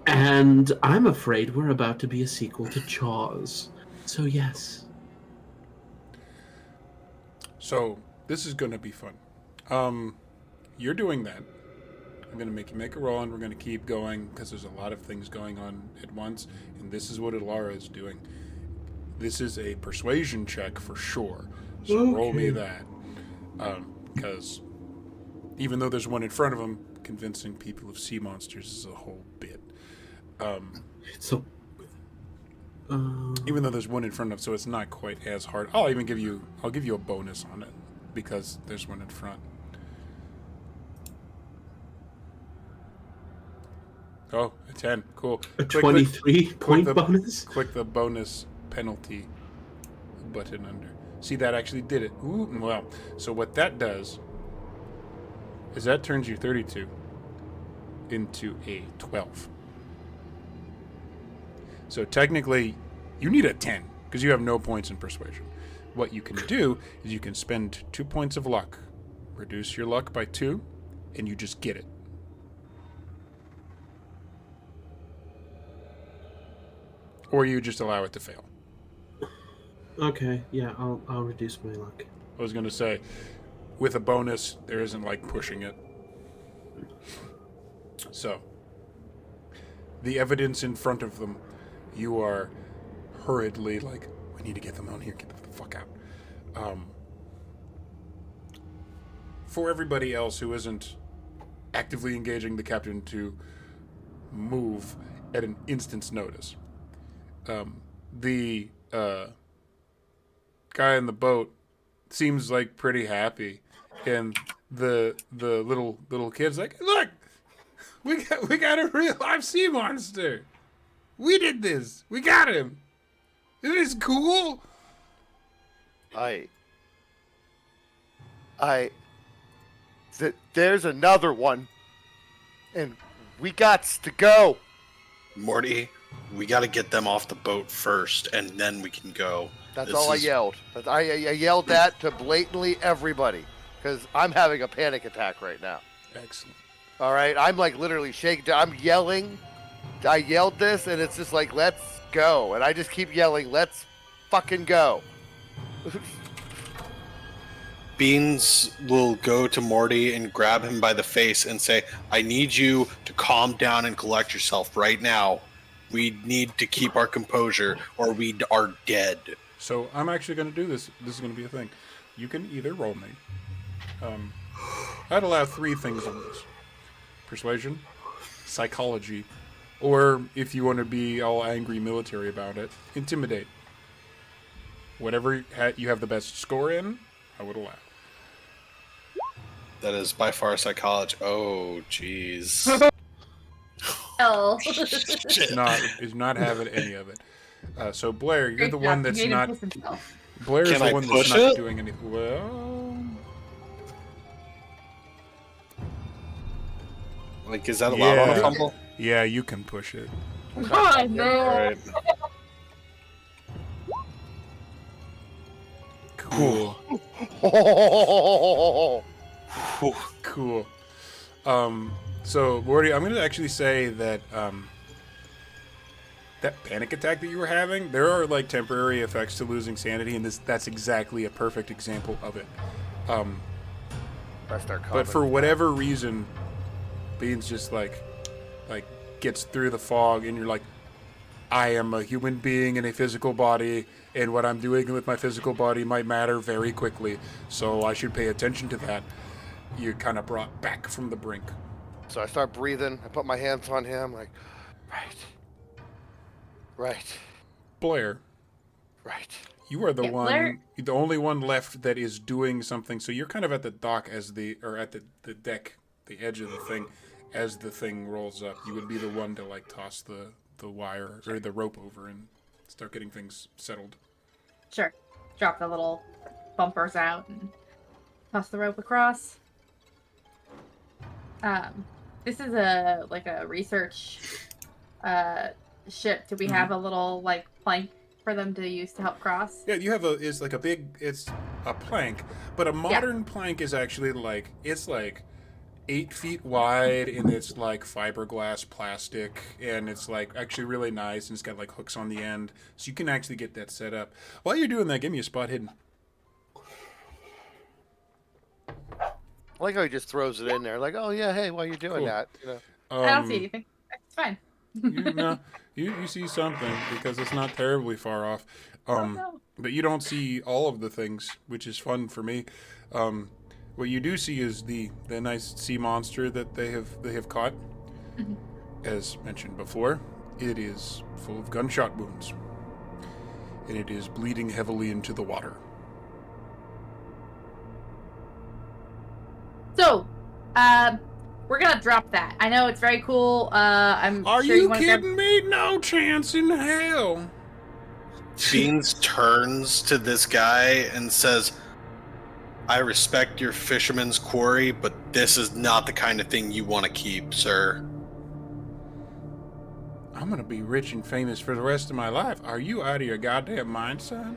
And I'm afraid we're about to be a sequel to Jaws. So yes. So, this is going to be fun. You're doing that. I'm going to make you make a roll, and we're going to keep going, because there's a lot of things going on at once, and this is what Alara is doing. This is a persuasion check for sure. So roll me that. Because even though there's one in front of him, convincing people of sea monsters is a whole bit. Even though there's one in front of him, so it's not quite as hard. I'll give you a bonus on it, because there's one in front. Oh, a 10. Cool. A 23-point bonus? Click the bonus penalty button under. See, that actually did it. Ooh, well, so what that does is that turns your 32 into a 12. So technically, you need a 10, because you have no points in persuasion. What you can do is you can spend 2 points of luck, reduce your luck by 2, and you just get it. Or you just allow it to fail. Okay, yeah, I'll reduce my luck. I was going to say, with a bonus, there isn't pushing it. So, the evidence in front of them, you are hurriedly we need to get them out here, get the fuck out. For everybody else who isn't actively engaging the captain to move at an instant's notice, the guy in the boat seems pretty happy, and the little kid's like, look, we got a real live sea monster. We did this. We got him. Isn't this cool? There's another one, and we got to go. Morty, we got to get them off the boat first, and then we can go. That's all I yelled. I yelled that to blatantly everybody. because I'm having a panic attack right now. Excellent. All right, I'm like literally shaking. I'm yelling. I yelled this, and it's just like, let's go. And I just keep yelling, let's fucking go. Beans will go to Morty and grab him by the face and say, I need you to calm down and collect yourself right now. We need to keep our composure or we are dead. So I'm actually going to do this. This is going to be a thing. You can either roll me. I'd allow 3 things on this. Persuasion, psychology, or if you want to be all angry military about it, intimidate. Whatever you have the best score in, I would allow. That is by far psychology. Oh, jeez. Hell. Is not having any of it. So Blair, you're Great the job. one You that's made him not. piss himself. Blair is Can the I one that's push not it? doing anything. Well, Like, is that allowed on a Yeah. fumble? yeah, you can push it. Oh, no. Alright. Cool. Oh, Cool. So Morty, I'm going to actually say that that panic attack that you were having, there are like temporary effects to losing sanity, and that's exactly a perfect example of it. I start coughing. But for whatever reason, Beans just like gets through the fog, and you're like, I am a human being in a physical body, and what I'm doing with my physical body might matter very quickly, so I should pay attention to that. You're kind of brought back from the brink. So I start breathing. I put my hands on him, like, right, Blair, you are the Yeah, one, Blair- the only one left that is doing something. So you're kind of at the dock or at the deck, the edge of the thing, as the thing rolls up. You would be the one to like toss the wire or the rope over and start getting things settled. Sure. Drop the little bumpers out and toss the rope across. This is a research ship. Do we have a little like plank for them to use to help cross? Yeah, you have it's a plank, but a modern plank is actually like 8 feet wide, and it's like fiberglass plastic, and it's like actually really nice, and it's got like hooks on the end, so you can actually get that set up. While you're doing that, give me a spot hidden. I like how he just throws it in there, like, oh yeah, hey, while you're doing Cool. that, you know. I don't see anything. It's fine. You see something because it's not terribly far off, no. but you don't see all of the things, which is fun for me. What you do see is the nice sea monster that they have caught. Mhm. As mentioned before, it is full of gunshot wounds, and it is bleeding heavily into the water. So, we're gonna drop that. I know it's very cool. I'm Are sure you wanna kidding me? No chance in hell. Beans turns to this guy and says, I respect your fisherman's quarry, but this is not the kind of thing you want to keep, sir. I'm gonna be rich and famous for the rest of my life. Are you out of your goddamn mind, son?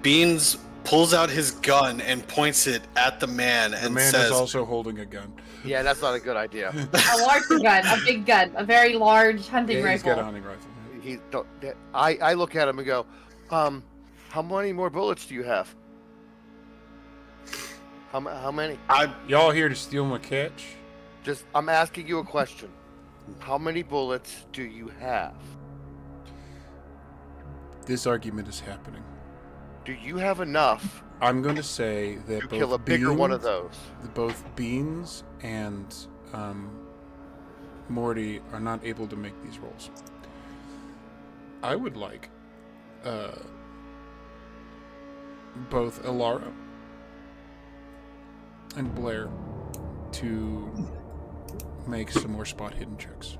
Beans pulls out his gun and points it at the man The and man says, is also holding a gun. Yeah, that's not a good idea. A large gun, a big gun, a very large hunting Yeah, he's rifle. got a hunting rifle. He don't. I look at him and go, how many more bullets do you have? How many? Y'all here to steal my catch? Just, I'm asking you a question. How many bullets do you have? This argument is happening. Do you have enough I'm going to say that to both kill a bigger one of those? Both Beans and Morty are not able to make these rolls. I would like both Elara and Blair to make some more spot hidden checks.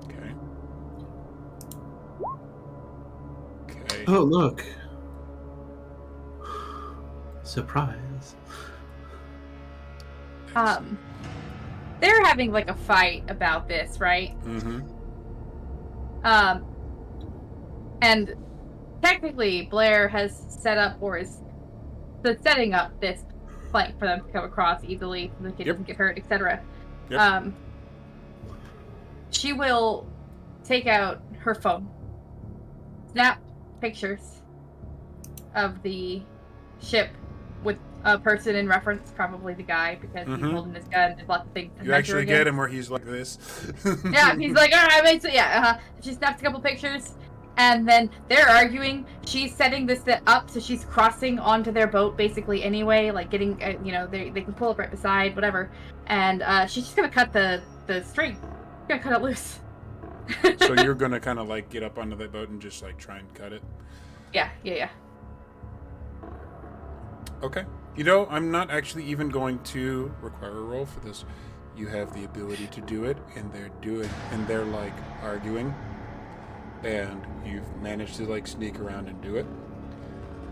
Okay. Okay. Oh, look. Surprise. They're having like a fight about this, right? Mm-hmm. And technically Blair has set up or is setting up this plank for them to come across easily so the kid doesn't get hurt, etc. Yep. She will take out her phone, snap pictures of the ship with a person in reference, probably the guy, because he's holding his gun. There's lots of things to You measure actually against. get him where he's like this. Yeah, he's like, all right, so yeah. She snaps a couple pictures, and then they're arguing. She's setting this up, so she's crossing onto their boat basically anyway, like getting, they can pull up right beside, whatever. And she's just gonna cut the string. She's gonna cut it loose. So you're gonna kind of like get up onto the boat and just like try and cut it. Yeah. Okay. You know, I'm not actually even going to require a roll for this. You have the ability to do it, and they're like arguing, and you've managed to like sneak around and do it.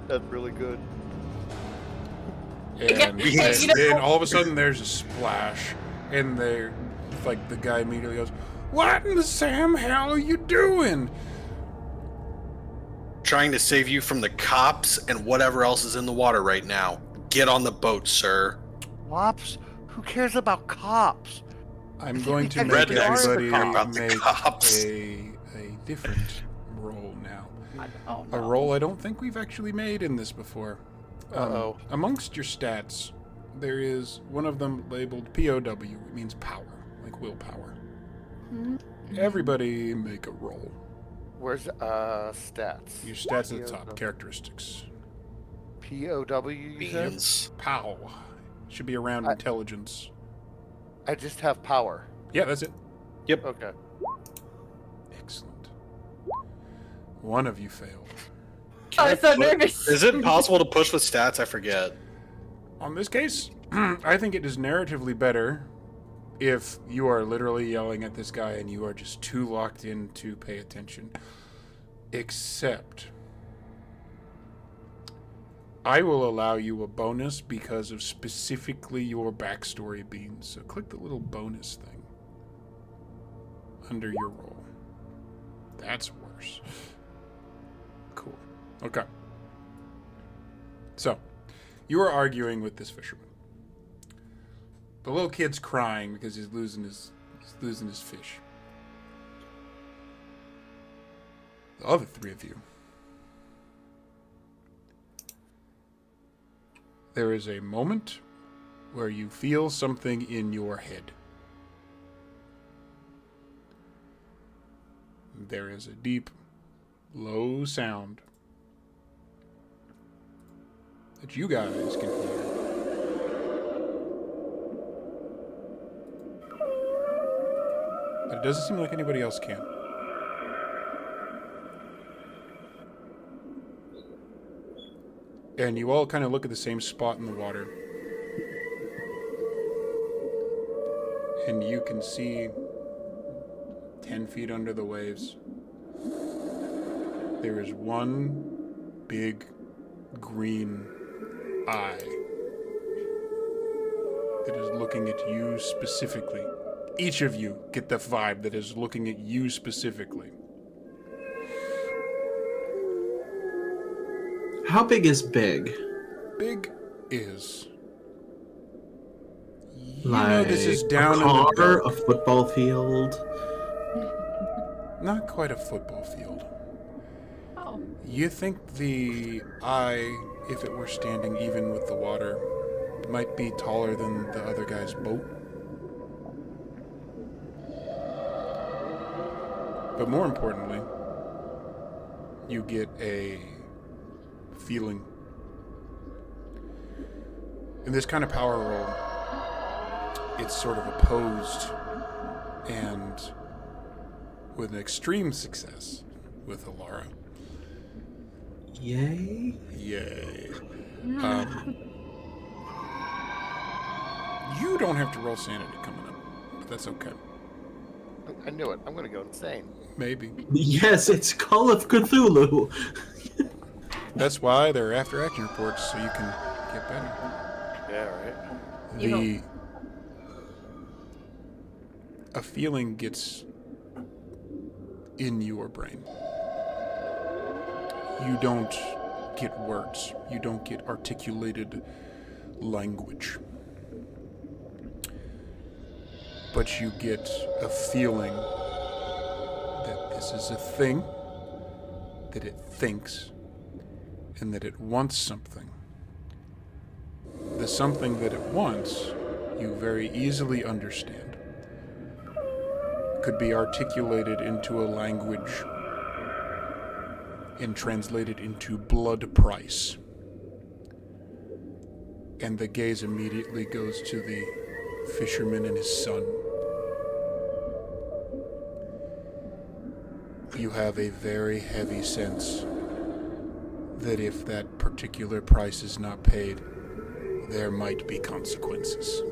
That's really good. And then all of a sudden there's a splash, and they're like the guy immediately goes, "What in the Sam hell are you doing?" Trying to save you from the cops and whatever else is in the water right now. Get on the boat, sir. Wops? Who cares about cops? I'm going to Rednecks make everybody about the make cops. a different roll now. Oh, A no. roll I don't think we've actually made in this before. Uh-oh. Amongst your stats, there is one of them labeled POW. It means power, like willpower. Everybody make a roll. Where's stats? Your stats at the top, characteristics. POW, you said? Beans. POW. Should be around intelligence. I just have power. Yeah, that's it. Okay. Excellent. One of you failed. I was so nervous. Is it possible to push with stats? I forget. On this case, I think it is narratively better if you are literally yelling at this guy and you are just too locked in to pay attention. Except, I will allow you a bonus because of specifically your backstory, Beans. So click the little bonus thing under your roll. That's worse. Cool. Okay. So, you are arguing with this fisherman. The little kid's crying because he's losing his fish. The other three of you, there is a moment where you feel something in your head. There is a deep, low sound that you guys can hear. But it doesn't seem like anybody else can. And you all kind of look at the same spot in the water. And you can see 10 feet under the waves, there is one big green eye that is looking at you specifically. Each of you get the vibe that is looking at you specifically. How big is big? Big is... Like this is down a in the car, dark. a football field. Not quite a football field. Oh. You think the eye, if it were standing even with the water, might be taller than the other guy's boat? But more importantly, you get a feeling. In this kind of power roll, it's sort of opposed, and with an extreme success with Alara. Yay. Yay. You don't have to roll sanity coming up, but that's okay. I knew it. I'm going to go insane. Maybe. Yes, it's Call of Cthulhu. That's why there are after action reports, so you can get better. Yeah, right. A feeling gets in your brain. you don't get words. You don't get articulated language. But you get a feeling that this is a thing, that it thinks, and that it wants something. The something that it wants, you very easily understand. Could be articulated into a language and translated into blood price. And the gaze immediately goes to the fisherman and his son. You have a very heavy sense that if that particular price is not paid, there might be consequences.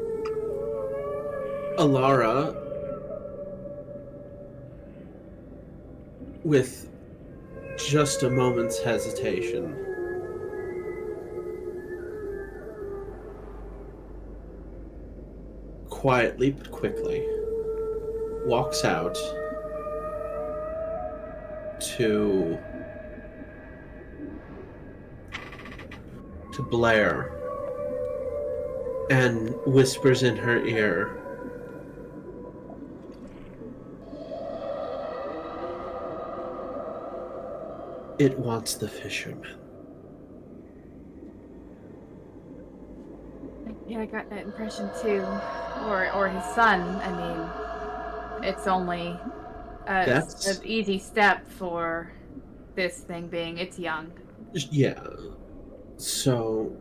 Alara, with just a moment's hesitation, quietly but quickly walks out to Blair and whispers in her ear, "It wants the fisherman." Yeah, I got that impression too. Or his son. I mean, it's only That's an easy step for this thing being it's young. yeah. So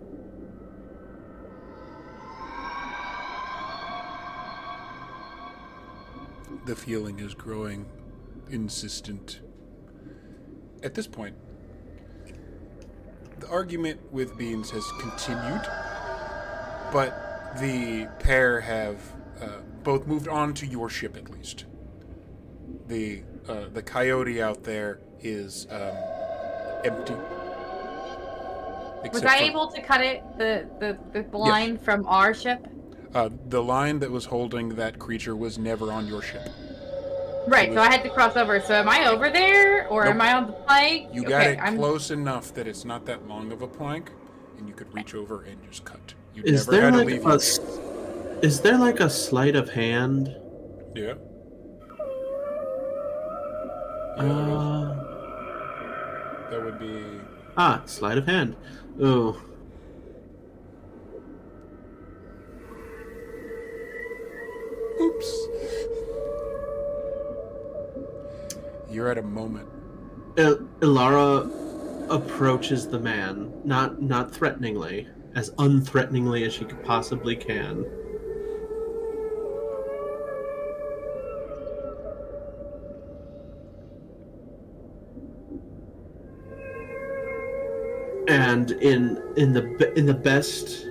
The feeling is growing insistent. At this point, the argument with Beans has continued, but the pair have both moved on to your ship at least. The coyote out there is empty. Was I able to cut it, the line from our ship? The line that was holding that creature was never on your ship. Right, so I had to cross over. So am I over there, or Nope. am I on the plank? You got Okay, it close enough that it's not that long of a plank, and you could reach over and just cut. You is never there had to like leave a your s- ship. is there like a sleight of hand? Yeah. That would be... Sleight of hand. Oh. Oops. You're at a moment. Ilara approaches the man, not threateningly, as unthreateningly as she possibly can. And in the best,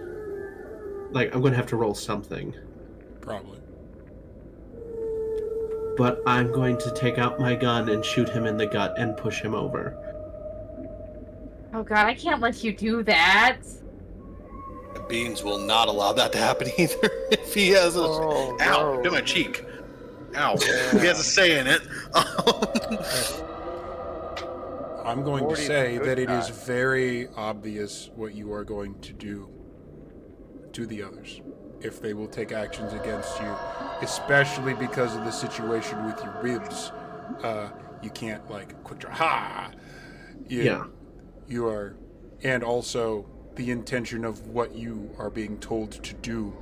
like, I'm gonna have to roll something, Probably. but I'm going to take out my gun and shoot him in the gut and push him over. Oh god, I can't let you do that. Beans will not allow that to happen either. If he has a Oh, ow, no. to my cheek. Ow. He has a say in it. I'm going to Morty's say a good that it is guy. very obvious what you are going to do to the others if they will take actions against you, especially because of the situation with your ribs. You can't, like, quick draw. Ha! Yeah. You are, and also the intention of what you are being told to do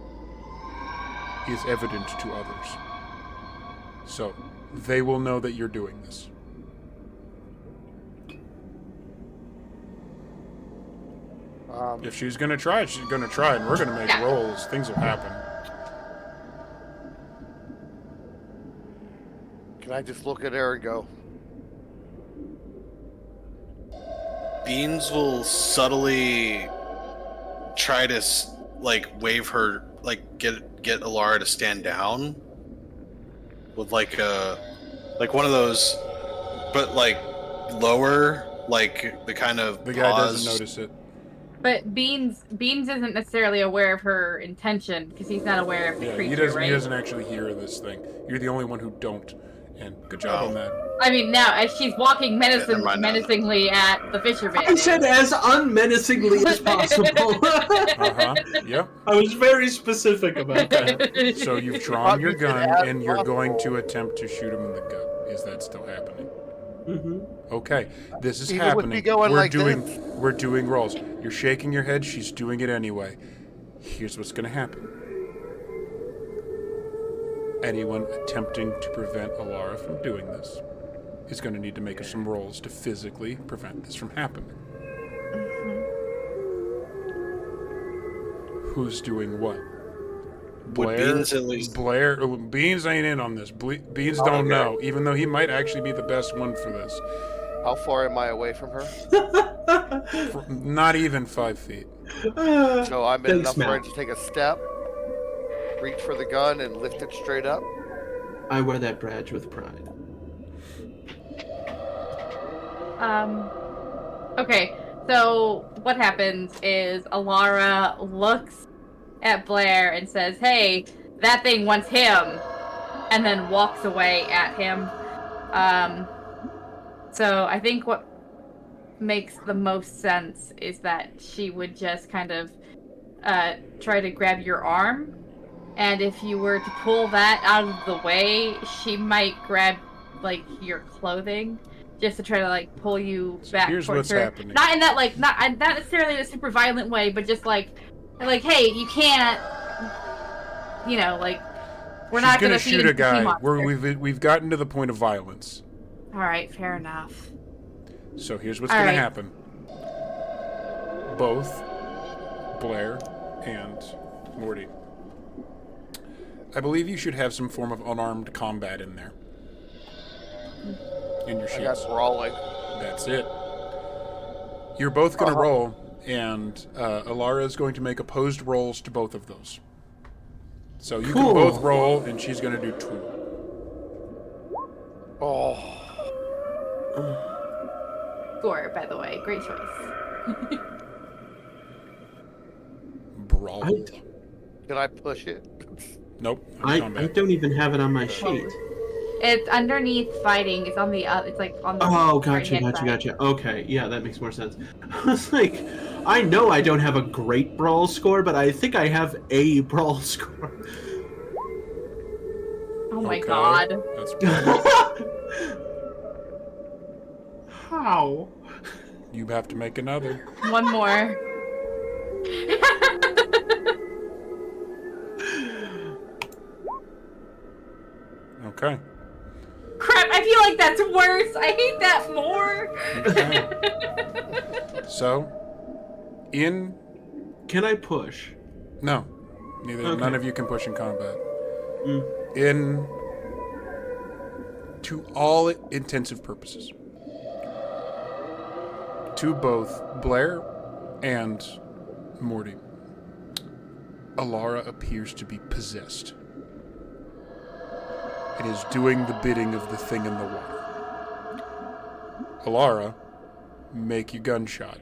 is evident to others. So they will know that you're doing this. If she's gonna try it, she's gonna try it, and we're gonna make rolls. Things will happen. Can I just look at her and go, Beans will subtly try to like wave her, like get Alara to stand down with like one of those, but like lower, like the kind of The guy pause. doesn't notice it. But Beans isn't necessarily aware of her intention because he's not aware of the Yeah, creature, he doesn't. right? He doesn't actually hear this thing. You're the only one who don't, And good job on that. I mean, now as she's walking never mind now. menacingly at the fisherman. I said as unmenacingly as possible. Yep. I was very specific about that. So you've drawn your gun and you're going to attempt to shoot him in the gut. Is that still happening? Mm-hmm. Okay, this is Even with me happening. going We're like doing this. we're doing rolls. You're shaking your head. She's doing it anyway. Here's what's going to happen. Anyone attempting to prevent Alara from doing this is going to need to make some rolls to physically prevent this from happening. Who's doing what? Would Beans at least? Beans ain't in on this. Beans don't know, even though he might actually be the best one for this. How far am I away from her? Not even 5 feet. So I'm in Thanks, enough range Matt. to take a step, reach for the gun, and lift it straight up. I wear that badge with pride. Okay, so what happens is Alara looks at Blair and says, "Hey, that thing wants him," and then walks away at him. So I think what makes the most sense is that she would just kind of try to grab your arm, and if you were to pull that out of the way, she might grab like your clothing just to try to like pull you back Here's towards what's her. happening. Not in that like not necessarily in a super violent way, but just like hey, you can't, like we're not gonna feed shoot him a guy. monster. We've gotten to the point of violence. All right, fair enough. So here's what's All going right. to happen. Both Blair and Morty, I believe you should have some form of unarmed combat in there. In your I got sheets. brawling. That's it. You're both going to roll, and Alara is going to make opposed rolls to both of those. So you Cool. can both roll, and she's going to do 2. Oh, 4, by the way, great choice. Brawl. can I push it? Nope. I combat. don't even have it on my sheet. It's underneath fighting. It's on the it's like on the Oh, right-hand side. gotcha. Okay, yeah, that makes more sense. I was like, I know I don't have a great brawl score, but I think I have a brawl score. Oh my Okay. god. That's How? You have to make another. One more. Okay. Crap, I feel like that's worse. I hate that more. Okay. So, Can I push? no, Okay. none of you can push in combat. Mm. To all intensive purposes, to both Blair and Morty, Alara appears to be possessed. It is doing the bidding of the thing in the water. Alara, make your gunshot.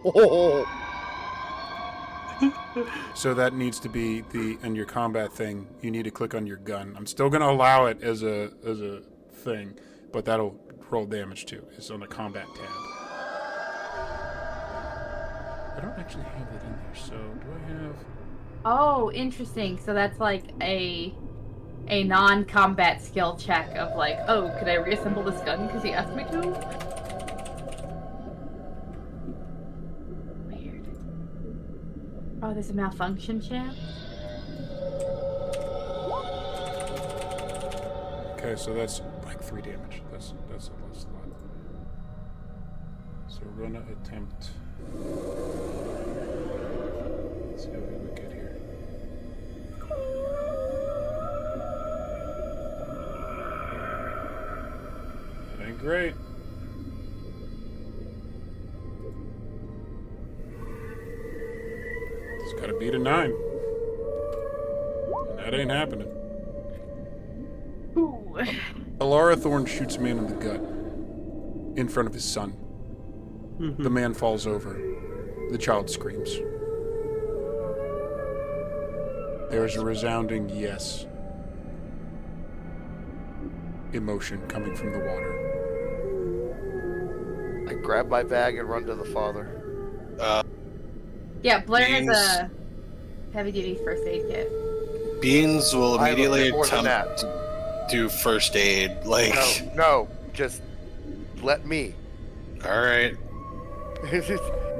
Oh, So that needs to be in your combat thing. You need to click on your gun. I'm still gonna allow it as a thing, but that'll roll damage too. It's on the combat tab. I don't actually have it in there. So do I have? Oh, interesting. So that's like a non-combat skill check of like, oh, could I reassemble this gun because he asked me to? Weird. Oh, there's a malfunction chat? Okay, so that's like 3 damage. That's a less lot. So we're gonna attempt. Let's see what we can get here. That ain't great. It's gotta beat a 9. And that ain't happening. Ooh. Alara Thorne shoots a man in the gut in front of his son. The man falls over. The child screams. There's a resounding yes. Emotion coming from the water. I grab my bag and run to the father. Yeah, Blair Beans. has a heavy-duty first aid kit. Beans will I have a immediately bit more than attempt that. to do first aid. Like, No, just let me. all right.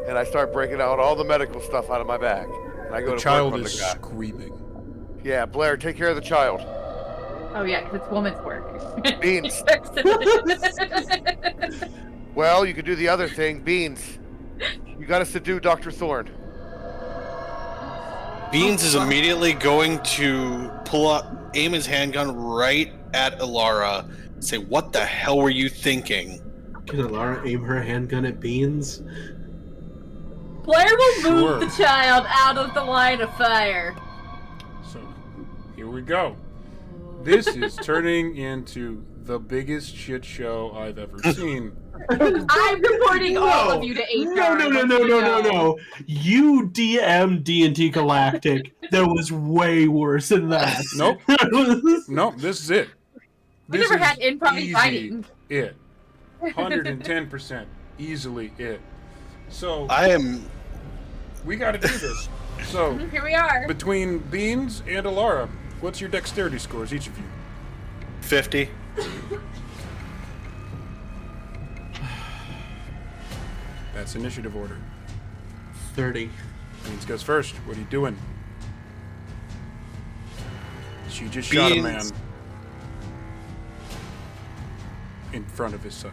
And I start breaking out all the medical stuff out of my bag. And I go The to child work on is the guy. screaming. Yeah, Blair, take care of the child. Oh yeah, 'cause it's woman's work. Beans. Well, you could do the other thing. Beans. You gotta subdue Dr. Thorne. Beans is immediately going to aim his handgun right at Ilara, and say, "What the hell were you thinking?" Can Alara aim her handgun at Beans? Blair will Sure. move the child out of the line of fire. So, here we go. This is turning into the biggest shit show I've ever seen. I'm reporting all of you to HR. No. You DM D&T Galactic. There was way worse than that. Nope. Nope, this is it. We This never is had improv easy fighting. It. 110% easily it. So, we gotta do this. So, Here we are. between Beans and Alara, what's your dexterity scores, each of you? 50. That's initiative order. 30. Beans goes first. What are you doing? She just shot a man Beans. in front of his son.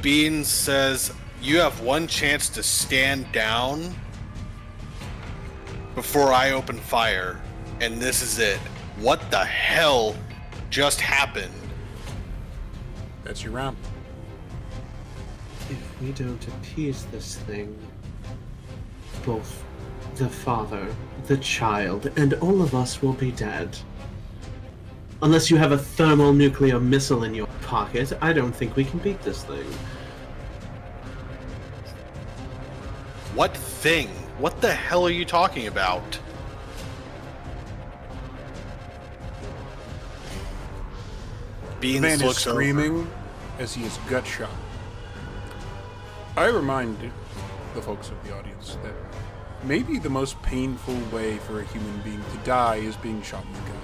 Beans says, "You have one chance to stand down before I open fire, and this is it. What the hell just happened?" That's your round. If we don't appease this thing, both the father, the child, and all of us will be dead. Unless you have a thermonuclear missile in your pocket, I don't think we can beat this thing. What thing? What the hell are you talking about? The Beans man is looks screaming as he is gut shot. I remind the folks of the audience that maybe the most painful way for a human being to die is being shot in the gut.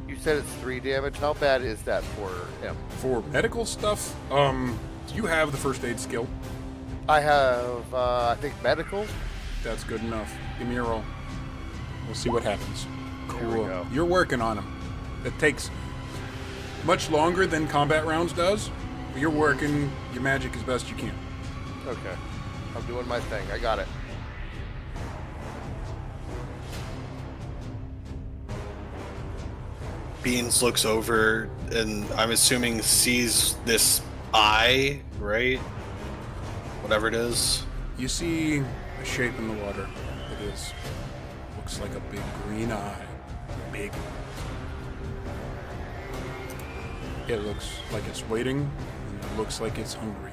You said it's 3 damage. How bad is that for him? For medical stuff, you have the first aid skill. I have, I think, medical. That's good enough. Give me a roll. We'll see what happens. Here we go. You're working on him. It takes much longer than combat rounds does. But you're working your magic as best you can. Okay. I'm doing my thing. I got it. Beans looks over and I'm assuming sees this eye, right? Whatever it is. You see a shape in the water. It is. Looks like a big green eye. Big. It looks like it's waiting, and it looks like it's hungry.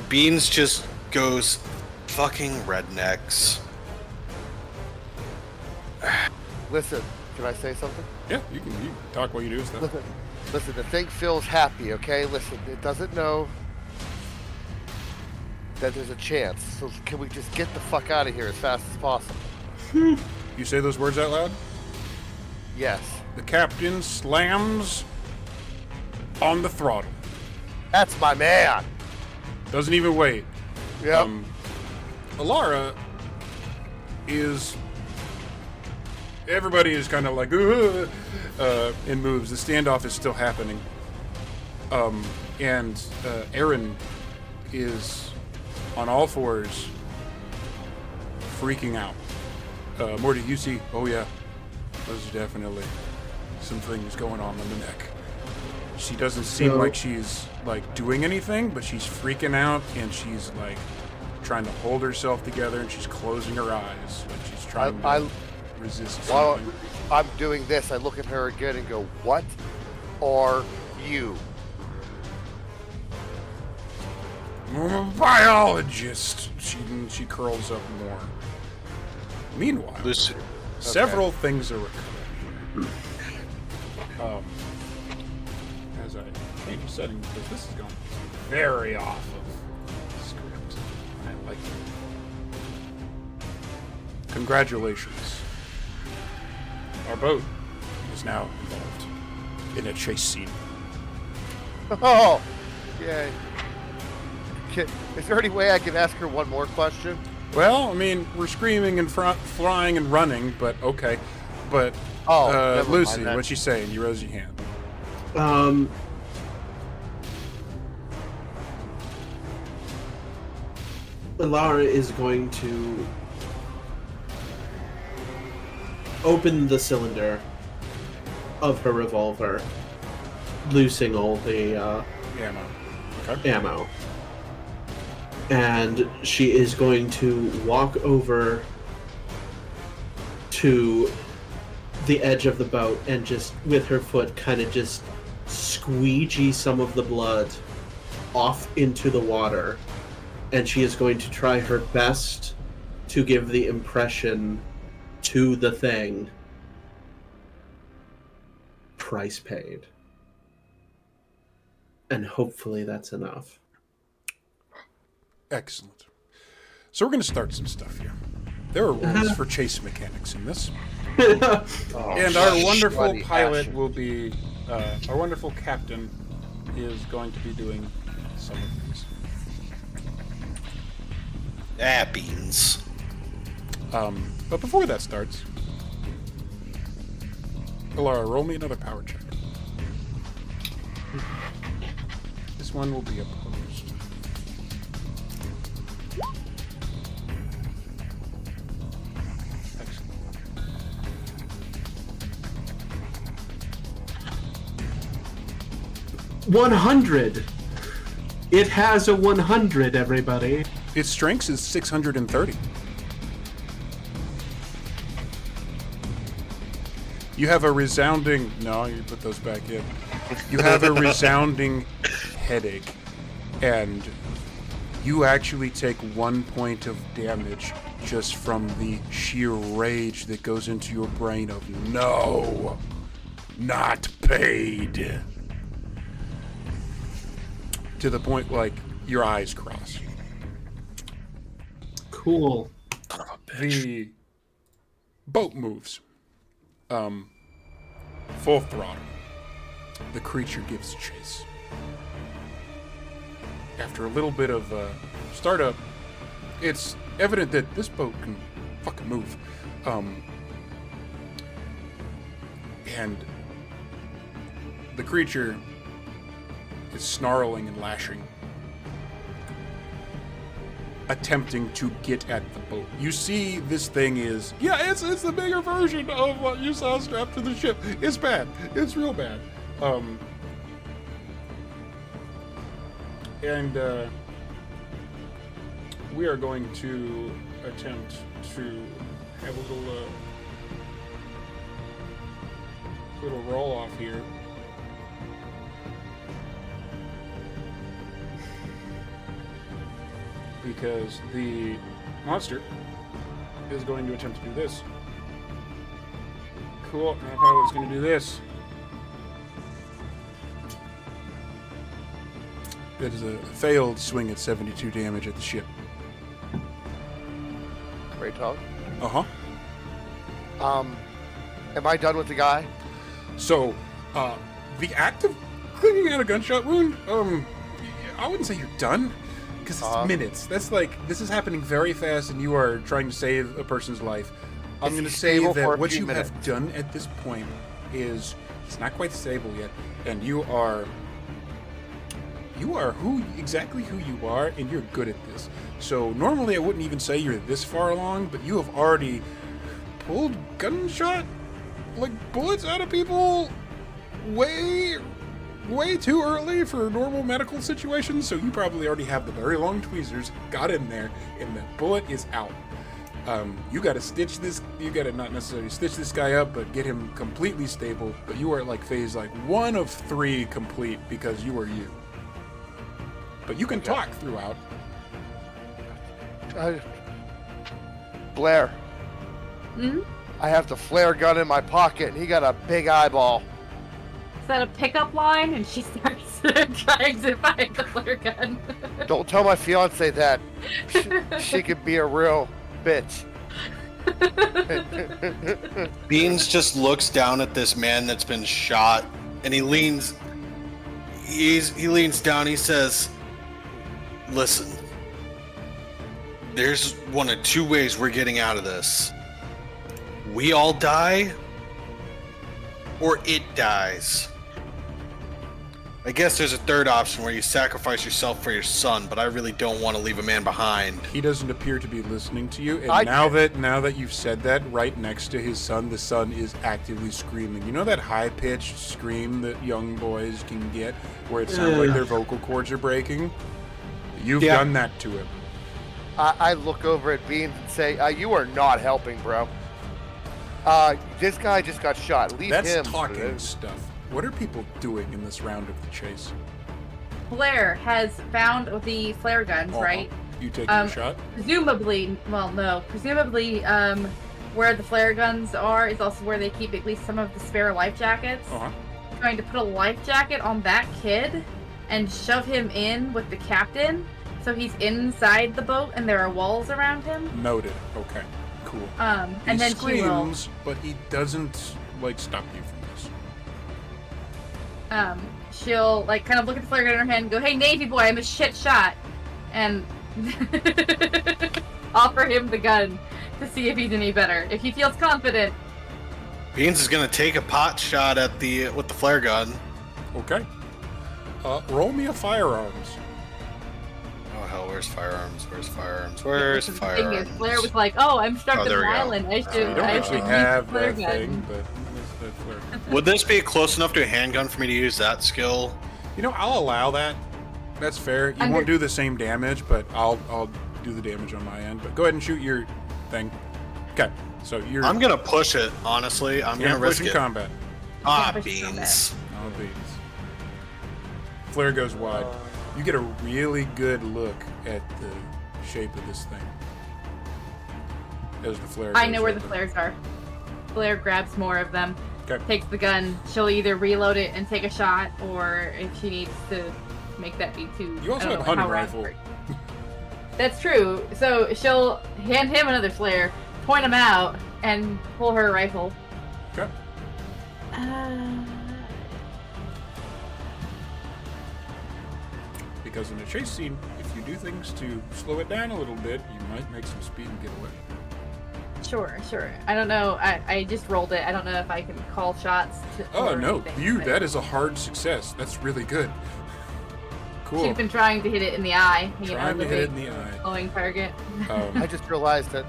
Beans just goes, "Fucking rednecks." Listen, can I say something? Yeah, you can talk while you do stuff. Listen, the thing feels happy, okay? Listen, it doesn't know that there's a chance. So can we just get the fuck out of here as fast as possible? You say those words out loud? Yes. The captain slams on the throttle. That's my man. Doesn't even wait. Yep. Alara is... Everybody is kind of like, and moves. The standoff is still happening. And Aaron is on all fours, freaking out. Morty, you see, oh yeah, there's definitely some things going on in the neck. She doesn't seem like she's like doing anything, but she's freaking out and she's like trying to hold herself together and she's closing her eyes, like she's trying to resist While something. I'm doing this, I look at her again and go, what? are you? I'm a biologist. She curls up more. Meanwhile, Lucy. several things are occurring. As I change the setting, because this is going very off of script. I like it. Congratulations. Our boat is now involved in a chase scene. Oh, yay. Is there any way I can ask her one more question? Well, I mean, we're screaming and flying and running, but okay. But, never Lucy, mind that. what's she saying? You raise your hand. Lara is going to open the cylinder of her revolver, loosing all the Ammo. Okay. ammo. And she is going to walk over to the edge of the boat and just, with her foot, kind of just squeegee some of the blood off into the water. And she is going to try her best to give the impression to the thing, price paid. And hopefully that's enough. Excellent. So we're going to start some stuff here. There are rules for chase mechanics in this. And our wonderful bloody pilot action. will be, our wonderful captain is going to be doing some of these. Beans. But before that starts, Laura, roll me another power check. This one will be opposed. Excellent. $100! It has a 100, everybody. Its strength is 630. You have a resounding... No, you put those back in. You have a resounding headache, and you actually take 1 point of damage just from the sheer rage that goes into your brain of, no, not paid. To the point, like, your eyes cross. Cool. The boat moves. Full throttle. The creature gives chase. After a little bit of startup, it's evident that this boat can fucking move. And the creature is snarling and lashing, attempting to get at the boat. You see this thing is... Yeah, it's the bigger version of what you saw strapped to the ship. It's bad. It's real bad. And we are going to attempt to have a little roll off here. Because the monster is going to attempt to do this. Cool, and our pilot's going to do this. It is a failed swing at 72 damage at the ship. Great talk. Uh-huh. Am I done with the guy? So, the act of cleaning out a gunshot wound, I wouldn't say you're done, because it's minutes. That's like, this is happening very fast, and you are trying to save a person's life. I'm going to say stable for that a what few you minutes? have done at this point is, he's not quite stable yet, and you are exactly who you are, and you're good at this. So normally I wouldn't even say you're this far along, but you have already pulled gunshot bullets out of people way too early for normal medical situations. So you probably already have the very long tweezers, got in there, and the bullet is out. You got to stitch this. You got to not necessarily stitch this guy up, but get him completely stable. But you are like phase like 1 of 3 complete because you are you. But you can talk throughout. Blair. Hmm? I have the flare gun in my pocket, and he got a big eyeball. Is that a pickup line? And she starts trying to find the flare gun. Don't tell my fiance that. She could be a real bitch. Beans just looks down at this man that's been shot, and he leans down. He says, "Listen, there's 1 of 2 ways we're getting out of this. We all die, or it dies. I guess there's a third option where you sacrifice yourself for your son, but I really don't want to leave a man behind." He doesn't appear to be listening to you, and now that you've said that, right next to his son, the son is actively screaming. You know that high-pitched scream that young boys can get, where it sounds like their vocal cords are breaking? You've done that to him. I look over at Beans and say, "You are not helping, bro. This guy just got shot. Leave him." That's talking stuff. What are people doing in this round of the chase? Blair has found the flare guns, right? You taking a shot? Presumably, well, no. Presumably, where the flare guns are is also where they keep at least some of the spare life jackets. Trying to put a life jacket on that kid and shove him in with the captain, so he's inside the boat and there are walls around him. Noted. Okay. Cool. And He then screams, but he doesn't like stop you from this. She'll like kind of look at the flare gun in her hand and go, "Hey, Navy boy, I'm a shit shot," and offer him the gun to see if he's any better. If he feels confident. Beans is gonna take a pot shot at with the flare gun. Okay. Roll me a firearms. Oh hell, where's firearms? Where's firearms? The thing is, Blair was like, "Oh, I'm stuck in there the we go. island. I should. You don't I actually should have use the flare that gun." thing, but that's flare. Would this be close enough to a handgun for me to use that skill? You know, I'll allow that. That's fair. You won't do the same damage, but I'll do the damage on my end. But go ahead and shoot your thing. Okay. So you're. I'm gonna push it. Honestly, I'm gonna risk push in it. combat. Beans. Oh, beans. Flare goes wide. You get a really good look at the shape of this thing as the flare. I know where the flares are. Blair grabs more of them. Okay. Takes the gun. She'll either reload it and take a shot, or if she needs to make that be too. You also have a hunting rifle. That's true. So she'll hand him another flare, point him out, and pull her rifle. Okay. Because in a chase scene, if you do things to slow it down a little bit, you might make some speed and get away. Sure. I don't know. I just rolled it. I don't know if I can call shots. Oh no, anything, that is a hard success. That's really good. Cool. She's been trying to hit it in the eye. Trying to hit it in the eye. Glowing target. I just realized that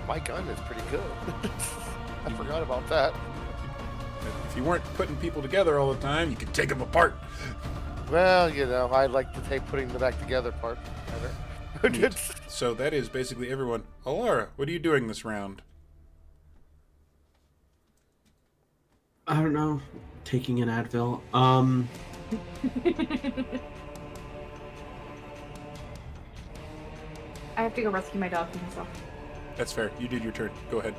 my gun is pretty good. I forgot about that. If you weren't putting people together all the time, you could take them apart. Well, you know, I like to take putting them back together part better. So that is basically everyone. Alara, what are you doing this round? I don't know. Taking an Advil. I have to go rescue my dog from himself. That's fair. You did your turn. Go ahead.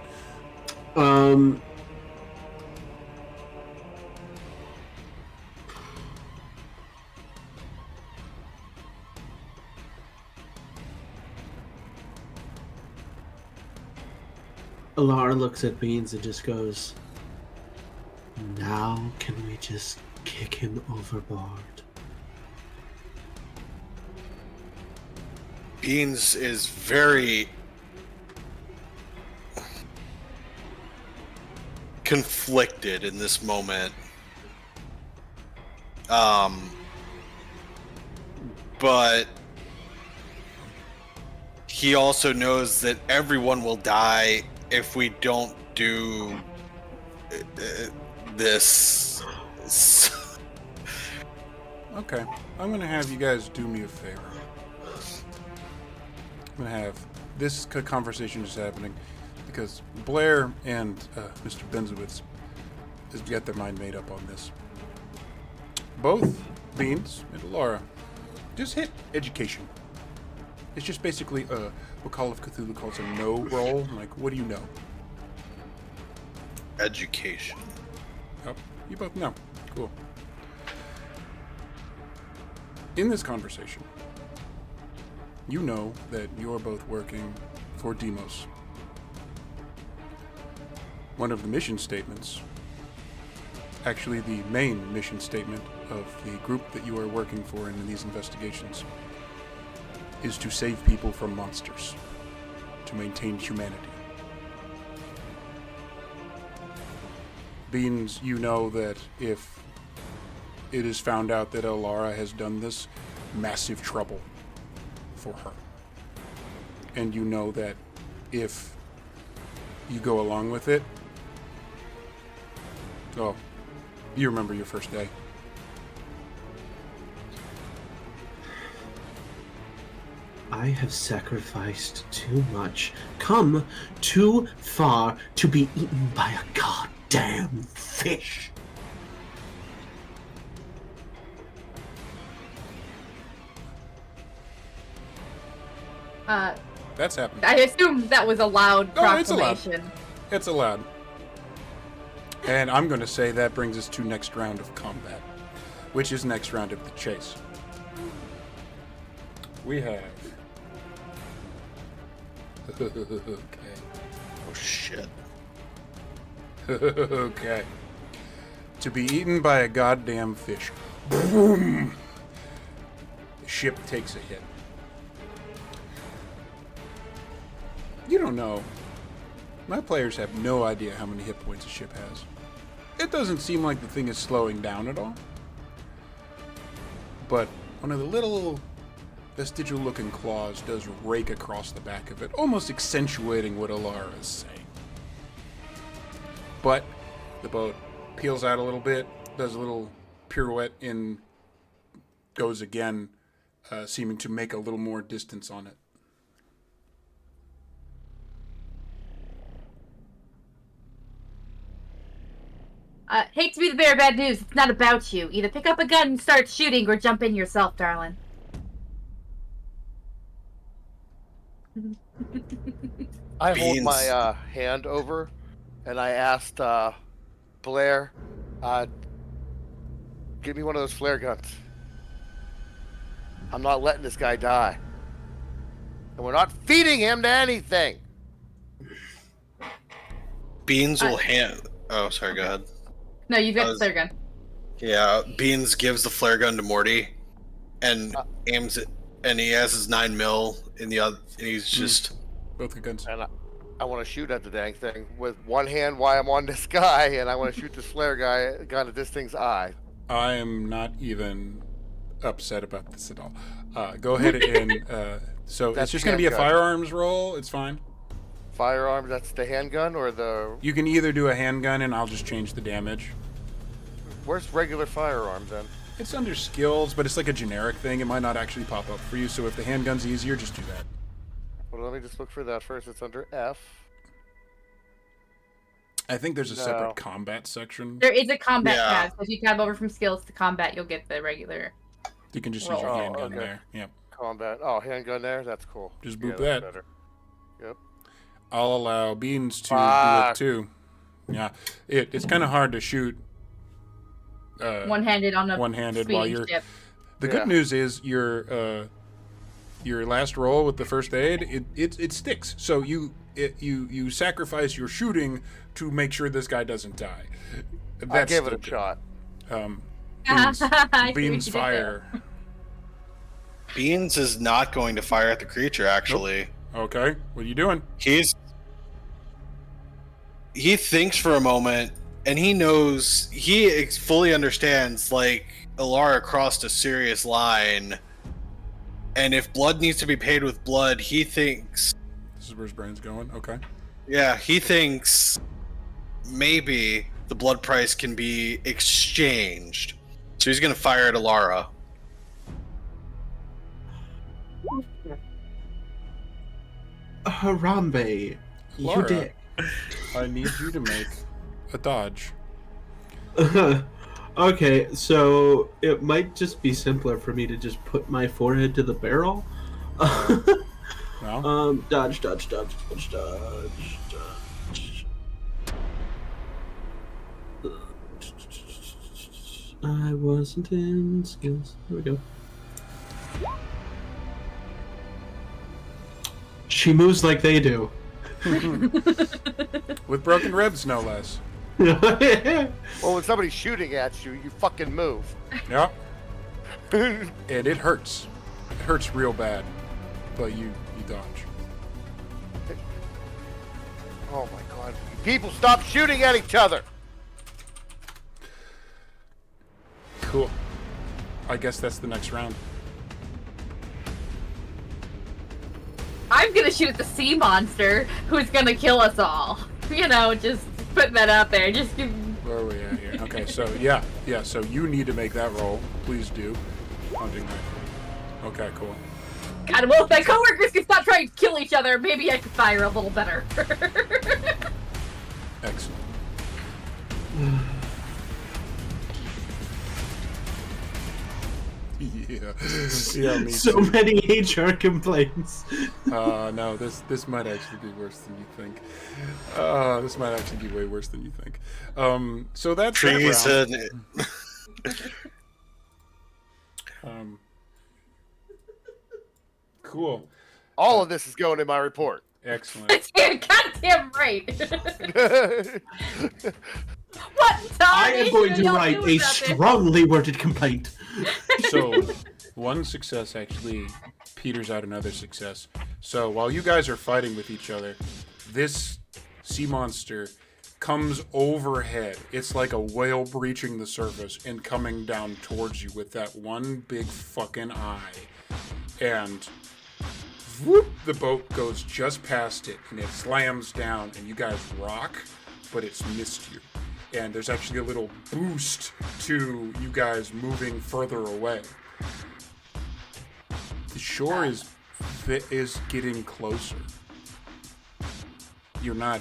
Alara looks at Beans and just goes, "Now can we just kick him overboard?" Beans is very conflicted in this moment. But he also knows that everyone will die if we don't do this. Okay. I'm going to have you guys do me a favor. I'm going to have this conversation is happening because Blair and Mr. Benzowitz has got their mind made up on this. Both Beans and Laura just hit education. It's just basically what Call of Cthulhu calls a know roll. Like, what do you know? Education. Oh, you both know. Cool. In this conversation, you know that you're both working for DMOS. One of the mission statements, actually the main mission statement of the group that you are working for in these investigations, is to save people from monsters, to maintain humanity. Beans, you know that if it is found out that Alara has done this, massive trouble for her. And you know that if you go along with it, oh, you remember your first day. I have sacrificed too much, come too far to be eaten by a goddamn fish. That's happened. I assume that was a loud Oh, it's allowed. proclamation. It's allowed. And I'm going to say that brings us to next round of combat, which is next round of the chase. We have... okay. Oh shit. Okay. To be eaten by a goddamn fish. Boom! The ship takes a hit. You don't know. My players have no idea how many hit points a ship has. It doesn't seem like the thing is slowing down at all. But one of the little vestigial looking claws does rake across the back of it, almost accentuating what Alara is saying. But the boat peels out a little bit, does a little pirouette and goes again, seeming to make a little more distance on it. Hate to be the bearer of bad news. It's not about you. Either pick up a gun and start shooting, or jump in yourself, darling. I hold Beans. my hand over, and I asked Blair, "Give me one of those flare guns. I'm not letting this guy die, and we're not feeding him to anything." Beans will hand. Oh, sorry. Go ahead. No, you've got the flare gun. Yeah, Beans gives the flare gun to Morty, and aims it, and he has his 9mm in the other, and he's just. Both the guns. And I want to shoot at the dang thing with one hand while I'm on this guy, and I want to shoot this flare gun at this thing's eye. I am not even upset about this at all. Go ahead and so That's it's just going to be a handgun. firearms roll. It's fine. Firearm, that's the handgun or the... You can either do a handgun, and I'll just change the damage. Where's regular firearm then? It's under skills, but it's like a generic thing. It might not actually pop up for you, so if the handgun's easier, just do that. Well, let me just look for that first. It's under F. I think there's a No. separate combat section. There is a combat Yeah. tab, so if you tab over from skills to combat, you'll get the regular. You can just Roll. use your Oh, handgun okay. there. Yep. Combat. Oh, handgun there? That's cool. Just Yeah, boop that's that. better. Yep. I'll allow Beans to Fuck. do it too. Yeah, it's kind of hard to shoot One-handed on a one-handed while speeding you're. ship. The Yeah. good news is your last roll with the first aid it sticks. So you sacrifice your shooting to make sure this guy doesn't die. I gave it still a good. shot. Beans, I see what Beans you did there. fire. Beans is not going to fire at the creature. Actually, Okay, what are you doing? He thinks for a moment, and he knows, he fully understands, like, Alara crossed a serious line, and if blood needs to be paid with blood, he thinks, This is where his brain's going. Okay. yeah, he thinks maybe the blood price can be exchanged. So he's going to fire at Alara. Harambe, you Laura. did. I need you to make a dodge. Okay, so it might just be simpler for me to just put my forehead to the barrel. No? Dodge. I wasn't in skills. There we go. She moves like they do. With broken ribs, no less. Well, when somebody's shooting at you, you fucking move. Yeah. And it hurts. It hurts real bad. But you dodge. Oh my god. People, stop shooting at each other! Cool. I guess that's the next round. I'm gonna shoot at the sea monster who's gonna kill us all. You know, just putting that out there. Just give. Where are we at here? Okay, so yeah, so you need to make that roll. Please do. Hunting rifle. Okay, cool. God, well, if my coworkers can stop trying to kill each other, maybe I could fire a little better. Excellent. Yeah, me So too. many HR complaints. No, this might actually be worse than you think. This might actually be way worse than you think. So that's that round. Cool. All of this is going in my report. Excellent. Yeah, goddamn right. What I am going to write a strongly worded complaint. So, one success actually peters out another success. So, while you guys are fighting with each other, this sea monster comes overhead. It's like a whale breaching the surface and coming down towards you with that one big fucking eye. And whoop, the boat goes just past it and it slams down and you guys rock, but it's missed you. And there's actually a little boost to you guys moving further away. The shore is getting closer. You're not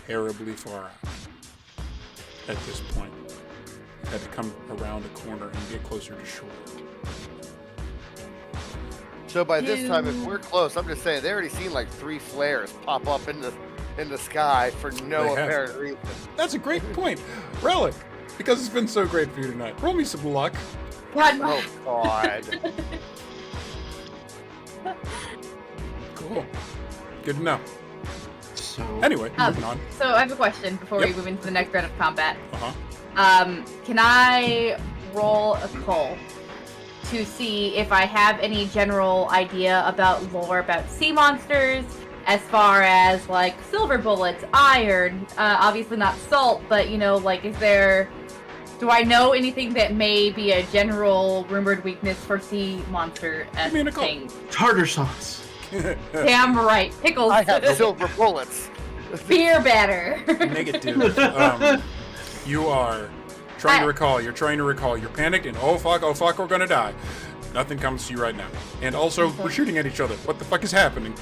terribly far out at this point. You had to come around a corner and get closer to shore. So by this time, if we're close, I'm just saying, they already seen like 3 flares pop up in the sky for no They have. apparent reason. That's a great point. Relic, because it's been so great for you tonight. Roll me some luck. God, Oh god. Cool. Good to know. So Anyway, moving on. So I have a question before we Yep. move into the next round of combat. Uh-huh. Can I roll a cull to see if I have any general idea about lore about sea monsters, as far as like silver bullets, iron, obviously not salt, but you know, like do I know anything that may be a general rumored weakness for sea monster thing? tartar sauce. Damn right, pickles. I have silver bullets. Beer batter. Negative. You are trying to recall. You're trying to recall. You're panicked and oh fuck, we're gonna die. Nothing comes to you right now. And also, we're shooting at each other. What the fuck is happening?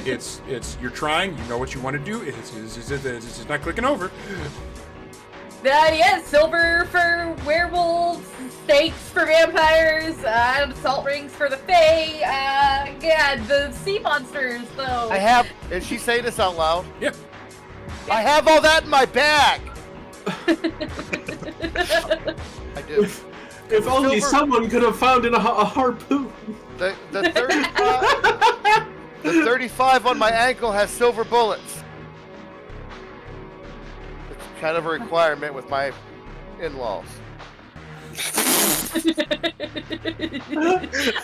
It's you're trying. You know what you want to do. It's not clicking over. Yes, silver for werewolves, steaks for vampires, salt rings for the fae. Yeah, the sea monsters though. I have. Is she saying this out loud? Yeah. I have all that in my bag. I do. If only silver- someone could have found a harpoon. The 35, the 35 on my ankle has silver bullets. It's kind of a requirement with my in-laws.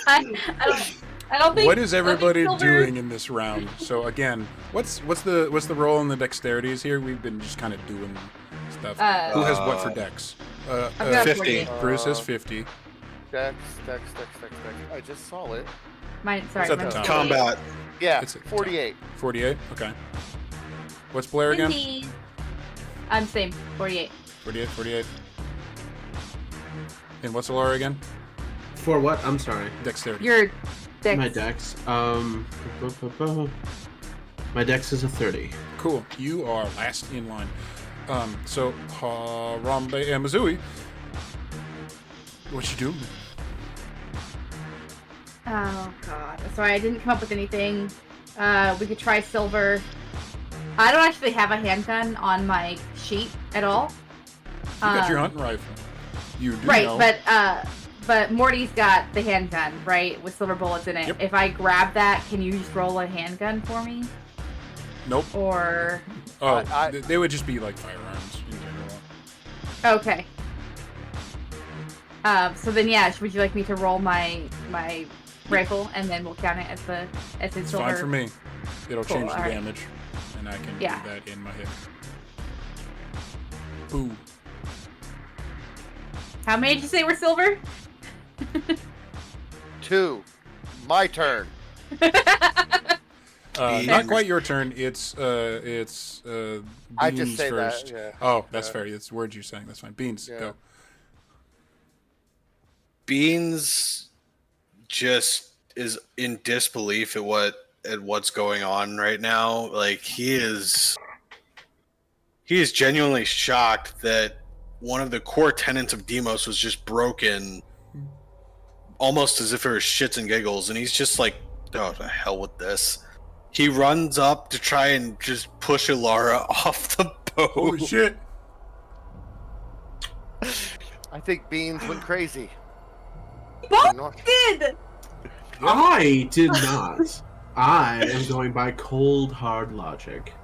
I don't think. What is everybody silver- doing in this round? So again, what's the roll in the dexterities here? We've been just kind of doing stuff. Who has what for dex? I've got 50. Bruce has 50. Dex. I just saw it. Mine, sorry. It's at the mine's top. Combat. Yeah, It's at the top. 48. 48. Okay. What's Blair again? Indeed. I'm same. 48. 48. And what's Alara again? For what? I'm sorry. Dexterity. You're Dex. My dex. My dex is a 30. Cool. You are last in line. So Harambe and Mizui, what you doing? Oh god. Sorry, I didn't come up with anything. We could try silver. I don't actually have a handgun on my sheet at all. You got your hunting rifle. You do Right, know. but Morty's got the handgun, right, with silver bullets in it. Yep. If I grab that, can you just roll a handgun for me? Nope. Or Oh, they would just be like firearms in general. okay. So then, yeah, would you like me to roll my rifle and then we'll count it as the It's silver? fine for me. It'll Cool, change the alright. damage, and I can Yeah. do that in my head. Boo. How many did you say were silver? 2. My turn. Not quite your turn. It's I just Beans say that, first. yeah. Oh, that's fair. It's words you're saying. That's fine. Beans, Yeah. go. Beans just is in disbelief at what's going on right now. Like he is genuinely shocked that one of the core tenets of DMOS was just broken, almost as if it was shits and giggles, and he's just like, oh, the hell with this. He runs up to try and just push Ilara off the boat. Holy shit. I think Beans went crazy. Both No. did! I did not. I am going by cold hard logic.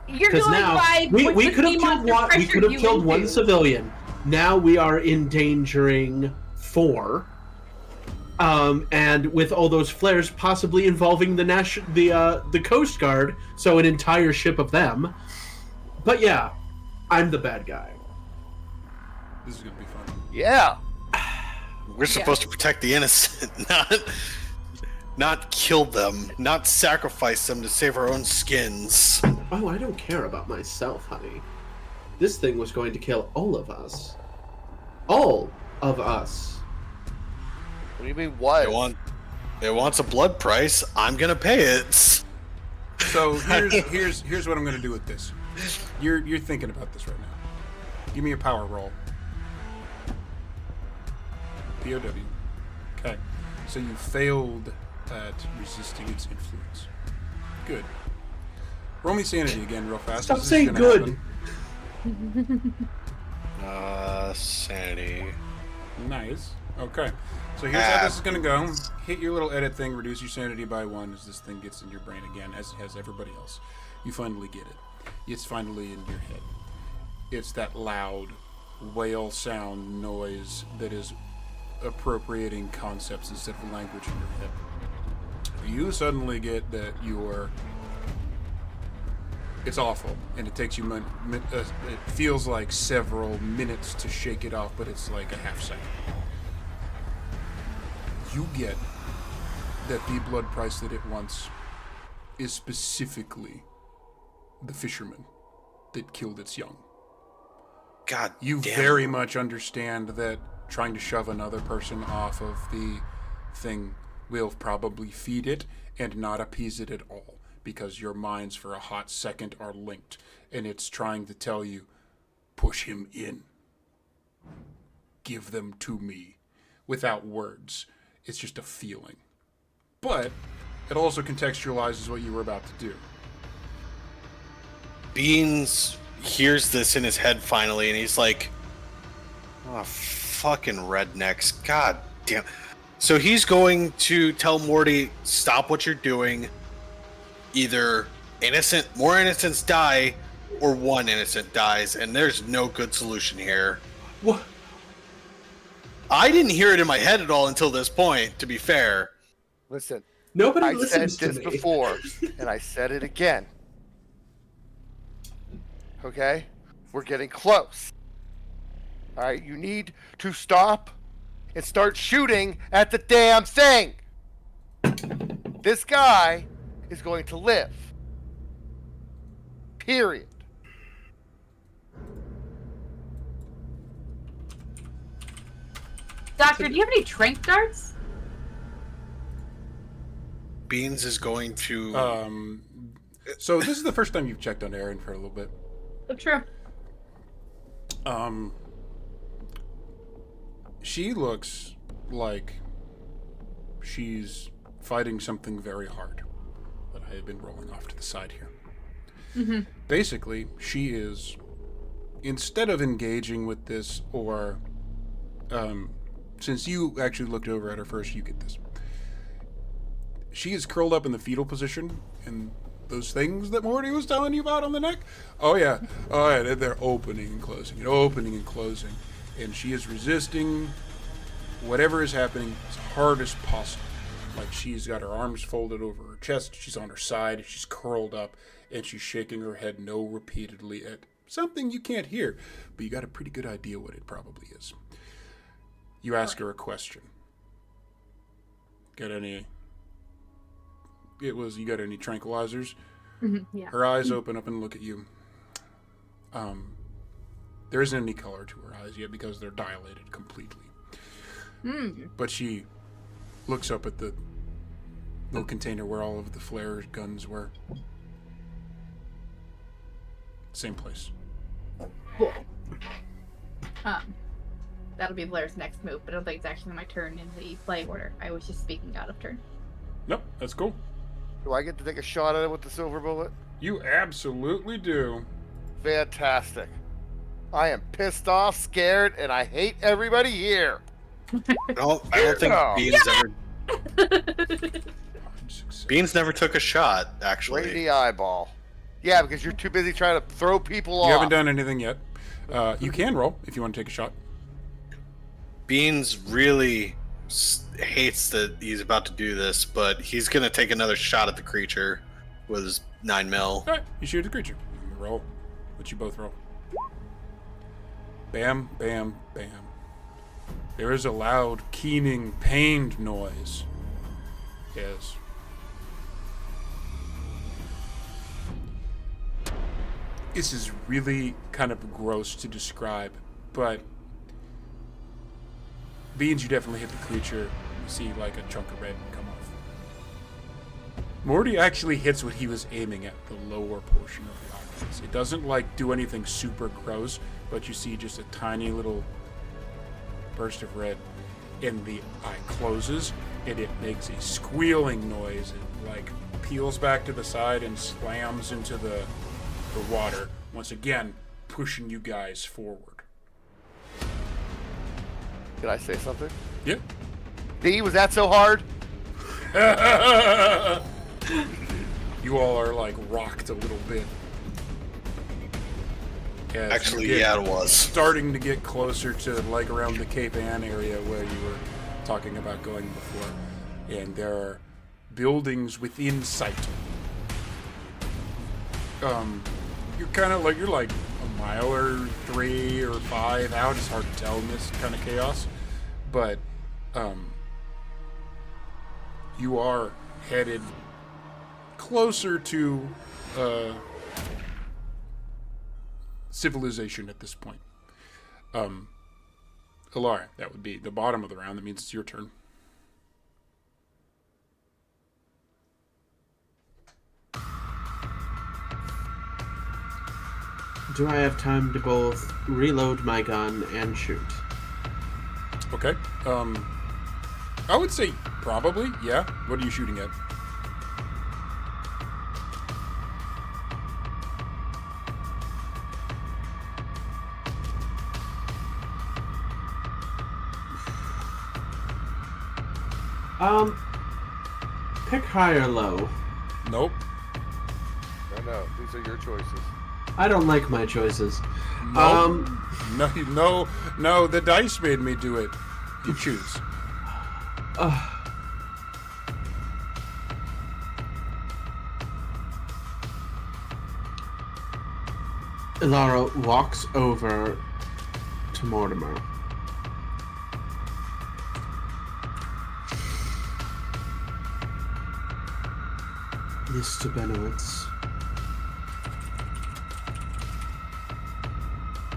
You're Because going now by we what could the have killed monster one. We pressured could have you killed one into. civilian. Now we are endangering 4. And with all those flares possibly involving the Coast Guard, so an entire ship of them. But yeah, I'm the bad guy. This is gonna be fun. Yeah. We're supposed to protect the innocent, not kill them, not sacrifice them to save our own skins. Oh, I don't care about myself, honey. This thing was going to kill all of us. All of us. What do you mean, what? It wants a blood price. I'm gonna pay it. So here's what I'm gonna do with this. You're thinking about this right now. Give me a power roll. POW. Okay. So you failed at resisting its influence. Good. Roll me sanity again real fast. Stop This is saying gonna good. happen. Sanity. Nice. Okay. So here's how this is gonna go. Hit your little edit thing, reduce your sanity by 1 as this thing gets in your brain again, as it has everybody else. You finally get it. It's finally in your head. It's that loud whale sound noise that is appropriating concepts instead of language in your head. You suddenly get that it's awful, and it takes you it feels like several minutes to shake it off, but it's like a half second. You get that the blood price that it wants is specifically the fisherman that killed its young. God You damn. very much understand that trying to shove another person off of the thing will probably feed it and not appease it at all, because your minds for a hot second are linked, and it's trying to tell you, push him in. Give them to me. Without words. It's just a feeling. But it also contextualizes what you were about to do. Beans hears this in his head finally, and he's like, oh, fucking rednecks. God damn. So he's going to tell Morty, stop what you're doing. Either more innocents die, or one innocent dies, and there's no good solution here. What? I didn't hear it in my head at all until this point, to be fair. Listen, Nobody I said listens to this me. before, and I said it again. Okay? We're getting close. Alright, you need to stop and start shooting at the damn thing. This guy is going to live. Period. Doctor, do you have any trank darts? Beans is going to. So this is the first time you've checked on Erin for a little bit. True. She looks like she's fighting something very hard that I have been rolling off to the side here. Mm-hmm. Basically, she is, instead of engaging with this, or since you actually looked over at her first, you get this. She is curled up in the fetal position, and those things that Morty was telling you about on the neck. Oh yeah, they're opening and closing, and opening and closing, and she is resisting whatever is happening as hard as possible. Like, she's got her arms folded over her chest, she's on her side, she's curled up, and she's shaking her head no repeatedly at something you can't hear, but you got a pretty good idea what it probably is. You ask her a question. You got any tranquilizers? Mm-hmm. Yeah. Her eyes open up and look at you. There isn't any color to her eyes yet because they're dilated completely. But she looks up at the little container where all of the flare guns were. Same place. Cool. That'll be Blair's next move, but I don't think it's actually my turn in the play order. I was just speaking out of turn. Nope, that's cool. Do I get to take a shot at it with the silver bullet? You absolutely do. Fantastic. I am pissed off, scared, and I hate everybody here. I don't think Beans never took a shot, actually. Right in the eyeball. Yeah, because you're too busy trying to throw people off. You haven't done anything yet. You can roll if you want to take a shot. Beans really hates that he's about to do this, but he's going to take another shot at the creature with his 9mm. All right, you shoot the creature. Roll. Let you both roll. Bam, bam, bam. There is a loud, keening, pained noise. Yes. This is really kind of gross to describe, but Beans, you definitely hit the creature. You see like a chunk of red come off. Morty actually hits what he was aiming at, the lower portion of the eyelids. It doesn't like do anything super gross, but you see just a tiny little burst of red, and the eye closes, and it makes a squealing noise. It like peels back to the side and slams into the water, once again pushing you guys forward. Can I say something? Yeah. D, was that so hard? You all are like rocked a little bit. Actually, yeah, it was. Starting to get closer to like around the Cape Ann area where you were talking about going before. And there are buildings within sight. You're kind of like, you're like a mile or 3 or 5 out. It's hard to tell in this kind of chaos. But you are headed closer to civilization at this point. Alara, that would be the bottom of the round. That means it's your turn. Do I have time to both reload my gun and shoot? Okay. I would say probably, yeah. What are you shooting at? Pick high or low. Nope. No, these are your choices. I don't like my choices. No, the dice made me do it. You choose. Ilara walks over to Mortimer. Mr. Benowitz.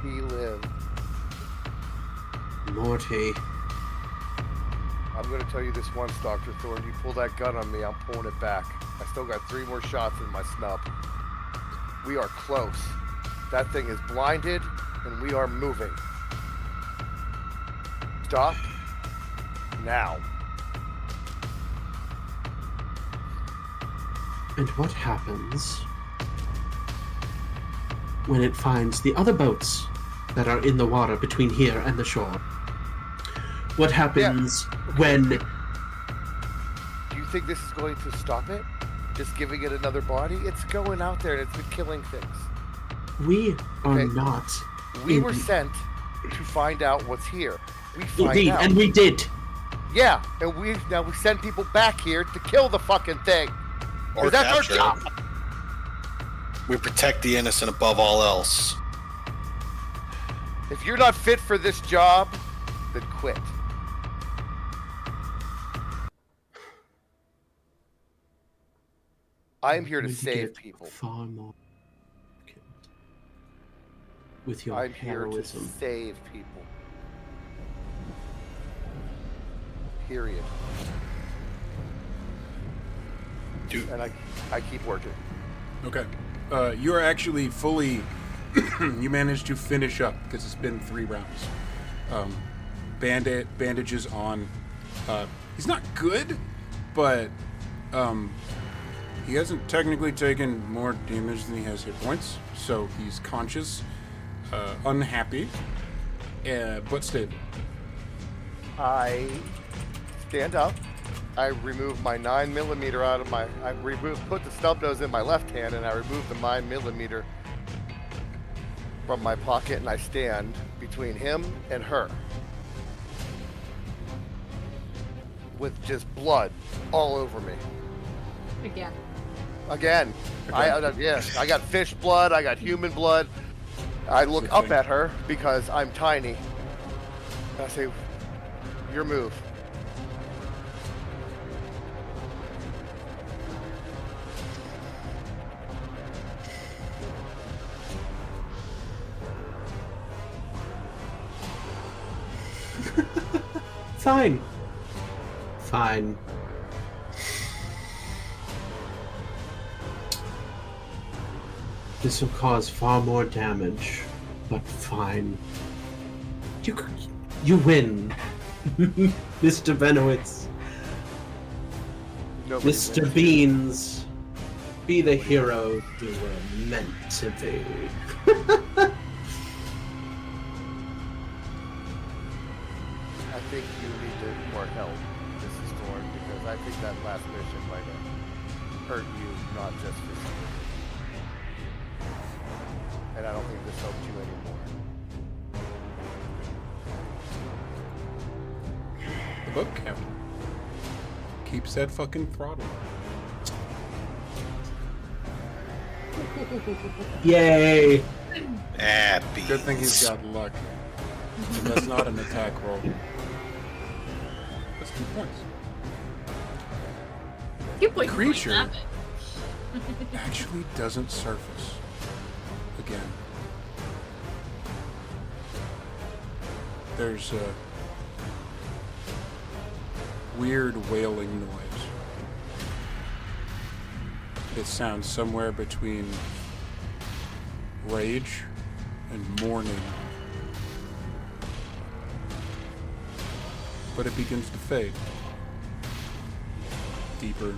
He lived. Morty. I'm going to tell you this once, Dr. Thorne. You pull that gun on me, I'm pulling it back. I still got 3 more shots in my snub. We are close. That thing is blinded, and we are moving. Stop. Now. And what happens when it finds the other boats that are in the water between here and the shore? What happens when... Do you think this is going to stop it? Just giving it another body? It's going out there and it's been killing things. We are not... We were sent to find out what's here. We find Indeed, out. and we did. Yeah, and we send people back here to kill the fucking thing. Or that's our capture it. job. We protect the innocent above all else. If you're not fit for this job, then quit. I am here to Going save get people. Far more killed. With your I'm here to heroism. save people. Period. Dude. And I keep working. Okay. You are actually fully... you managed to finish up, because it's been 3 rounds. Bandages on. He's not good, but he hasn't technically taken more damage than he has hit points, so he's conscious, unhappy, but stable. I stand up. I remove my 9mm out of my. Put the stub nose in my left hand, and I remove the 9mm from my pocket, and I stand between him and her, with just blood all over me. Again. Again. Yes, I got fish blood. I got human blood. I look up at her because I'm tiny. And I say, "Your move." Fine. Fine. This will cause far more damage, but fine. You win, Mr. Benowitz. Mr. Beans, be the hero you were meant to be. I think you need more help, Mrs. Thorne, because I think that last mission might have hurt you, not just physically. And I don't think this helped you anymore. The boat captain keeps that fucking throttle. Yay! Good thing he's got luck. And that's not an attack roll. That's 2 points. The creature actually doesn't surface again. There's a weird wailing noise. It sounds somewhere between rage and mourning. But it begins to fade. Deeper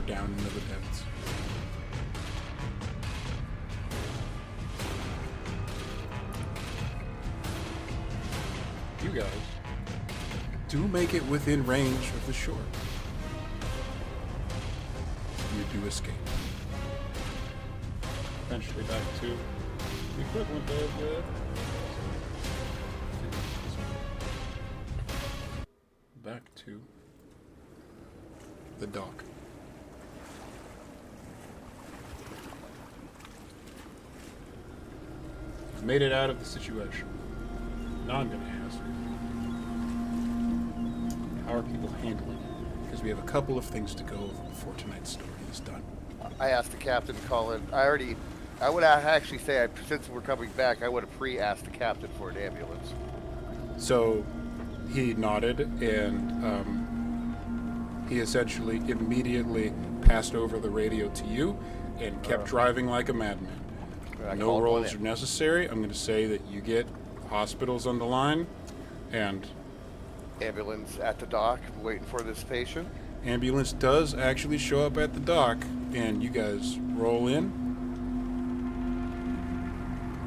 down into the depths. You guys do make it within range of the shore. You do escape. Eventually back to the equivalent of back to the dock. You've made it out of the situation. Now I'm going to ask you, how are people handling it? Because we have a couple of things to go over before tonight's story is done. I asked the captain to call in. I would actually say, since we're coming back, I would have pre-asked the captain for an ambulance. So He nodded, and he essentially immediately passed over the radio to you and kept driving like a madman. No rolls are necessary. I'm going to say that you get hospitals on the line, and Ambulance at the dock, waiting for this patient. ambulance does actually show up at the dock, and you guys roll in.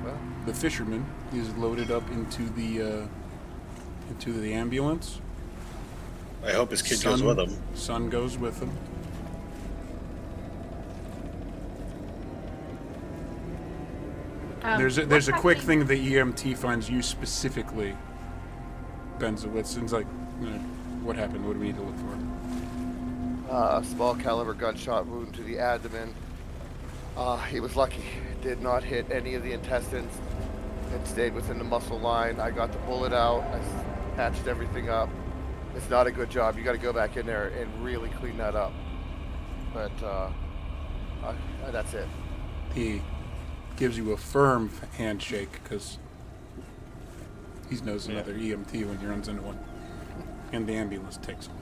Well, The fisherman is loaded up into the ambulance. I hope his kid goes with him. Son goes with him. There's a quick thing the EMT finds you specifically, Benzowitz, and it's like, what happened? What do we need to look for? Small caliber gunshot wound to the abdomen. He was lucky. Did not hit any of the intestines. It stayed within the muscle line. I got the bullet out. I patched everything up. It's not a good job. You got to go back in there and really clean that up. But that's it. He gives you a firm handshake because he knows another EMT when he runs into one. And the ambulance takes off.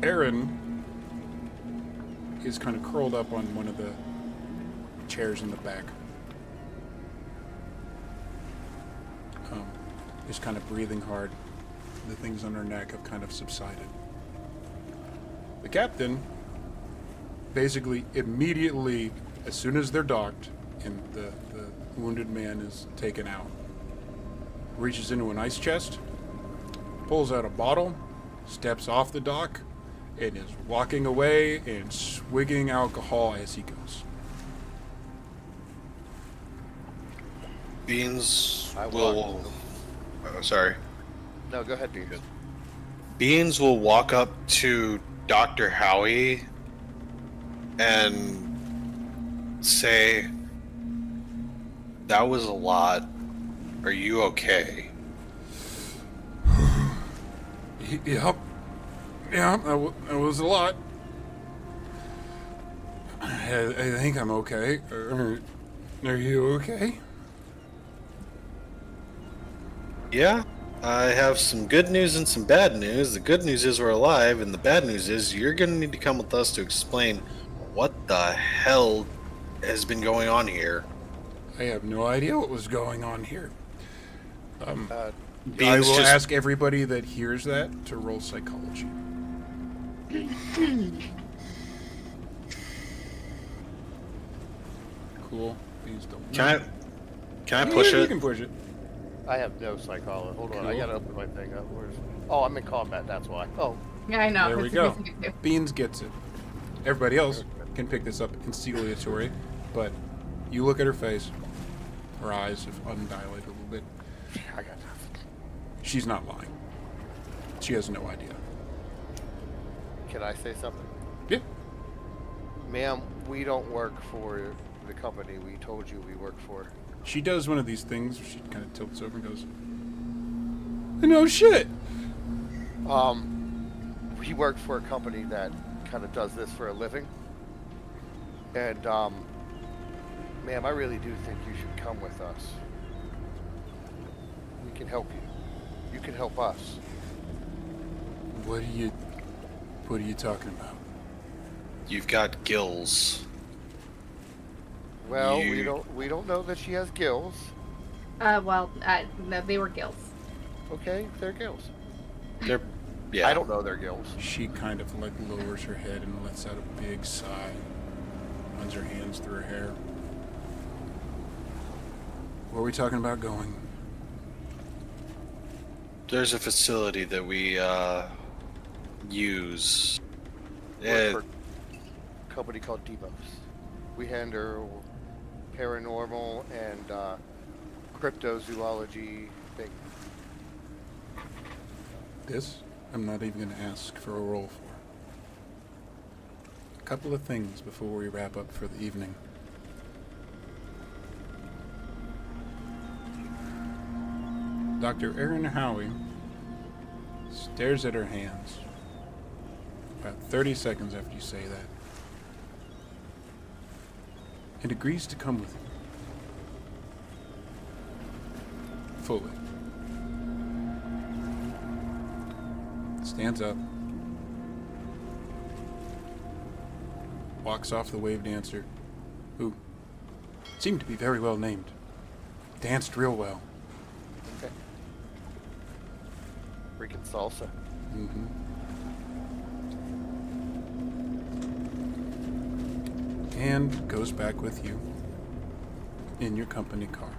Aaron is kind of curled up on one of the chairs in the back. Is kind of breathing hard. The things on her neck have kind of subsided. The captain basically immediately, as soon as they're docked and the wounded man is taken out, reaches into an ice chest, pulls out a bottle, steps off the dock, and is walking away and swigging alcohol as he goes. Beans I will... sorry. No, go ahead, Beans. Beans will walk up to Dr. Howie and say, "That was a lot. Are you okay?" Yep. Yeah, that was a lot. I think I'm okay. Are you okay? Yeah, I have some good news and some bad news. The good news is we're alive, and the bad news is you're going to need to come with us to explain what the hell has been going on here. I have no idea what was going on here. I Beans will just- ask everybody that hears that to roll psychology. Cool. Please don't. Can I push You it? can push it. I have no psychology. Hold on, I Cool. gotta open my thing up. Where's... Oh, I'm in combat, that's why. Oh, Yeah, I know. There we it's go. amazing to do. Beans gets it. Everybody else can pick this up conciliatory, but you look at her face. Her eyes have undilated a little bit. I got nothing. She's not lying. She has no idea. Can I say something? Yeah. Ma'am, we don't work for the company we told you we work for. She does one of these things where she kind of tilts over and goes, "No shit." We work for a company that kind of does this for a living. And, ma'am, I really do think you should come with us. We can help you. You can help us. What are you talking about? You've got gills. Well, You- we don't know that she has gills. No, they were gills. Okay, they're gills. They're, yeah. I don't know their gills. She kind of like lowers her head and lets out a big sigh. Runs her hands through her hair. Where are we talking about going? There's a facility that we use. Work for a company called DMOS. We handle paranormal and cryptozoology things. This, I'm not even going to ask for a roll for. A couple of things before we wrap up for the evening. Dr. Erin Howie stares at her hands about 30 seconds after you say that and agrees to come with you. fully. Stands up. Walks off the wave dancer, who seemed to be very well named. Danced real well. Okay. Freaking salsa. Mm-hmm. And goes back with you in your company car.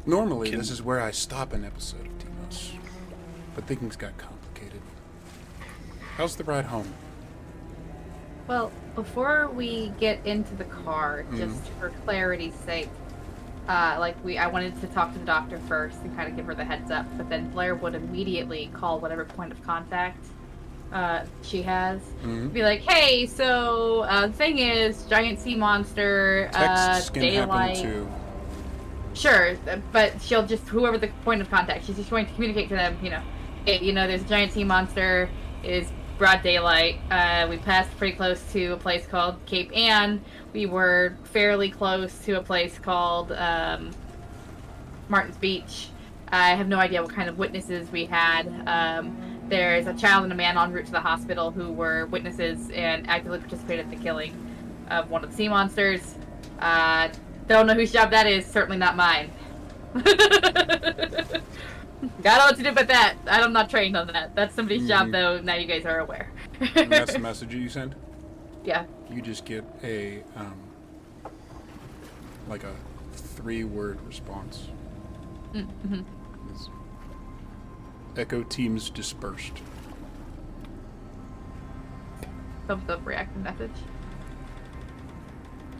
Normally, this is where I stop an episode of DMOS, but things got complicated. How's the ride home? Well, before we get into the car, just for clarity's sake, I wanted to talk to the doctor first and kind of give her the heads up, but then Blair would immediately call whatever point of contact she has. Be like, hey, so the thing is, giant sea monster, Texts can daylight. happen too. Sure, but she'll just, whoever the point of contact, she's just going to communicate to them, hey, there's a giant sea monster, it is broad daylight. We passed pretty close to a place called Cape Ann. We were fairly close to a place called Martin's Beach. I have no idea what kind of witnesses we had. There's a child and a man en route to the hospital who were witnesses and actively participated in the killing of one of the sea monsters. Don't know whose job that is, certainly not mine. Got know what to do about that. I'm not trained on that. That's somebody's job, though. Now you guys are aware. And that's the message you send? Yeah. You just get a, like a 3-word response. Mm-hmm. Echo teams dispersed. Thumbs up reactive message.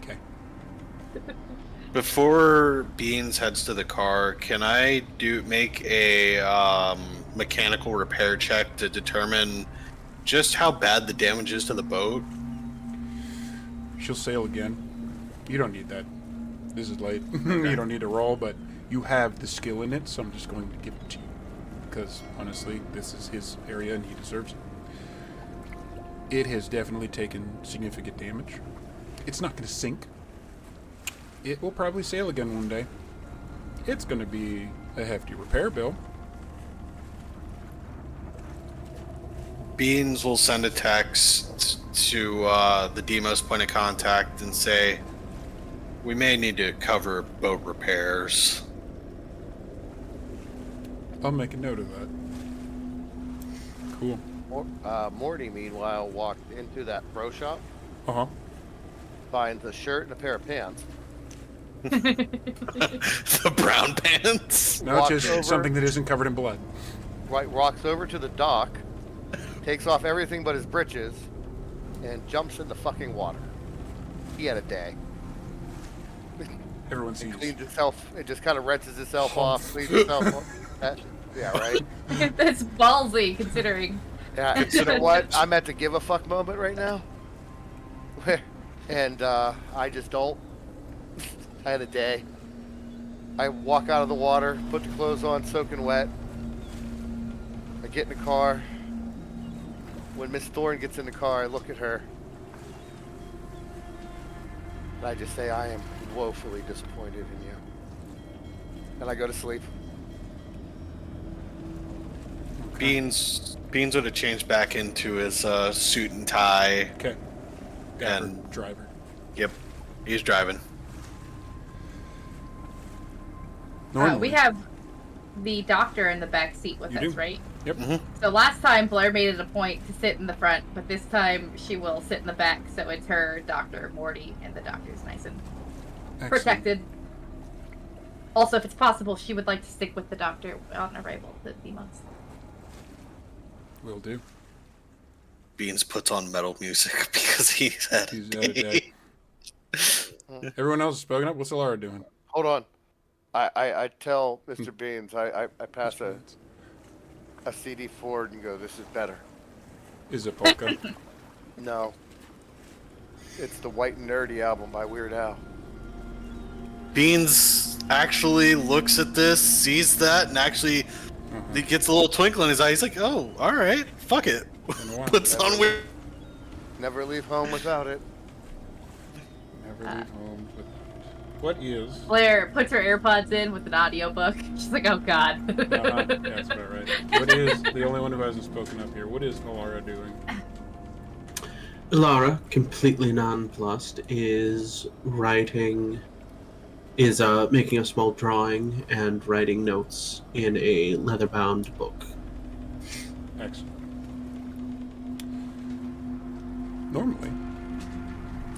Okay. Before Beans heads to the car, can I make a mechanical repair check to determine just how bad the damage is to the boat? She'll sail again. You don't need that. This is late. You don't need to roll, but you have the skill in it, so I'm just going to give it to you. Because, honestly, this is his area and he deserves it. It has definitely taken significant damage. It's not going to sink. It will probably sail again one day. It's going to be a hefty repair bill. Beans will send a text to the DMOS point of contact and say, we may need to cover boat repairs. I'll make a note of that. Cool. Morty, meanwhile, walked into that pro shop, Uh-huh. finds a shirt and a pair of pants. The brown pants? No, Walks just over. something that isn't covered in blood. Right, walks over to the dock, takes off everything but his britches, and jumps in the fucking water. He had a day. Everyone sees. Cleans himself. It just kind of rinses itself off. Cleans itself off. Yeah, right. That's ballsy, considering. Yeah, you know what? I'm at the give a fuck moment right now. And I just don't. I had a day. I walk out of the water, put the clothes on, soaking wet. I get in the car. When Miss Thorne gets in the car, I look at her. And I just say, I am woefully disappointed in you. And I go to sleep. Beans would have changed back into his suit and tie. Okay. And driver. Yep, he's driving. We have the doctor in the back seat with us, right? Yep. Mm-hmm. So last time Blair made it a point to sit in the front, but this time she will sit in the back, so it's her, Dr. Morty, and the doctor's nice and protected. Also, if it's possible, she would like to stick with the doctor on arrival to DMOS. Will do. Beans puts on metal music because he's had a day. Everyone else has spoken up. What's Alara doing? Hold on. I tell Mr. Beans, I pass a CD forward and go, this is better. Is it Polka? No. It's the White and Nerdy album by Weird Al. Beans actually looks at this, sees that, and actually he gets a little twinkle in his eye. He's like, oh, all right, fuck it. Puts on Weird. Never leave home without it. Never leave home. What is? Blair puts her AirPods in with an audiobook. She's like, oh god. Yeah, that's about right. What is the only one who hasn't spoken up here? What is Alara doing? Lara, completely nonplussed, is making a small drawing and writing notes in a leather-bound book. Excellent. Normally,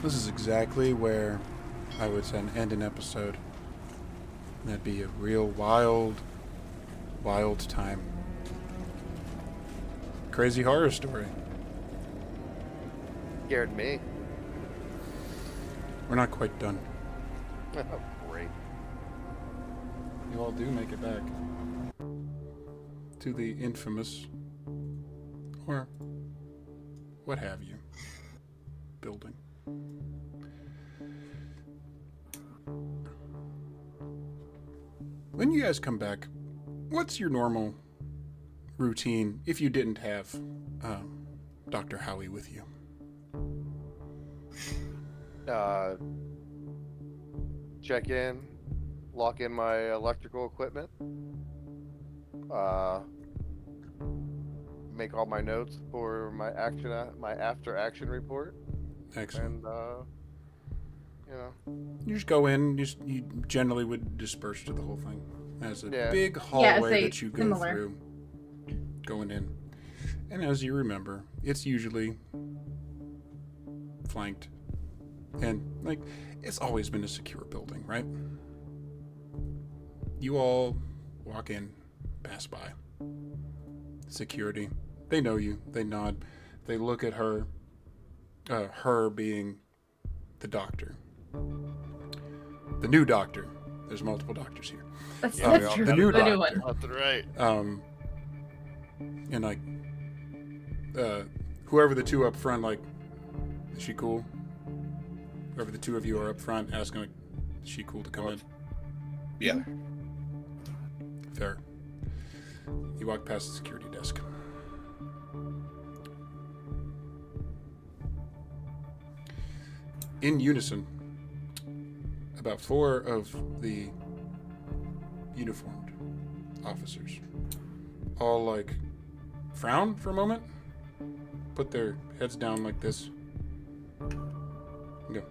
this is exactly where I would end an episode. That'd be a real wild, wild time. Crazy horror story. Scared me. We're not quite done. Oh, great. You all do make it back to the infamous, or what have you, building. When you guys come back, what's your normal routine if you didn't have Dr. Howie with you? Check in, lock in my electrical equipment, make all my notes for my after action report, Excellent. and You just go in, you generally would disperse to the whole thing. There's a Yeah. big hallway so that you go similar. through going in. And as you remember, it's usually flanked. And, it's always been a secure building, right? You all walk in, pass by. Security. They know you. They nod. They look at her. Her being the doctor. The new doctor. There's multiple doctors here. That's, Yeah, that's true. the new The new doctor. one. that's right. And whoever the two up front, is she cool? Whoever the two of you are up front asking, is she cool to come in? Yeah. Fair. You walk past the security desk. In unison, about 4 of the uniformed officers all frown for a moment, put their heads down like this. Go.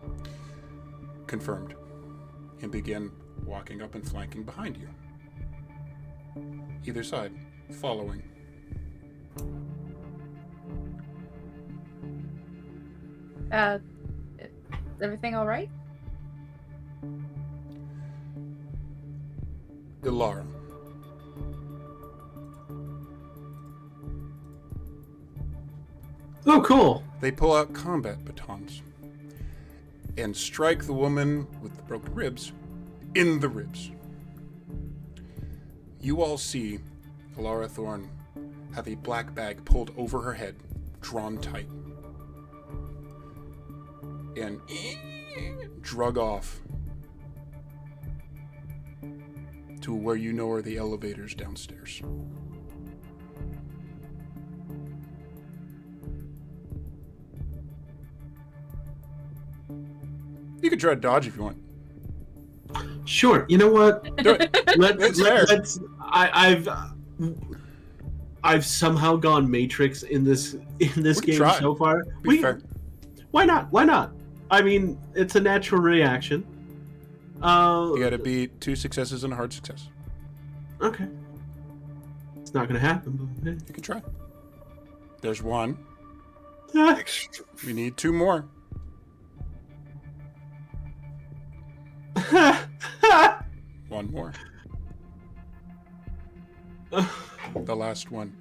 Confirmed. And begin walking up and flanking behind you. Either side, following. Is everything all right? Ilara. Oh, cool. They pull out combat batons and strike the woman with the broken ribs in the ribs. You all see Ilara Thorne have a black bag pulled over her head, drawn tight, and drug off to where you know are the elevators downstairs. You could try to dodge if you want. Sure. You know what? Do it. It's fair. I've somehow gone Matrix in this We game tried. so far. Be fair. Why not? Why not? I mean, it's a natural reaction. You gotta beat 2 successes and a hard success. Okay. It's not gonna happen, but You can try. There's 1. eh. We need 2 more. One more. The last one.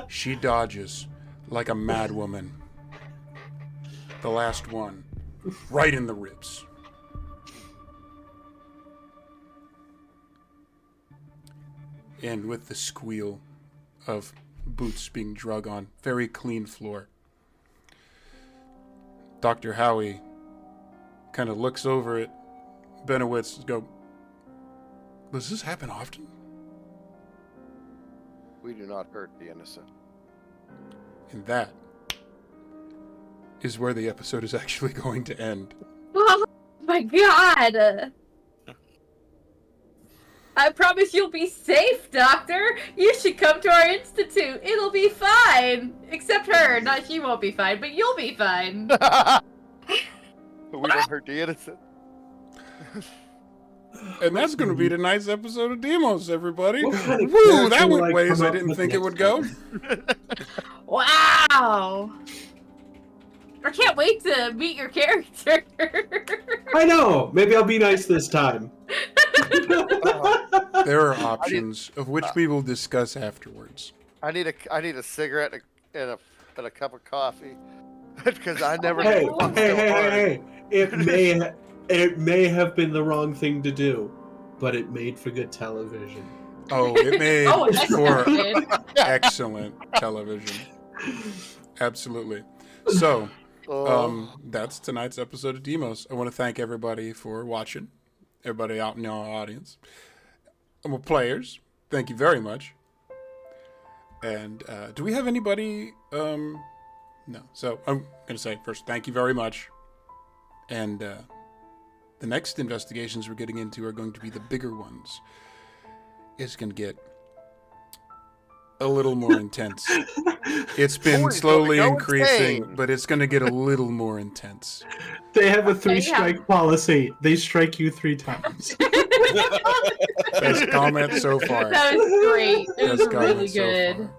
She dodges like a mad woman. The last one. Right in the ribs. And with the squeal of boots being drug on very clean floor, Dr. Howie kind of looks over at Benowitz and go, does this happen often? We do not hurt the innocent. And that is where the episode is actually going to end. My God! I promise you'll be safe, Doctor! You should come to our institute! It'll be fine! Except her. Not she won't be fine, but you'll be fine. We don't hurt the innocent. And that's going to be tonight's episode of DMOS, everybody. What kind of Woo, character that will went I ways come I up didn't with think it next would go. time? Wow! I can't wait to meet your character. I know. Maybe I'll be nice this time. There are options of which we will discuss afterwards. I need a cigarette and a cup of coffee because I never. Hey, fucked so hard. hey! It may have been the wrong thing to do, but it made for good television. Oh, it made Oh, that's for good. excellent television. Absolutely. So, that's tonight's episode of Demos. I want to thank everybody for watching, everybody out in our audience. And we're players. Thank you very much. And do we have anybody? No. So I'm going to say first, thank you very much. And the next investigations we're getting into are going to be the bigger ones. It's going to get a little more intense. It's been slowly increasing, but it's going to get a little more intense. They have a 3-strike policy. They strike you 3 times. Best comment so far. That was great. It was Best really comment so good. far.